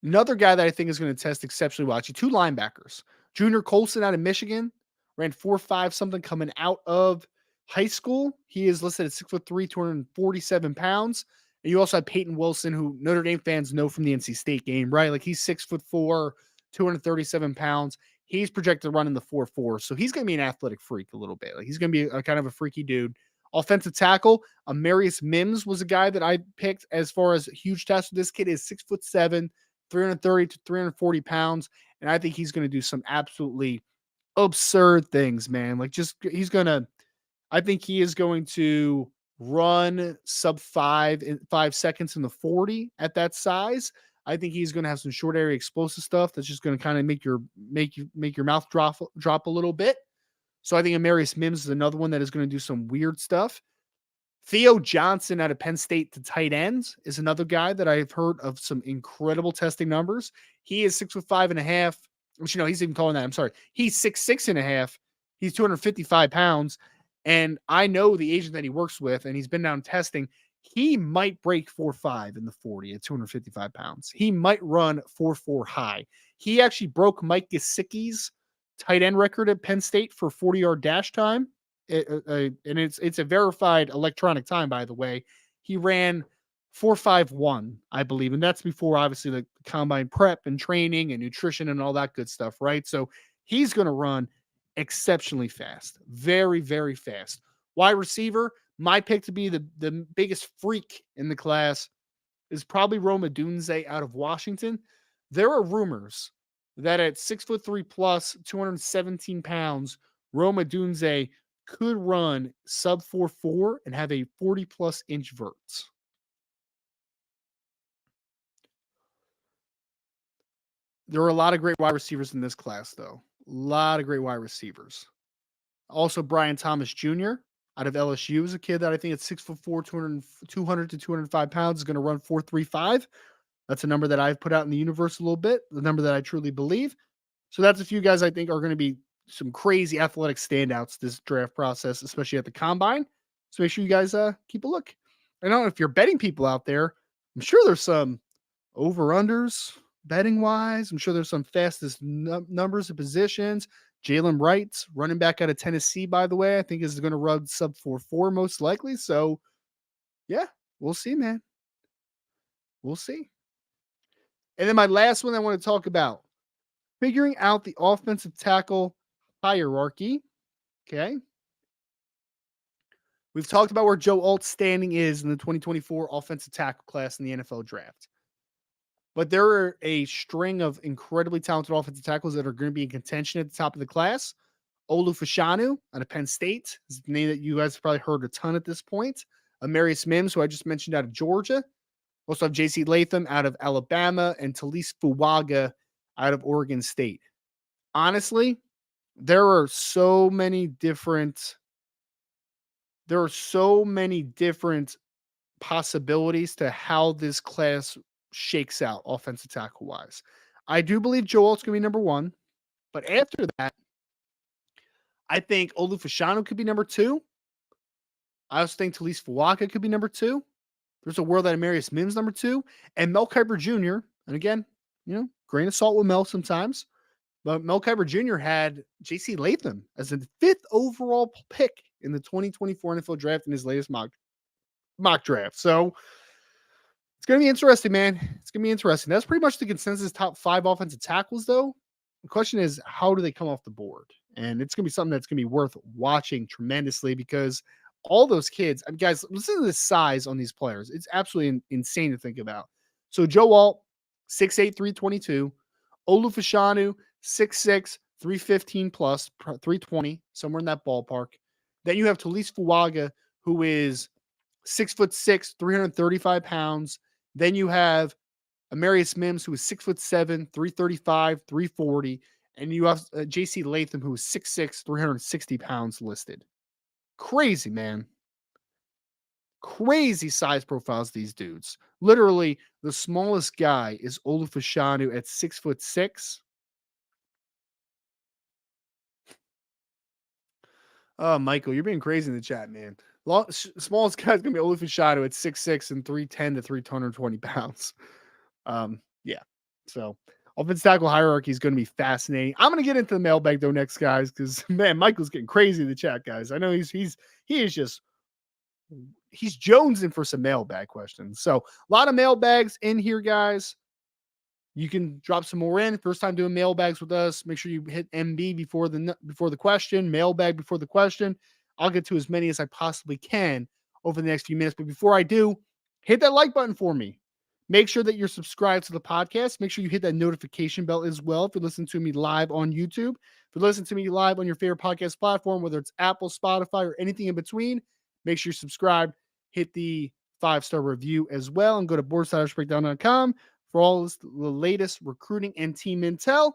Another guy that I think is going to test exceptionally well. Actually, two linebackers. Junior Colson out of Michigan ran 4.5 something coming out of high school. He is listed at 6'3", 247 pounds. And you also have Peyton Wilson, who Notre Dame fans know from the NC State game, right? Like he's 6'4", 237 pounds. He's projected to run in the 4.4. So he's going to be an athletic freak a little bit. Like he's going to be a kind of a freaky dude. Offensive tackle, Amarius Mims was a guy that I picked as far as huge test. This kid is 6'7", 330 to 340 pounds. And I think he's going to do some absolutely absurd things, man. Like I think he is going to run sub 5 seconds in the 40 at that size. I think he's going to have some short area explosive stuff that's just going to kind of make your mouth drop a little bit. So I think Amarius Mims is another one that is going to do some weird stuff. Theo Johnson out of Penn State to tight ends is another guy that I've heard of some incredible testing numbers. He is 6'5.5". Which, he's even taller than that. I'm sorry. He's 6'6.5". He's 255 pounds. And I know the agent that he works with, and he's been down testing. He might break 4.5 in the 40 at 255 pounds. He might run 4.4 high. He actually broke Mike Gesicki's tight end record at Penn State for 40-yard dash time. And it's a verified electronic time, by the way. He ran 4.51, I believe, and that's before obviously the combine prep and training and nutrition and all that good stuff, right? So he's going to run exceptionally fast, very, very fast. Wide receiver, my pick to be the biggest freak in the class is probably Rome Odunze out of Washington. There are rumors that at 6'3" plus, 217 pounds, Rome Odunze could run sub 4.4 and have a 40+ inch verts. There are a lot of great wide receivers in this class, though. A lot of great wide receivers. Also, Brian Thomas Jr. out of LSU is a kid that I think at 6'4", 200 to 205 pounds is going to run 4.35. That's a number that I've put out in the universe a little bit, the number that I truly believe. So that's a few guys I think are going to be some crazy athletic standouts this draft process, especially at the combine. So make sure you guys keep a look. I know if you're betting people out there, I'm sure there's some over-unders betting wise. I'm sure there's some fastest numbers of positions. Jalen Wright, running back out of Tennessee, by the way, I think is going to run sub 4.4 most likely. So yeah, we'll see, man. We'll see. And then my last one I want to talk about, figuring out the offensive tackle hierarchy. Okay. We've talked about where Joe Alt's standing is in the 2024 offensive tackle class in the NFL draft. But there are a string of incredibly talented offensive tackles that are going to be in contention at the top of the class. Olu Fashanu out of Penn State is a name that you guys have probably heard a ton at this point. Amarius Mims, who I just mentioned, out of Georgia. Also have J.C. Latham out of Alabama and Talise Fuaga out of Oregon State. Honestly, there are so many different possibilities to how this class shakes out offensive tackle wise. I do believe Joe Alt's going to be number one, but after that, I think Olu Fashanu could be number two. I also think Talise Fuaga could be number two. There's a world that Amarius Mims number two, and Mel Kiper Jr. And again, grain of salt with Mel sometimes, but Mel Kiper Jr. had J.C. Latham as the 5th overall pick in the 2024 NFL draft in his latest mock draft. So it's going to be interesting, man. It's going to be interesting. That's pretty much the consensus top 5 offensive tackles, though. The question is, how do they come off the board? And it's going to be something that's going to be worth watching tremendously because all those kids, guys, listen to the size on these players. It's absolutely insane to think about. So Joe Alt, 6'8", 322. Olu Fashanu, 6'6", 315 plus, 320, somewhere in that ballpark. Then you have Talise Fuaga, who is 6'6", 335 pounds. Then you have Amarius Mims, who is 6'7", 335, 340. And you have J.C. Latham, who is 6'6", 360 pounds listed. Crazy, man. Crazy size profiles, these dudes. Literally, the smallest guy is Olu Fashanu at 6'6". Oh, Michael, you're being crazy in the chat, man. Smallest guy's gonna be Olufin Shadow at 6'6" and 310 to 320 pounds. Yeah. So offensive tackle hierarchy is going to be fascinating. I'm going to get into the mailbag though next, guys, because man, Michael's getting crazy in the chat, guys. I know he is just he's jonesing for some mailbag questions. So a lot of mailbags in here, guys. You can drop some more in. First time doing mailbags with us. Make sure you hit MB before the question, mailbag before the question. I'll get to as many as I possibly can over the next few minutes. But before I do, hit that like button for me. Make sure that you're subscribed to the podcast. Make sure you hit that notification bell as well if you're listening to me live on YouTube. If you're listening to me live on your favorite podcast platform, whether it's Apple, Spotify, or anything in between, make sure you're subscribed. Hit the 5-star review as well and go to board.irishbreakdown.com for all the latest recruiting and team intel.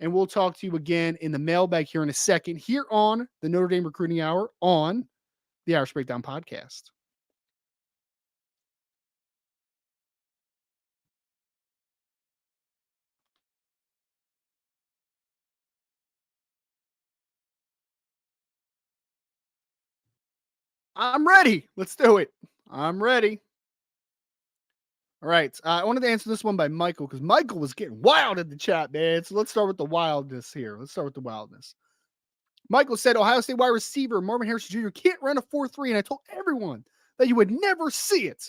And we'll talk to you again in the mailbag here in a second, here on the Notre Dame Recruiting Hour on the Irish Breakdown Podcast. I'm ready. Let's do it. I'm ready. All right. I wanted to answer this one by Michael because Michael was getting wild in the chat, man. So let's start with the wildness here. Michael said Ohio State wide receiver Marvin Harrison Jr. can't run a 4.3, and I told everyone that you would never see it.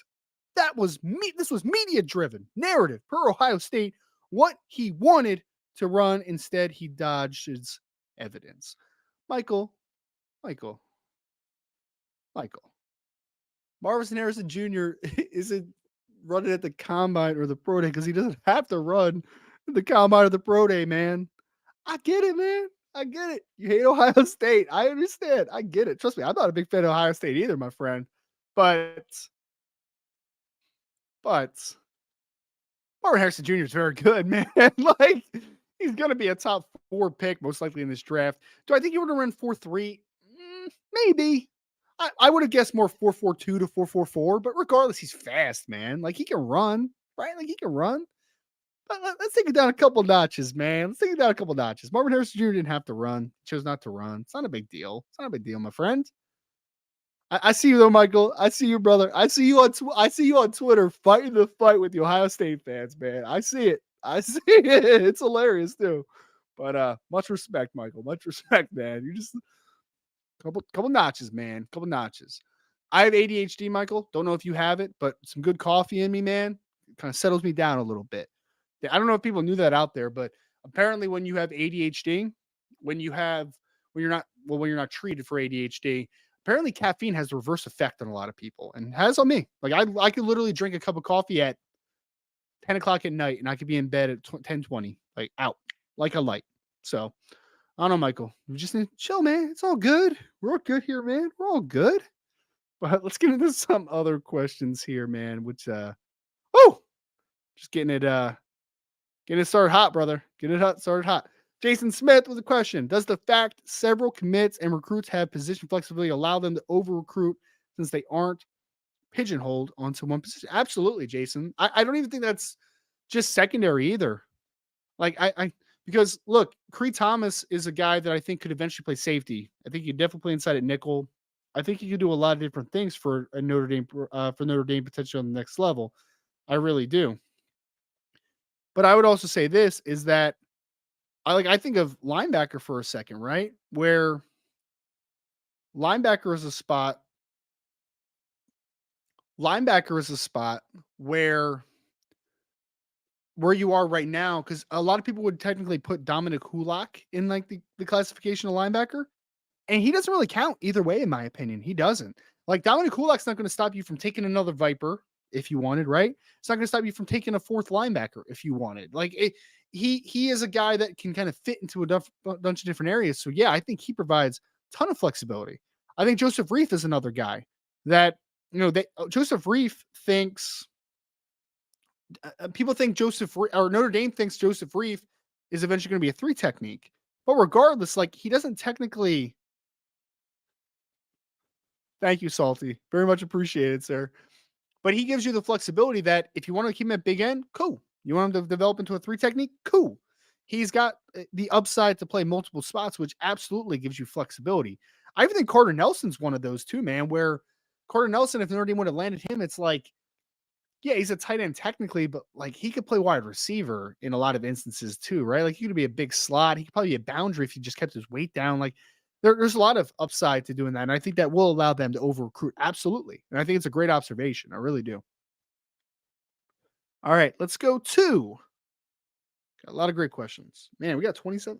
This was media driven narrative per Ohio State, what he wanted to run. Instead, he dodged his evidence. Michael. Marvin Harrison Jr. isn't running at the combine or the pro day because he doesn't have to run the combine or the pro day, man. I get it, man. I get it. You hate Ohio State. I understand. I get it. Trust me, I'm not a big fan of Ohio State either, my friend. But Marvin Harrison Jr. is very good, man. Like, he's going to be a top 4 pick, most likely in this draft. Do I think he would have run 4.3? Maybe. I would have guessed more 4.42 to 4.44, but regardless, he's fast, man. Like, he can run, right? Like, he can run. But let's take it down a couple notches, man. Marvin Harrison Jr. didn't have to run. He chose not to run. It's not a big deal. My friend. I see you though, Michael. I see you, brother. I see you on Twitter fighting the fight with the Ohio State fans, man. I see it. It's hilarious too. But much respect, Michael. Much respect, man. You just couple notches, man. Couple notches. I have ADHD, Michael. Don't know if you have it, but some good coffee in me, man, kind of settles me down a little bit. I don't know if people knew that out there, but apparently when you have ADHD, when you're not treated for ADHD, apparently caffeine has a reverse effect on a lot of people and has on me. Like I could literally drink a cup of coffee at 10 o'clock at night and I could be in bed at 10:20, like out like a light. So I don't know, Michael. We just need to chill, man. It's all good. We're all good here, man. We're all good. But let's get into some other questions here, man. Which just getting it started hot, brother. Started hot. Jason Smith with a question. Does the fact several commits and recruits have position flexibility allow them to over recruit since they aren't pigeonholed onto one position? Absolutely, Jason. I don't even think that's just secondary either. Like because look, Cree Thomas is a guy that I think could eventually play safety. I think he could definitely play inside at nickel. I think he could do a lot of different things for Notre Dame potentially on the next level. I really do. But I would also say this is that I think of linebacker for a second, right? Where linebacker is a spot where you are right now, because a lot of people would technically put Dominic Hulak in like the classification of linebacker, and he doesn't really count either way, in my opinion. He doesn't. Like Dominic Hulak's not going to stop you from taking another Viper if you wanted, right? It's not going to stop you from taking a 4th linebacker if you wanted. Like he is a guy that can kind of fit into a bunch of different areas. So yeah, I think he provides a ton of flexibility. I think Joseph Reif is another guy that Joseph Reif thinks. People think Notre Dame thinks Joseph Reif is eventually going to be a 3 technique, but regardless, like he doesn't technically. Thank you, Salty. Very much appreciated, sir. But he gives you the flexibility that if you want to keep him at big end, cool. You want him to develop into a 3 technique, cool. He's got the upside to play multiple spots, which absolutely gives you flexibility. I even think Carter Nelson's one of those too, man, where Carter Nelson, if Notre Dame would have landed him, it's like, yeah, he's a tight end technically, but like he could play wide receiver in a lot of instances too, right? Like he could be a big slot. He could probably be a boundary if he just kept his weight down. Like there's a lot of upside to doing that. And I think that will allow them to over recruit. Absolutely. And I think it's a great observation. I really do. All right, let's go to got a lot of great questions. Man, we got 27.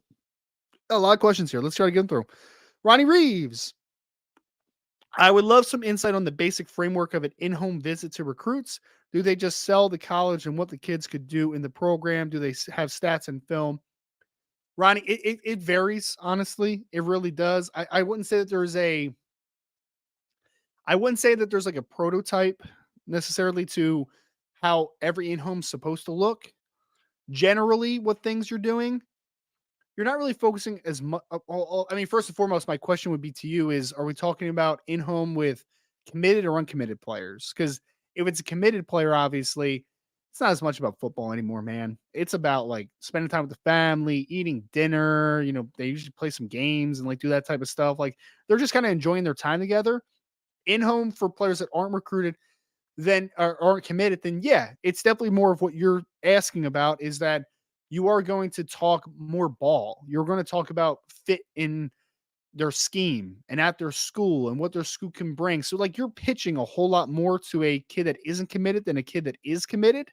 A lot of questions here. Let's try to get them through. Ronnie Reeves. I would love some insight on the basic framework of an in-home visit to recruits. Do they just sell the college and what the kids could do in the program? Do they have stats and film? Ronnie, it varies, honestly. It really does. I wouldn't say that I wouldn't say that there's like a prototype necessarily to how every in-home's supposed to look. Generally, what things you're doing, you're not really focusing as much. I mean, first and foremost, my question would be to you is, are we talking about in-home with committed or uncommitted players? Because if it's a committed player, obviously, it's not as much about football anymore, man. It's about like spending time with the family, eating dinner. They usually play some games and like do that type of stuff. Like they're just kind of enjoying their time together. In-home for players that aren't recruited, then aren't committed, then yeah, it's definitely more of what you're asking about is that you are going to talk more ball. You're going to talk about fit in their scheme and at their school and what their school can bring. So like you're pitching a whole lot more to a kid that isn't committed than a kid that is committed.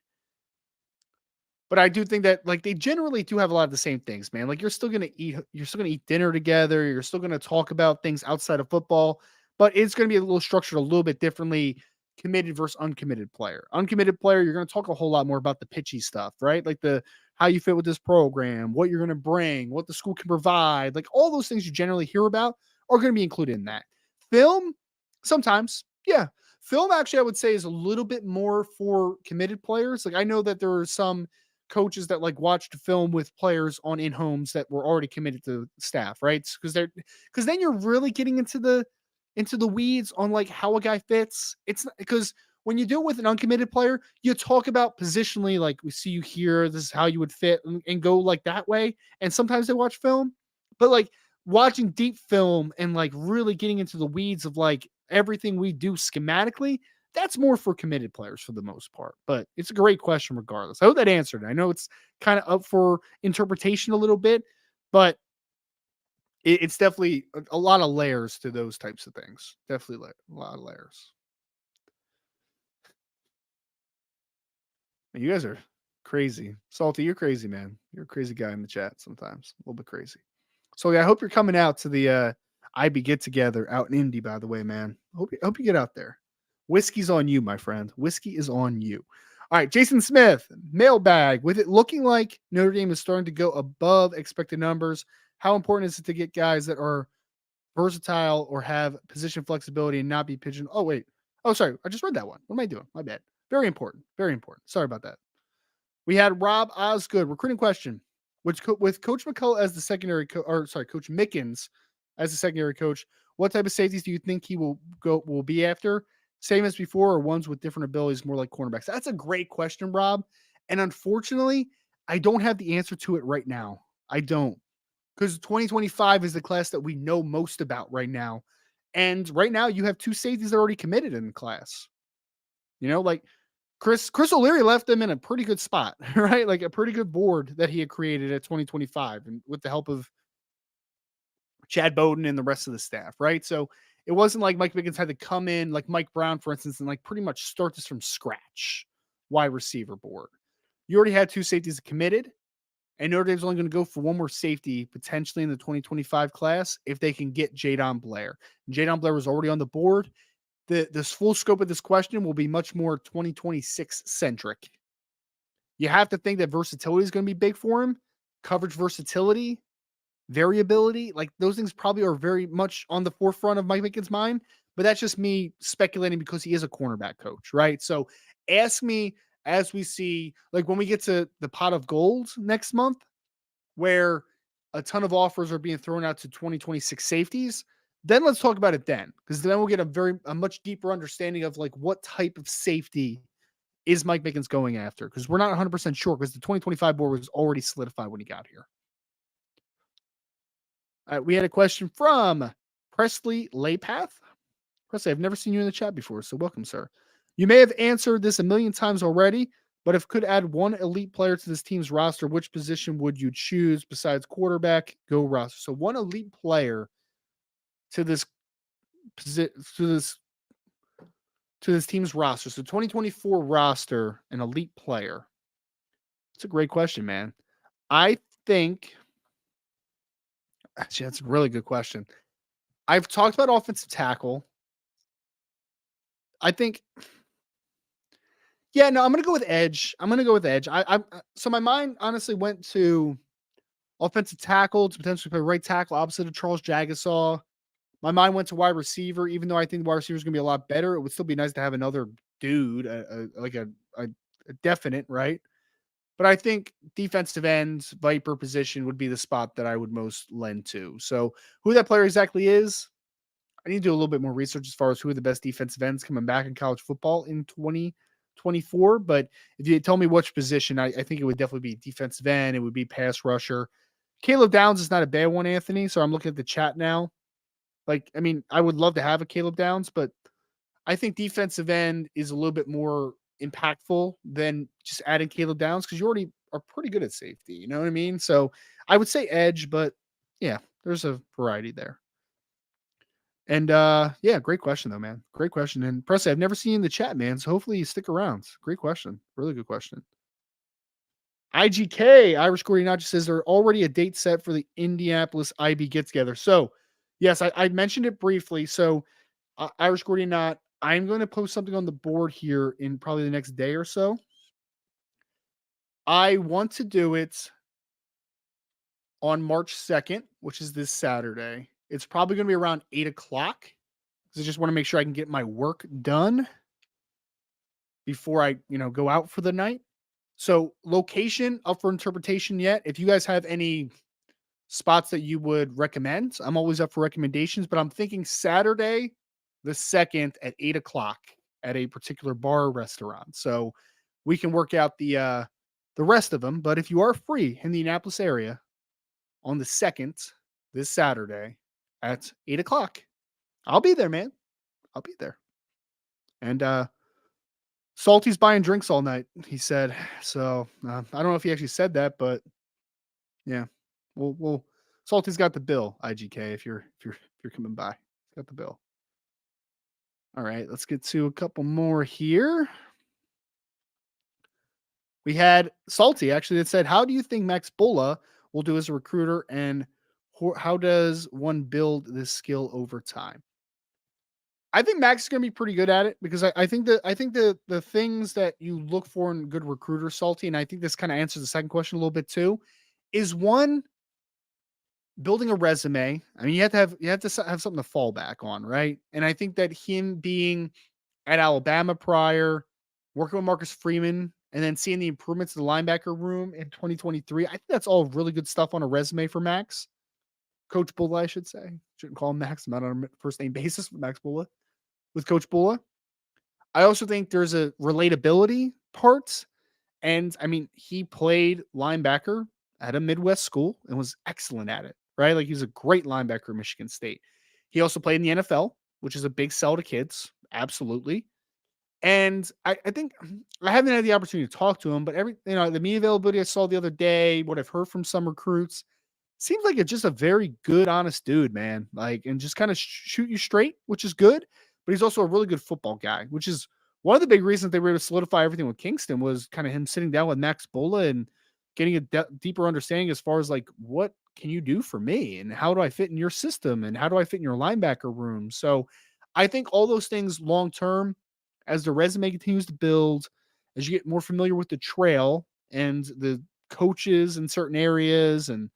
But I do think that like they generally do have a lot of the same things, man. Like you're still gonna eat dinner together, you're still gonna talk about things outside of football, but it's gonna be a little structured a little bit differently, committed versus uncommitted player. Uncommitted player, you're gonna talk a whole lot more about the pitchy stuff, right? Like the how you fit with this program, what you're gonna bring, what the school can provide, like all those things you generally hear about are gonna be included in that. Film, sometimes, yeah. Film actually, I would say, is a little bit more for committed players. Like I know that there are some coaches that like watched film with players on in homes that were already committed to staff, right? Because then you're really getting into the weeds on like how a guy fits. It's because when you do it with an uncommitted player, you talk about positionally, like we see you here, this is how you would fit and go like that way. And sometimes they watch film, but like watching deep film and like really getting into the weeds of like everything we do schematically, that's more for committed players for the most part. But it's a great question regardless. I hope that answered it. I know it's kind of up for interpretation a little bit, but it's definitely a lot of layers to those types of things. Definitely a lot of layers. And you guys are crazy. Salty, you're crazy, man. You're a crazy guy in the chat sometimes. A little bit crazy. So yeah, I hope you're coming out to the IB get together out in Indy, by the way, man. Hope you get out there. Whiskey's on you, my friend. Whiskey is on you. All right, Jason Smith, mailbag. With it looking like Notre Dame is starting to go above expected numbers, how important is it to get guys that are versatile or have position flexibility and not be pigeon? Oh, wait. Oh, sorry. I just read that one. What am I doing? My bad. Very important. Very important. Sorry about that. We had Rob Osgood, recruiting question. With Coach McCullough as the secondary Coach Mickens as the secondary coach, what type of safeties do you think he will be after? Same as before, or ones with different abilities, more like cornerbacks? That's a great question, Rob. And unfortunately, I don't have the answer to it right now. I don't. Because 2025 is the class that we know most about right now. And right now, you have two safeties that are already committed in the class. Like Chris O'Leary left them in a pretty good spot, right? Like a pretty good board that he had created at 2025 and with the help of Chad Bowden and the rest of the staff, right? So it wasn't like Mike Mickens had to come in like Mike Brown, for instance, and like pretty much start this from scratch, wide receiver board. You already had two safeties committed, and Notre Dame's only going to go for one more safety potentially in the 2025 class if they can get Jadon Blair. Jadon Blair was already on the board. This full scope of this question will be much more 2026 centric. You have to think that versatility is going to be big for him. Coverage versatility, variability, like those things probably are very much on the forefront of Mike Mickens' mind. But that's just me speculating because he is a cornerback coach, right? So ask me as we see, like when we get to the pot of gold next month, where a ton of offers are being thrown out to 2026 safeties, then let's talk about it then, because then we'll get a much deeper understanding of like what type of safety is Mike Mickens going after, because we're not 100% sure because the 2025 board was already solidified when he got here. We had a question from Presley Laypath. Presley, I've never seen you in the chat before, so welcome, sir. You may have answered this a million times already, but if could add one elite player to this team's roster, which position would you choose besides quarterback? Go roster. So one elite player to this to this team's roster. So 2024 roster, an elite player. It's a great question, man. I think actually that's a really good question. I've talked about offensive tackle. I think yeah, no, I'm gonna go with edge. So my mind honestly went to offensive tackle to potentially play right tackle opposite of Charles Jagasaw. My mind went to wide receiver, even though I think wide receiver is going to be a lot better. It would still be nice to have another dude, a definite, right? But I think defensive end, Viper position would be the spot that I would most lend to. So who that player exactly is, I need to do a little bit more research as far as who are the best defensive ends coming back in college football in 2024. But if you tell me which position, I think it would definitely be defensive end. It would be pass rusher. Caleb Downs is not a bad one, Anthony. So I'm looking at the chat now. Like, I mean, I would love to have a Caleb Downs, but I think defensive end is a little bit more impactful than just adding Caleb Downs because you already are pretty good at safety. You know what I mean? So I would say edge, but yeah, there's a variety there. And yeah, great question though, man. Great question. And Presley, I've never seen you in the chat, man. So hopefully you stick around. Great question. Really good question. IGK, Irish Gordy Not just says they're already a date set for the Indianapolis IB get together. So yes, I mentioned it briefly. So Irish Gordy Not, I'm going to post something on the board here in probably the next day or so. I want to do it on March 2nd, which is this Saturday. It's probably going to be around 8 o'clock because I just want to make sure I can get my work done before I, go out for the night. So location up for interpretation yet. If you guys have any spots that you would recommend, I'm always up for recommendations, but I'm thinking Saturday the 2nd at 8 o'clock at a particular bar or restaurant. So we can work out the rest of them. But if you are free in the Annapolis area on the 2nd, this Saturday at 8 o'clock, I'll be there, man. I'll be there. And Salty's buying drinks all night, he said. So I don't know if he actually said that, but yeah, we'll Salty's got the bill. IGK, if you're coming by, got the bill. All right, let's get to a couple more here. We had Salty actually that said, "How do you think Max Bulla will do as a recruiter, and how does one build this skill over time?" I think Max is going to be pretty good at it because I think the things that you look for in good recruiter, Salty, and I think this kind of answers the second question a little bit too, is one, building a resume. I mean, you have to have something to fall back on, right? And I think that him being at Alabama prior, working with Marcus Freeman, and then seeing the improvements in the linebacker room in 2023, I think that's all really good stuff on a resume for Max. Coach Bulla, I should say. Shouldn't call him Max. I'm not on a first name basis with Max Bulla. With Coach Bulla. I also think there's a relatability part. And I mean, he played linebacker at a Midwest school and was excellent at it, right? Like he's a great linebacker at Michigan State. He also played in the NFL, which is a big sell to kids. Absolutely. And I think I haven't had the opportunity to talk to him, but the media availability I saw the other day, what I've heard from some recruits, seems like it's just a very good, honest dude, man. Like, and just kind of shoot you straight, which is good. But he's also a really good football guy, which is one of the big reasons they were able to solidify everything with Kingston was kind of him sitting down with Max Bulla and getting a deeper understanding as far as like, what can you do for me? And how do I fit in your system? And how do I fit in your linebacker room? So I think all those things long term, as the resume continues to build, as you get more familiar with the trail and the coaches in certain areas and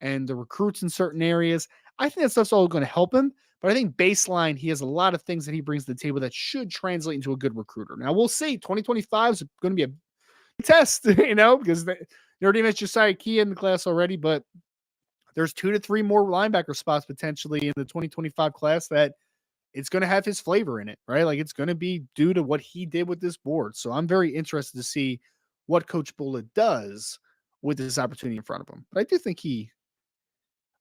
the recruits in certain areas, I think that stuff's all going to help him. But I think baseline, he has a lot of things that he brings to the table that should translate into a good recruiter. Now we'll see. 2025 is going to be a test, because Notre Dame has Josiah Key in the class already, but there's 2 to 3 more linebacker spots potentially in the 2025 class that it's going to have his flavor in it, right? Like it's going to be due to what he did with this board. So I'm very interested to see what Coach Bulla does with this opportunity in front of him. But I do think he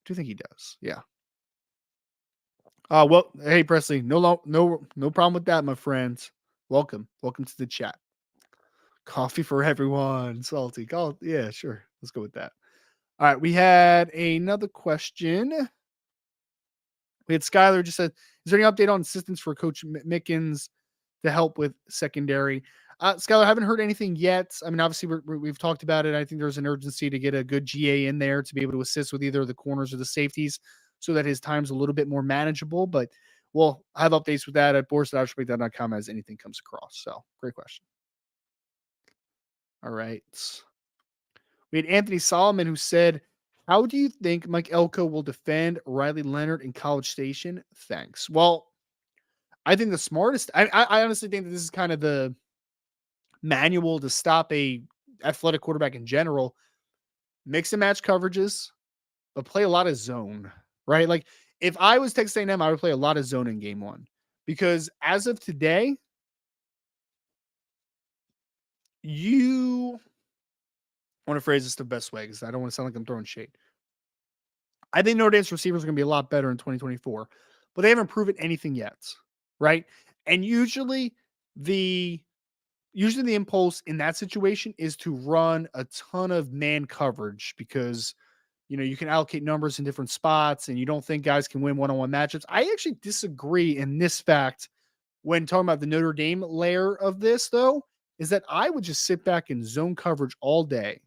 does. Yeah. Well, hey Presley, no problem with that, my friends. Welcome to the chat. Coffee for everyone, salty. Yeah, sure. Let's go with that. All right, we had another question. We had Skylar just said, "Is there any update on assistance for Coach Mickens to help with secondary?" Skylar, I haven't heard anything yet. I mean, obviously we've talked about it. I think there's an urgency to get a good GA in there to be able to assist with either the corners or the safeties, so that his time's a little bit more manageable. But we'll have updates with that at boris@outerspeak.com as anything comes across. So great question. All right. We had Anthony Solomon who said, "How do you think Mike Elko will defend Riley Leonard in College Station? Thanks." Well, I think the smartest. I honestly think that this is kind of the manual to stop a athletic quarterback in general. Mix and match coverages, but play a lot of zone. Right? Like if I was Texas A&M, I would play a lot of zone in game one because as of today, you I want to phrase this the best way because I don't want to sound like I'm throwing shade. I think Notre Dame's receivers are going to be a lot better in 2024, but they haven't proven anything yet, right? And the usually the impulse in that situation is to run a ton of man coverage because you can allocate numbers in different spots and you don't think guys can win one-on-one matchups. I actually disagree in this fact when talking about the Notre Dame layer of this though, is that I would just sit back in zone coverage all day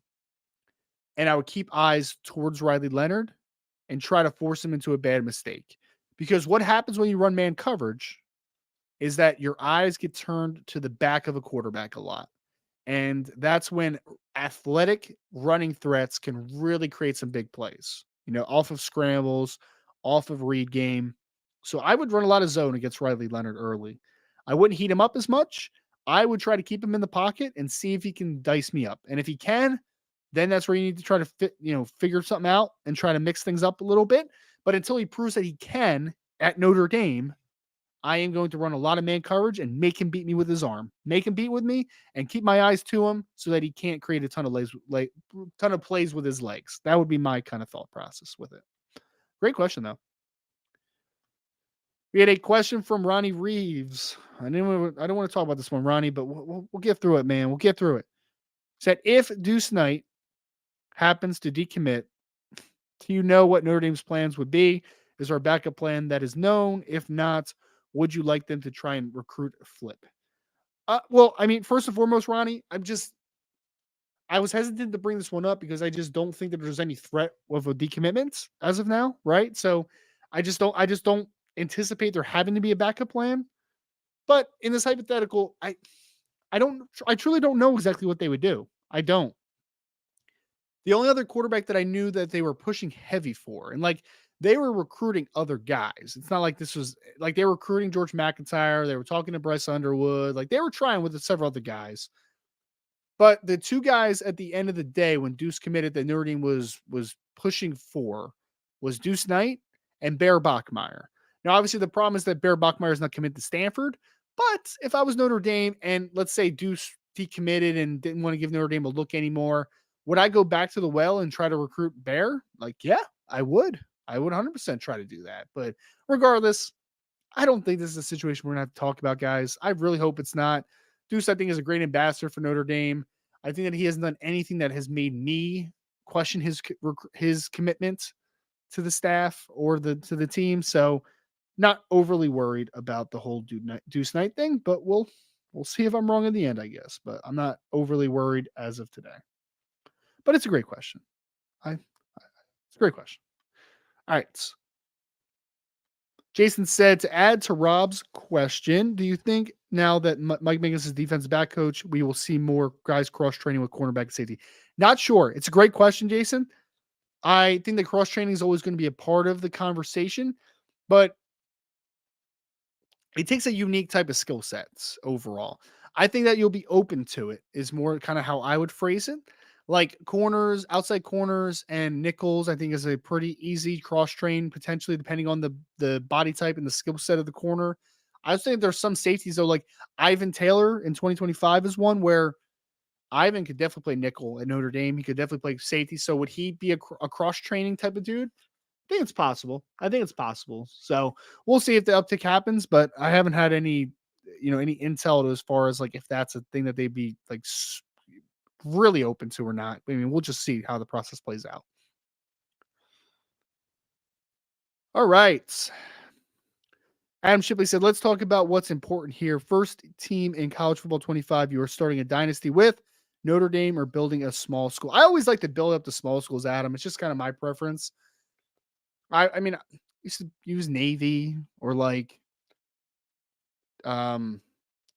and I would keep eyes towards Riley Leonard and try to force him into a bad mistake. Because what happens when you run man coverage is that your eyes get turned to the back of a quarterback a lot. And that's when athletic running threats can really create some big plays, off of scrambles, off of read game. So I would run a lot of zone against Riley Leonard early. I wouldn't heat him up as much. I would try to keep him in the pocket and see if he can dice me up. And if he can, then that's where you need to try to figure something out and try to mix things up a little bit. But until he proves that he can at Notre Dame, I am going to run a lot of man coverage and make him beat me with his arm. Make him beat with me and keep my eyes to him so that he can't create a ton of plays with his legs. That would be my kind of thought process with it. Great question though. We had a question from Ronnie Reeves. I don't want to talk about this one, Ronnie, but we'll get through it, man. We'll get through it. Said if Deuce Knight happens to decommit, do you know what Notre Dame's plans would be? Is there a backup plan that is known? If not, would you like them to try and recruit a flip? Well, I mean, first and foremost, Ronnie, I was hesitant to bring this one up because I just don't think that there's any threat of a decommitment as of now, right? So I just don't anticipate there having to be a backup plan. But in this hypothetical, I truly don't know exactly what they would do. I don't. The only other quarterback that I knew that they were pushing heavy for, and like they were recruiting other guys. It's not like this was like they were recruiting George McIntyre. They were talking to Bryce Underwood. Like they were trying with several other guys. But the two guys at the end of the day, when Deuce committed that Notre Dame was pushing for, was Deuce Knight and Bear Bachmeyer. Now, obviously, the problem is that Bear Bachmeyer is not committed to Stanford. But if I was Notre Dame and let's say Deuce decommitted and didn't want to give Notre Dame a look anymore, would I go back to the well and try to recruit Bear? Like, yeah, I would. I would 100% try to do that. But regardless, I don't think this is a situation we're going to have to talk about, guys. I really hope it's not. Deuce, I think, is a great ambassador for Notre Dame. I think that he hasn't done anything that has made me question his commitment to the staff or to the team. So, not overly worried about the whole Deuce Knight thing, but we'll see if I'm wrong in the end, I guess. But I'm not overly worried as of today. But it's a great question. It's a great question. All right. Jason said, to add to Rob's question, do you think now that Mike Mickens is defensive back coach, we will see more guys cross training with cornerback and safety? Not sure. It's a great question, Jason. I think that cross training is always going to be a part of the conversation, but it takes a unique type of skill sets overall. I think that you'll be open to it is more kind of how I would phrase it. Like corners, outside corners, and nickels, I think is a pretty easy cross train, potentially depending on the body type and the skill set of the corner. I would say there's some safeties though, like Ivan Taylor in 2025 is one where Ivan could definitely play nickel at Notre Dame. He could definitely play safety. So would he be a cross training type of dude? think it's possible. I think it's possible. So we'll see if the uptick happens, but I haven't had any, any intel as far as like if that's a thing that they'd be like really open to or not. I mean, we'll just see how the process plays out. All right. Adam Shipley said, let's talk about what's important here. First team in college football 25, you are starting a dynasty with Notre Dame or building a small school. I always like to build up the small schools, Adam. It's just kind of my preference. I mean, I used to use Navy or like um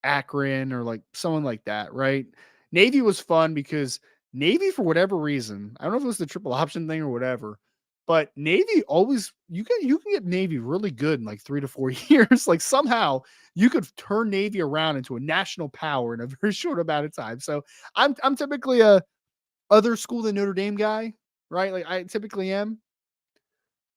Akron or like someone like that, right? Navy was fun because Navy, for whatever reason, I don't know if it was the triple option thing or whatever, but Navy always you can get Navy really good in like 3 to 4 years. Like somehow you could turn Navy around into a national power in a very short amount of time. So I'm typically a other school than Notre Dame guy, right? Like I typically am.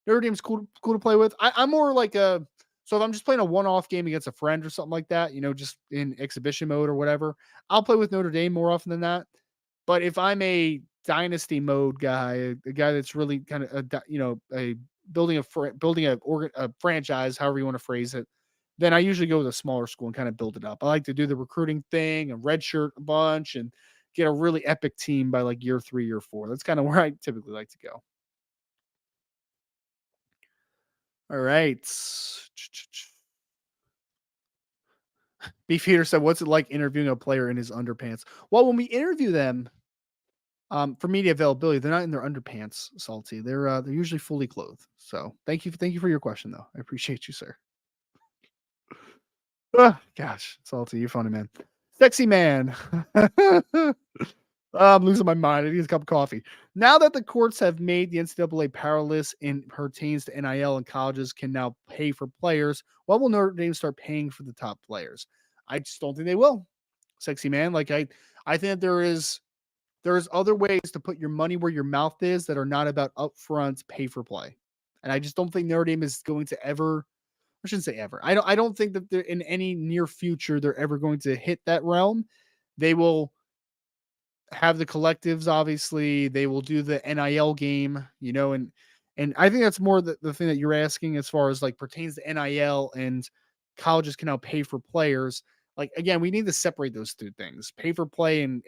Notre Dame's cool to play with. I'm more like a so if I'm just playing a one-off game against a friend or something like that, just in exhibition mode or whatever, I'll play with Notre Dame more often than that. But if I'm a dynasty mode guy, a guy that's really kind of a building a franchise, however you want to phrase it, then I usually go with a smaller school and kind of build it up. I like to do the recruiting thing and redshirt a bunch and get a really epic team by like year 3, year 4. That's kind of where I typically like to go. All right. Beef Eater said, "What's it like interviewing a player in his underpants?" Well, when we interview them, for media availability, they're not in their underpants, Salty. They're usually fully clothed. So thank you for your question, though. I appreciate you, sir. Gosh, Salty, you're funny, man. Sexy man. I'm losing my mind. I need a cup of coffee. Now that the courts have made the NCAA powerless and pertains to NIL and colleges can now pay for players, when will Notre Dame start paying for the top players? I just don't think they will. Sexy man. Like I think that there's other ways to put your money where your mouth is that are not about upfront pay for play. And I just don't think Notre Dame is going to ever, I shouldn't say ever. I don't think that they're in any near future they're ever going to hit that realm. They will have the collectives, obviously. They will do the NIL game, and I think that's more the thing that you're asking as far as like pertains to NIL and colleges can now pay for players. Like again, we need to separate those two things. Pay for play and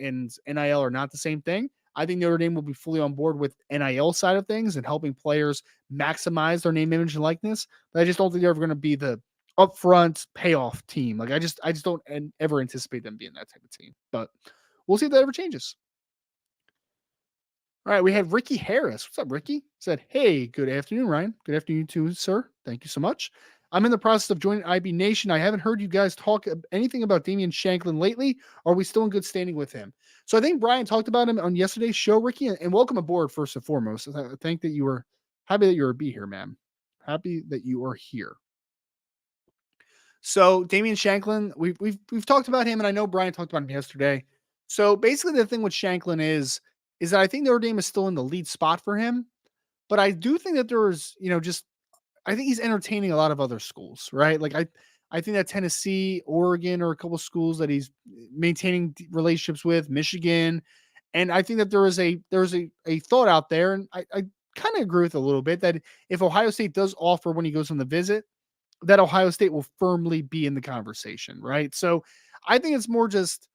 NIL are not the same thing. I think Notre Dame will be fully on board with NIL side of things and helping players maximize their name, image, and likeness. But I just don't think they're ever going to be the upfront payoff team. Like I just don't ever anticipate them being that type of team. But we'll see if that ever changes. All right, we have Ricky Harris. What's up, Ricky? Said, "Hey, good afternoon, Ryan. Good afternoon to you, sir. Thank you so much. I'm in the process of joining IB Nation. I haven't heard you guys talk anything about Damian Shanklin lately. Are we still in good standing with him?" So I think Brian talked about him on yesterday's show, Ricky, and welcome aboard first and foremost. I think that you were happy that you were be here, man. Happy that you are here. So Damian Shanklin, we've talked about him, and I know Brian talked about him yesterday. So basically, the thing with Shanklin is that I think Notre Dame is still in the lead spot for him, but I do think that there's just I think he's entertaining a lot of other schools, right? Like I think that Tennessee, Oregon are a couple schools that he's maintaining relationships with, Michigan, and I think that there's a thought out there, and I kind of agree with a little bit that if Ohio State does offer when he goes on the visit that Ohio State will firmly be in the conversation, right? So I think it's more just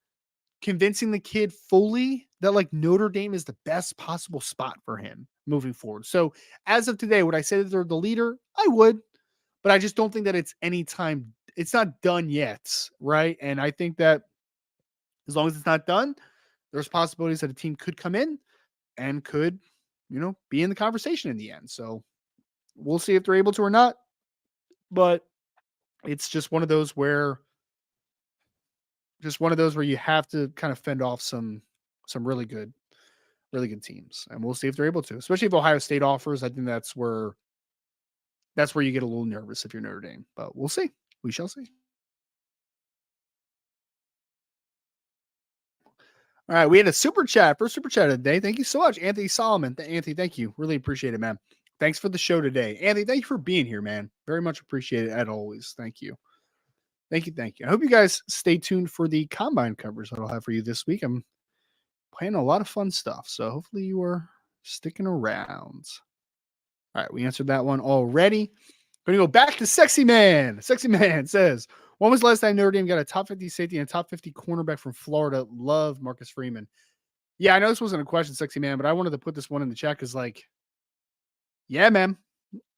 convincing the kid fully that like Notre Dame is the best possible spot for him moving forward. So as of today, would I say that they're the leader? I would, but I just don't think that it's not done yet, right? And I think that as long as it's not done, there's possibilities that a team could come in and could, be in the conversation in the end. So we'll see if they're able to or not. But it's just one of those where you have to kind of fend off some really good teams, and we'll see if they're able to. Especially if Ohio State offers, I think that's where you get a little nervous if you're Notre Dame. But we'll see. We shall see. All right, we had a super chat, first super chat of the day. Thank you so much, Anthony Solomon. Anthony, thank you. Really appreciate it, man. Thanks for the show today, Anthony. Thank you for being here, man. Very much appreciated as always. Thank you. Thank you. Thank you. I hope you guys stay tuned for the combine coverage that I'll have for you this week. I'm planning a lot of fun stuff. So hopefully you are sticking around. All right, we answered that one already. Going to go back to Sexy Man. Sexy Man says, when was the last time Notre Dame got a top 50 safety and a top 50 cornerback from Florida? Love Marcus Freeman. Yeah, I know this wasn't a question, Sexy Man, but I wanted to put this one in the chat because, like, yeah, man,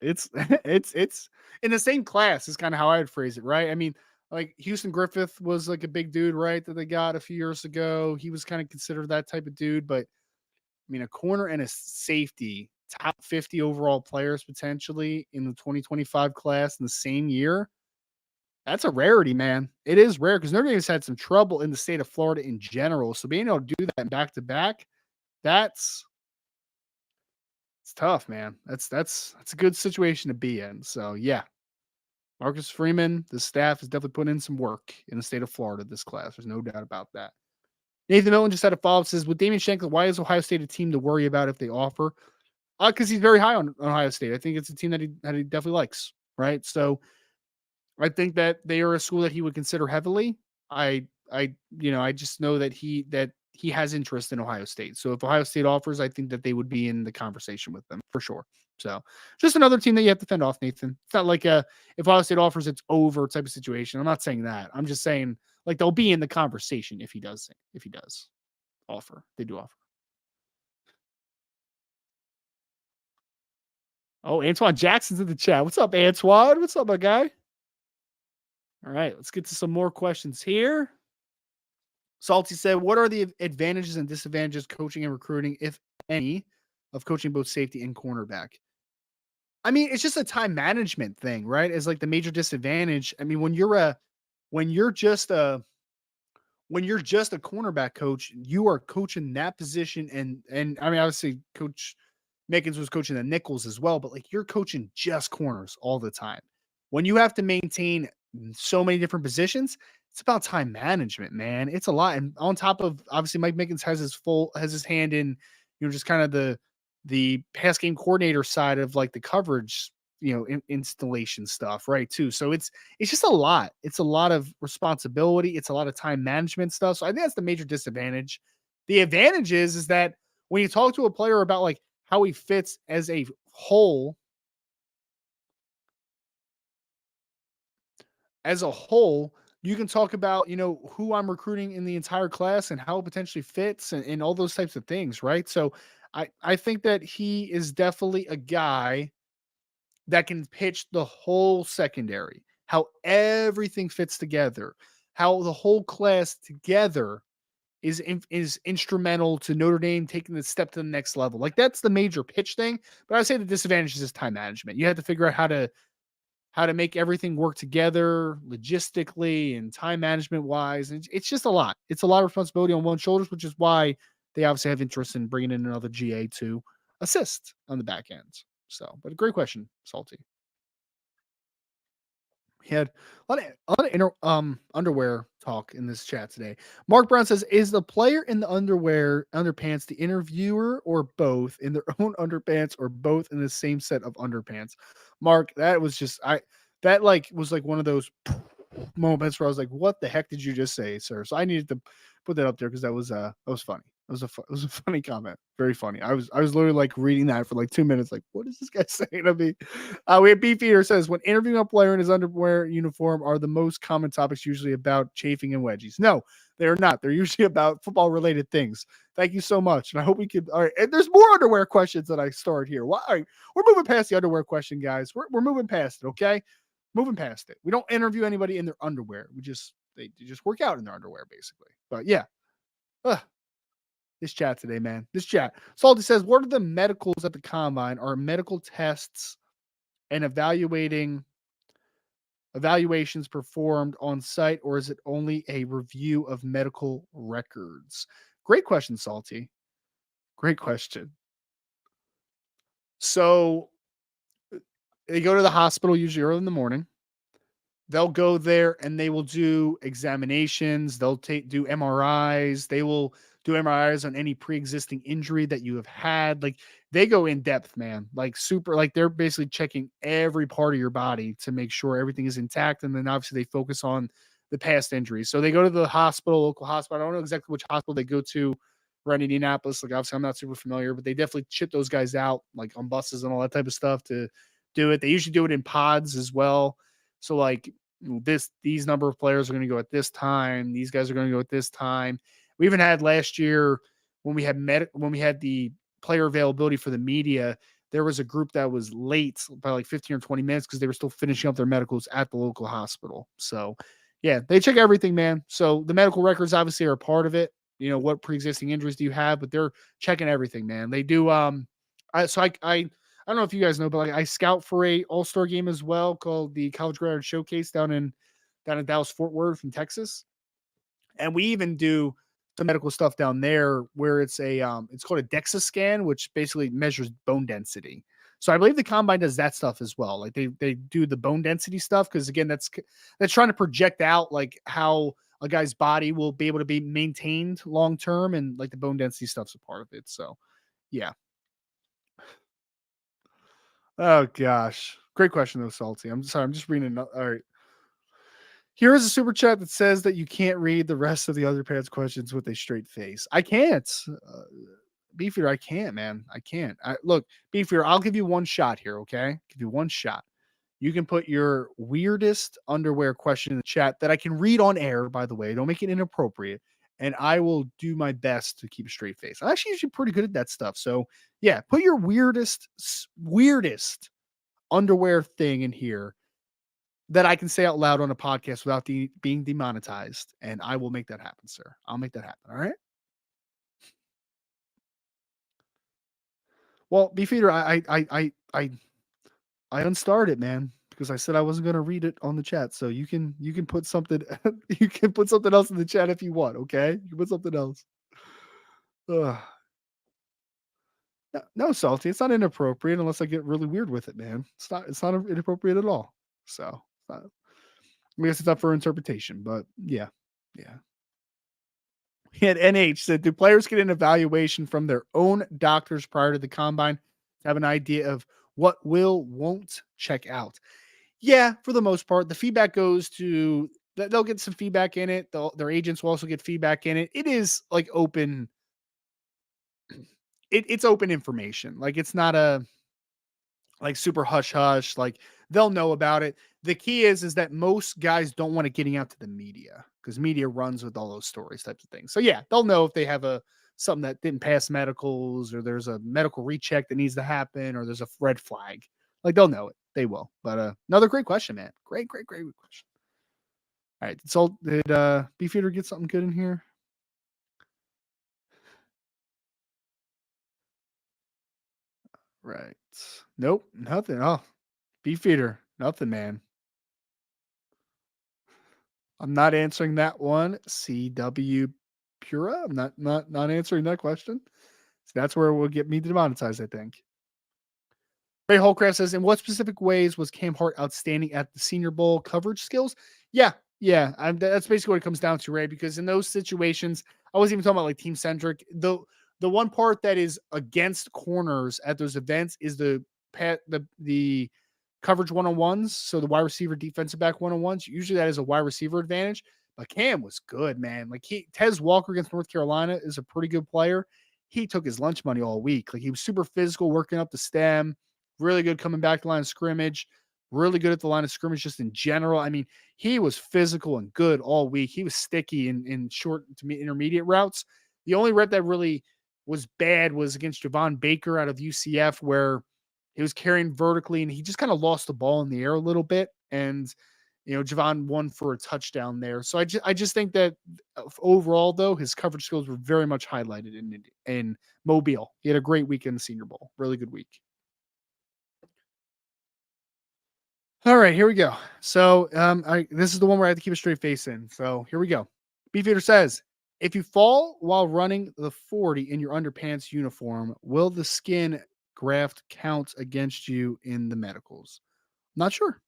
it's it's in the same class is kind of how I would phrase it, right? I mean, like Houston Griffith was like a big dude, right? That they got a few years ago. He was kind of considered that type of dude, but I mean, a corner and a safety, top 50 overall players potentially in the 2025 class in the same year. That's a rarity, man. It is rare because Notre Dame's had some trouble in the state of Florida in general. So being able to do that back to back, that's it's tough, man. That's a good situation to be in. So yeah, Marcus Freeman, the staff has definitely put in some work in the state of Florida this class. There's no doubt about that. Nathan Milton just had a follow-up, says, with Damian Shanklin, why is Ohio State a team to worry about if they offer? Because he's very high on Ohio State. I think it's a team that he definitely likes, right? So I think that they are a school that he would consider heavily. I just know that he has interest in Ohio State. So if Ohio State offers, I think that they would be in the conversation with them for sure. So just another team that you have to fend off, Nathan. It's not like if Ohio State offers, it's over type of situation. I'm not saying that. I'm just saying like they'll be in the conversation if he does offer. They do offer. Oh, Antoine Jackson's in the chat. What's up, Antoine? What's up, my guy? All right, let's get to some more questions here. Salty said, what are the advantages and disadvantages coaching and recruiting, if any, of coaching both safety and cornerback? I mean, it's just a time management thing, right? It's like the major disadvantage. I mean, when you're just a cornerback coach, you are coaching that position and I mean, obviously Coach Mickens was coaching the nickels as well, but like you're coaching just corners all the time. When you have to maintain so many different positions, it's about time management, man. It's a lot. And on top of obviously Mike Mickens has his hand in, just kind of the pass game coordinator side of like the coverage, installation stuff, right? Too. So it's just a lot. It's a lot of responsibility. It's a lot of time management stuff. So I think that's the major disadvantage. The advantage is that when you talk to a player about like how he fits as a whole, you can talk about, who I'm recruiting in the entire class and how it potentially fits and all those types of things, right? So I think that he is definitely a guy that can pitch the whole secondary, how everything fits together, how the whole class together is instrumental to Notre Dame taking the step to the next level. Like that's the major pitch thing. But I would say the disadvantage is time management. You have to figure out how to make everything work together logistically and time management wise. It's just a lot. It's a lot of responsibility on one's shoulders, which is why they obviously have interest in bringing in another GA to assist on the back end. So, but a great question, Salty. He had a lot of underwear talk in this chat today. Mark Brown says, "Is the player in the underpants the interviewer, or both in their own underpants, or both in the same set of underpants?" Mark, that was just that like was like one of those moments where I was like, "What the heck did you just say, sir?" So I needed to put that up there because that was funny. It was a funny comment. Very funny. I was literally like reading that for like 2 minutes. Like, what is this guy saying to me? We have Beefeater says, when interviewing a player in his underwear uniform, are the most common topics usually about chafing and wedgies? No, they're not. They're usually about football related things. Thank you so much. And I hope we could. All right. And there's more underwear questions that I started here. Well, all right. We're moving past the underwear question, guys. We're moving past it. Okay. Moving past it. We don't interview anybody in their underwear. They just work out in their underwear, basically. But yeah. Ugh. This chat today, man. This chat. Salty says, what are the medicals at the combine? Are medical tests and evaluations performed on site, or is it only a review of medical records? Great question, Salty. Great question. So they go to the hospital usually early in the morning. They'll go there and they will do examinations. They'll do MRIs. They will do MRIs on any pre-existing injury that you have had. Like they go in depth, man. Like super, like they're basically checking every part of your body to make sure everything is intact. And then obviously they focus on the past injuries. So they go to the hospital, local hospital. I don't know exactly which hospital they go to around Indianapolis. Like obviously I'm not super familiar, but they definitely ship those guys out like on buses and all that type of stuff to do it. They usually do it in pods as well. So like these number of players are going to go at this time. These guys are going to go at this time. We even had last year when we had the player availability for the media, there was a group that was late by like 15 or 20 minutes because they were still finishing up their medicals at the local hospital. So, yeah, they check everything, man. So the medical records obviously are a part of it. You know, what pre-existing injuries do you have? But they're checking everything, man. They do. I don't know if you guys know, but like I scout for a All-Star game as well called the College Graduate Showcase down in Dallas Fort Worth in Texas, and we even do some medical stuff down there where it's called a DEXA scan, which basically measures bone density. So I believe the combine does that stuff as well. Like they do the bone density stuff because again, that's trying to project out like how a guy's body will be able to be maintained long term, and like the bone density stuff's a part of it. So yeah. Oh gosh, great question though, Salty. I'm sorry, I'm just reading. All right. Here is a super chat that says that you can't read the rest of the other parents' questions with a straight face. I can't. Beefier, I can't, man. I can't. Look, Beefier, I'll give you one shot here, okay? Give you one shot. You can put your weirdest underwear question in the chat that I can read on air, by the way. Don't make it inappropriate. And I will do my best to keep a straight face. I'm actually usually pretty good at that stuff. So, yeah, put your weirdest underwear thing in here that I can say out loud on a podcast without being demonetized, and I will make that happen, sir. I'll make that happen. All right. Well, Beefeater, I unstarred it, man, because I said I wasn't going to read it on the chat. So you can put something you can put something else in the chat if you want. Okay, you can put something else. Ugh. No, no, Salty. It's not inappropriate unless I get really weird with it, man. It's not inappropriate at all. So I guess it's up for interpretation, but yeah, yeah. And NH said, do players get an evaluation from their own doctors prior to the combine to have an idea of what won't check out? Yeah, for the most part, the feedback goes to they'll get some feedback in it. Their agents will also get feedback in it. It is like open. It's open information. Like it's not a like super hush hush. Like they'll know about it. The key is that most guys don't want it getting out to the media because media runs with all those stories types of things. So yeah, they'll know if they have a something that didn't pass medicals or there's a medical recheck that needs to happen or there's a red flag. Like they'll know it. They will. But another great question, man. Great question. All right. So did Beefeater get something good in here? Right. Nope. Nothing. Oh, Beefeater. Nothing, man. I'm not answering that one. CW Pura. I'm not answering that question. So that's where it will get me demonetized, I think. Ray Holcraft says, in what specific ways was Cam Hart outstanding at the Senior Bowl coverage skills? Yeah, yeah. That's basically what it comes down to, Ray, because in those situations, I wasn't even talking about like team centric. The one part that is against corners at those events is the coverage one-on-ones. So the wide receiver defensive back one-on-ones. Usually that is a wide receiver advantage. But Cam was good, man. Like Tez Walker against North Carolina is a pretty good player. He took his lunch money all week. Like he was super physical, working up the stem, really good coming back to the line of scrimmage, really good at the line of scrimmage just in general. I mean, he was physical and good all week. He was sticky in short to intermediate routes. The only rep that really was bad was against Javon Baker out of UCF, where he was carrying vertically and he just kind of lost the ball in the air a little bit. And Javon won for a touchdown there. So I just think that overall, though, his coverage skills were very much highlighted in Mobile. He had a great week in the Senior Bowl. Really good week. All right, here we go. So this is the one where I have to keep a straight face in. So here we go. Beefeater says, if you fall while running the 40 in your underpants uniform, will the skin graft count against you in the medicals? Not sure.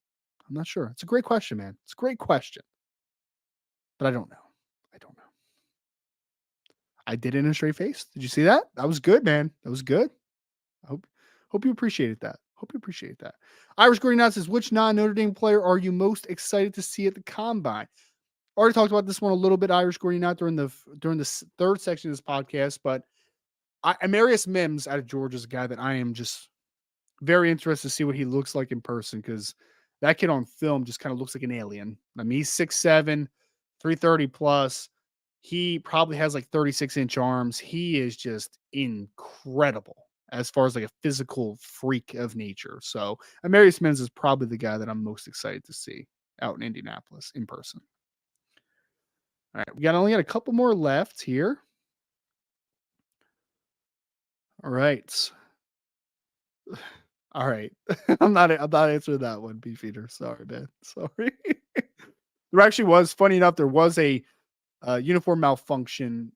I'm not sure. It's a great question, man. It's a great question. But I don't know. I don't know. I did it in a straight face. Did you see that? That was good, man. That was good. I hope you appreciated that. Hope you appreciate that. Irish Green Out says, which non Notre Dame player are you most excited to see at the combine? already talked about this one a little bit, Irish Gordy, not during the third section of this podcast, but Amarius Mims out of Georgia is a guy that I am just very interested to see what he looks like in person, because that kid on film just kind of looks like an alien. I mean, he's 6'7", 330 plus. He probably has like 36-inch arms. He is just incredible as far as like a physical freak of nature. So Amarius Mims is probably the guy that I'm most excited to see out in Indianapolis in person. All right, we only got a couple more left here. All right. All right. I'm not answering that one, Beefeater. Sorry, man. Sorry. There actually was, funny enough, there was a uniform malfunction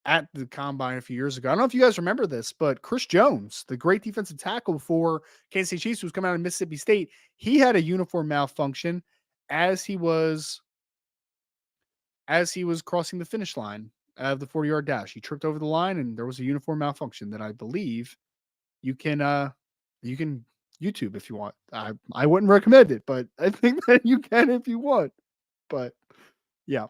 at the combine a few years ago. I don't know if you guys remember this, but Chris Jones, the great defensive tackle for Kansas City Chiefs, who was coming out of Mississippi State, he had a uniform malfunction as he was crossing the finish line of the 40-yard dash. He tripped over the line, and there was a uniform malfunction that I believe you can YouTube if you want. I wouldn't recommend it, but I think that you can if you want. But yeah.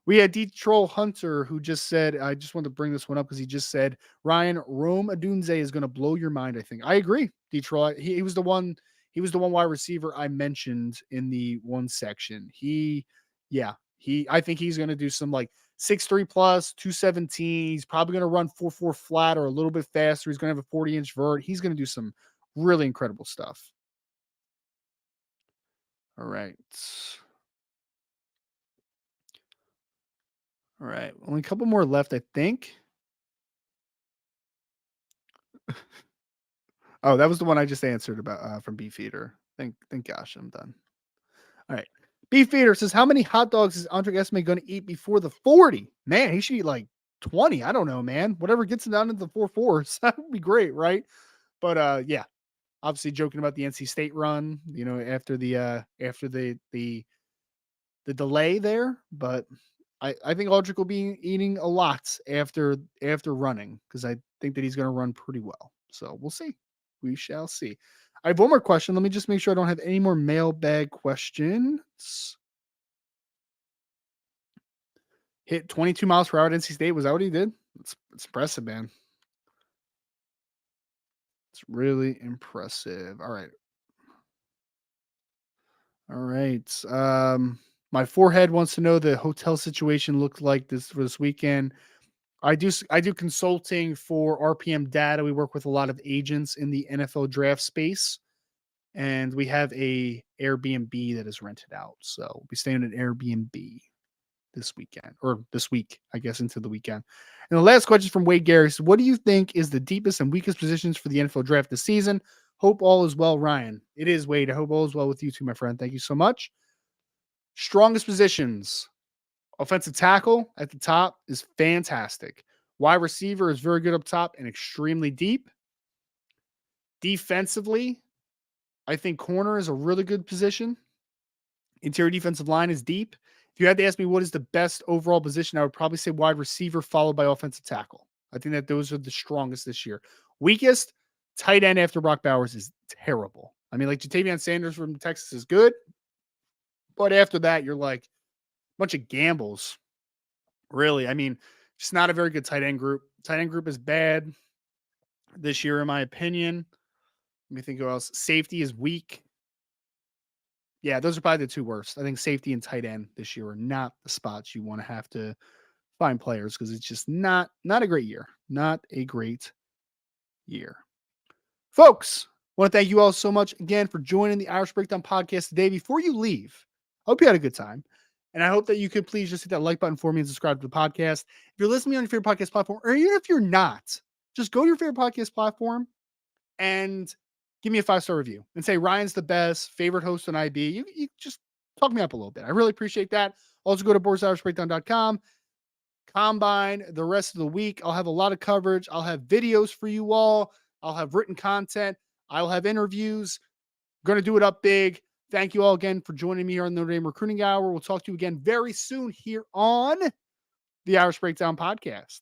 We had D-Troll Hunter, who just said, I just wanted to bring this one up because he just said, Ryan, Rome Odunze is going to blow your mind, I think. I agree, D-Troll. He was the one wide receiver I mentioned in the one section. I think he's going to do some like 6'3 plus, 217. He's probably going to run 4.4 flat or a little bit faster. He's going to have a 40-inch vert. He's going to do some really incredible stuff. All right. All right. Only a couple more left, I think. Oh, that was the one I just answered about from Beefeater. Thank gosh, I'm done. All right. Beefeater says, how many hot dogs is Audric Estimé going to eat before the 40? Man, he should eat like 20. I don't know, man. Whatever gets him down into the 4.4s. That would be great, right? But yeah. Obviously joking about the NC State run, after the delay there, but I think Audric will be eating a lot after running, because I think that he's going to run pretty well. So we'll see. We shall see. I have one more question. Let me just make sure I don't have any more mailbag questions. Hit 22 miles per hour at NC State. Was that what he did? It's impressive, man. It's really impressive. All right. All right. My forehead wants to know the hotel situation looked like for this weekend. I do consulting for RPM Data. We work with a lot of agents in the NFL draft space, and we have a Airbnb that is rented out. So we'll be staying at Airbnb this weekend, or this week, I guess, into the weekend. And the last question is from Wade Garris. What do you think is the deepest and weakest positions for the NFL draft this season? Hope all is well, Ryan. It is, Wade. I hope all is well with you too, my friend. Thank you so much. Strongest positions. Offensive tackle at the top is fantastic. Wide receiver is very good up top and extremely deep. Defensively, I think corner is a really good position. Interior defensive line is deep. If you had to ask me what is the best overall position, I would probably say wide receiver followed by offensive tackle. I think that those are the strongest this year. Weakest, tight end after Brock Bowers is terrible. I mean, like Jatavion Sanders from Texas is good, but after that, you're like a bunch of gambles. Really, I mean, just not a very good tight end group. Tight end group is bad this year, in my opinion. Let me think who else. Safety is weak. Yeah, those are probably the two worst. I think safety and tight end this year are not the spots you want to have to find players, because it's just not a great year. Not a great year. Folks, I want to thank you all so much again for joining the Irish Breakdown podcast today. Before you leave, I hope you had a good time. And I hope that you could please just hit that like button for me and subscribe to the podcast. If you're listening on your favorite podcast platform, or even if you're not, just go to your favorite podcast platform and give me a 5-star review and say Ryan's the best, favorite host on IB. You just talk me up a little bit. I really appreciate that. Also go to boardsirishbreakdown.com. Combine the rest of the week. I'll have a lot of coverage. I'll have videos for you all. I'll have written content. I'll have interviews. Going to do it up big. Thank you all again for joining me here on the Notre Dame Recruiting Hour. We'll talk to you again very soon here on the Irish Breakdown podcast.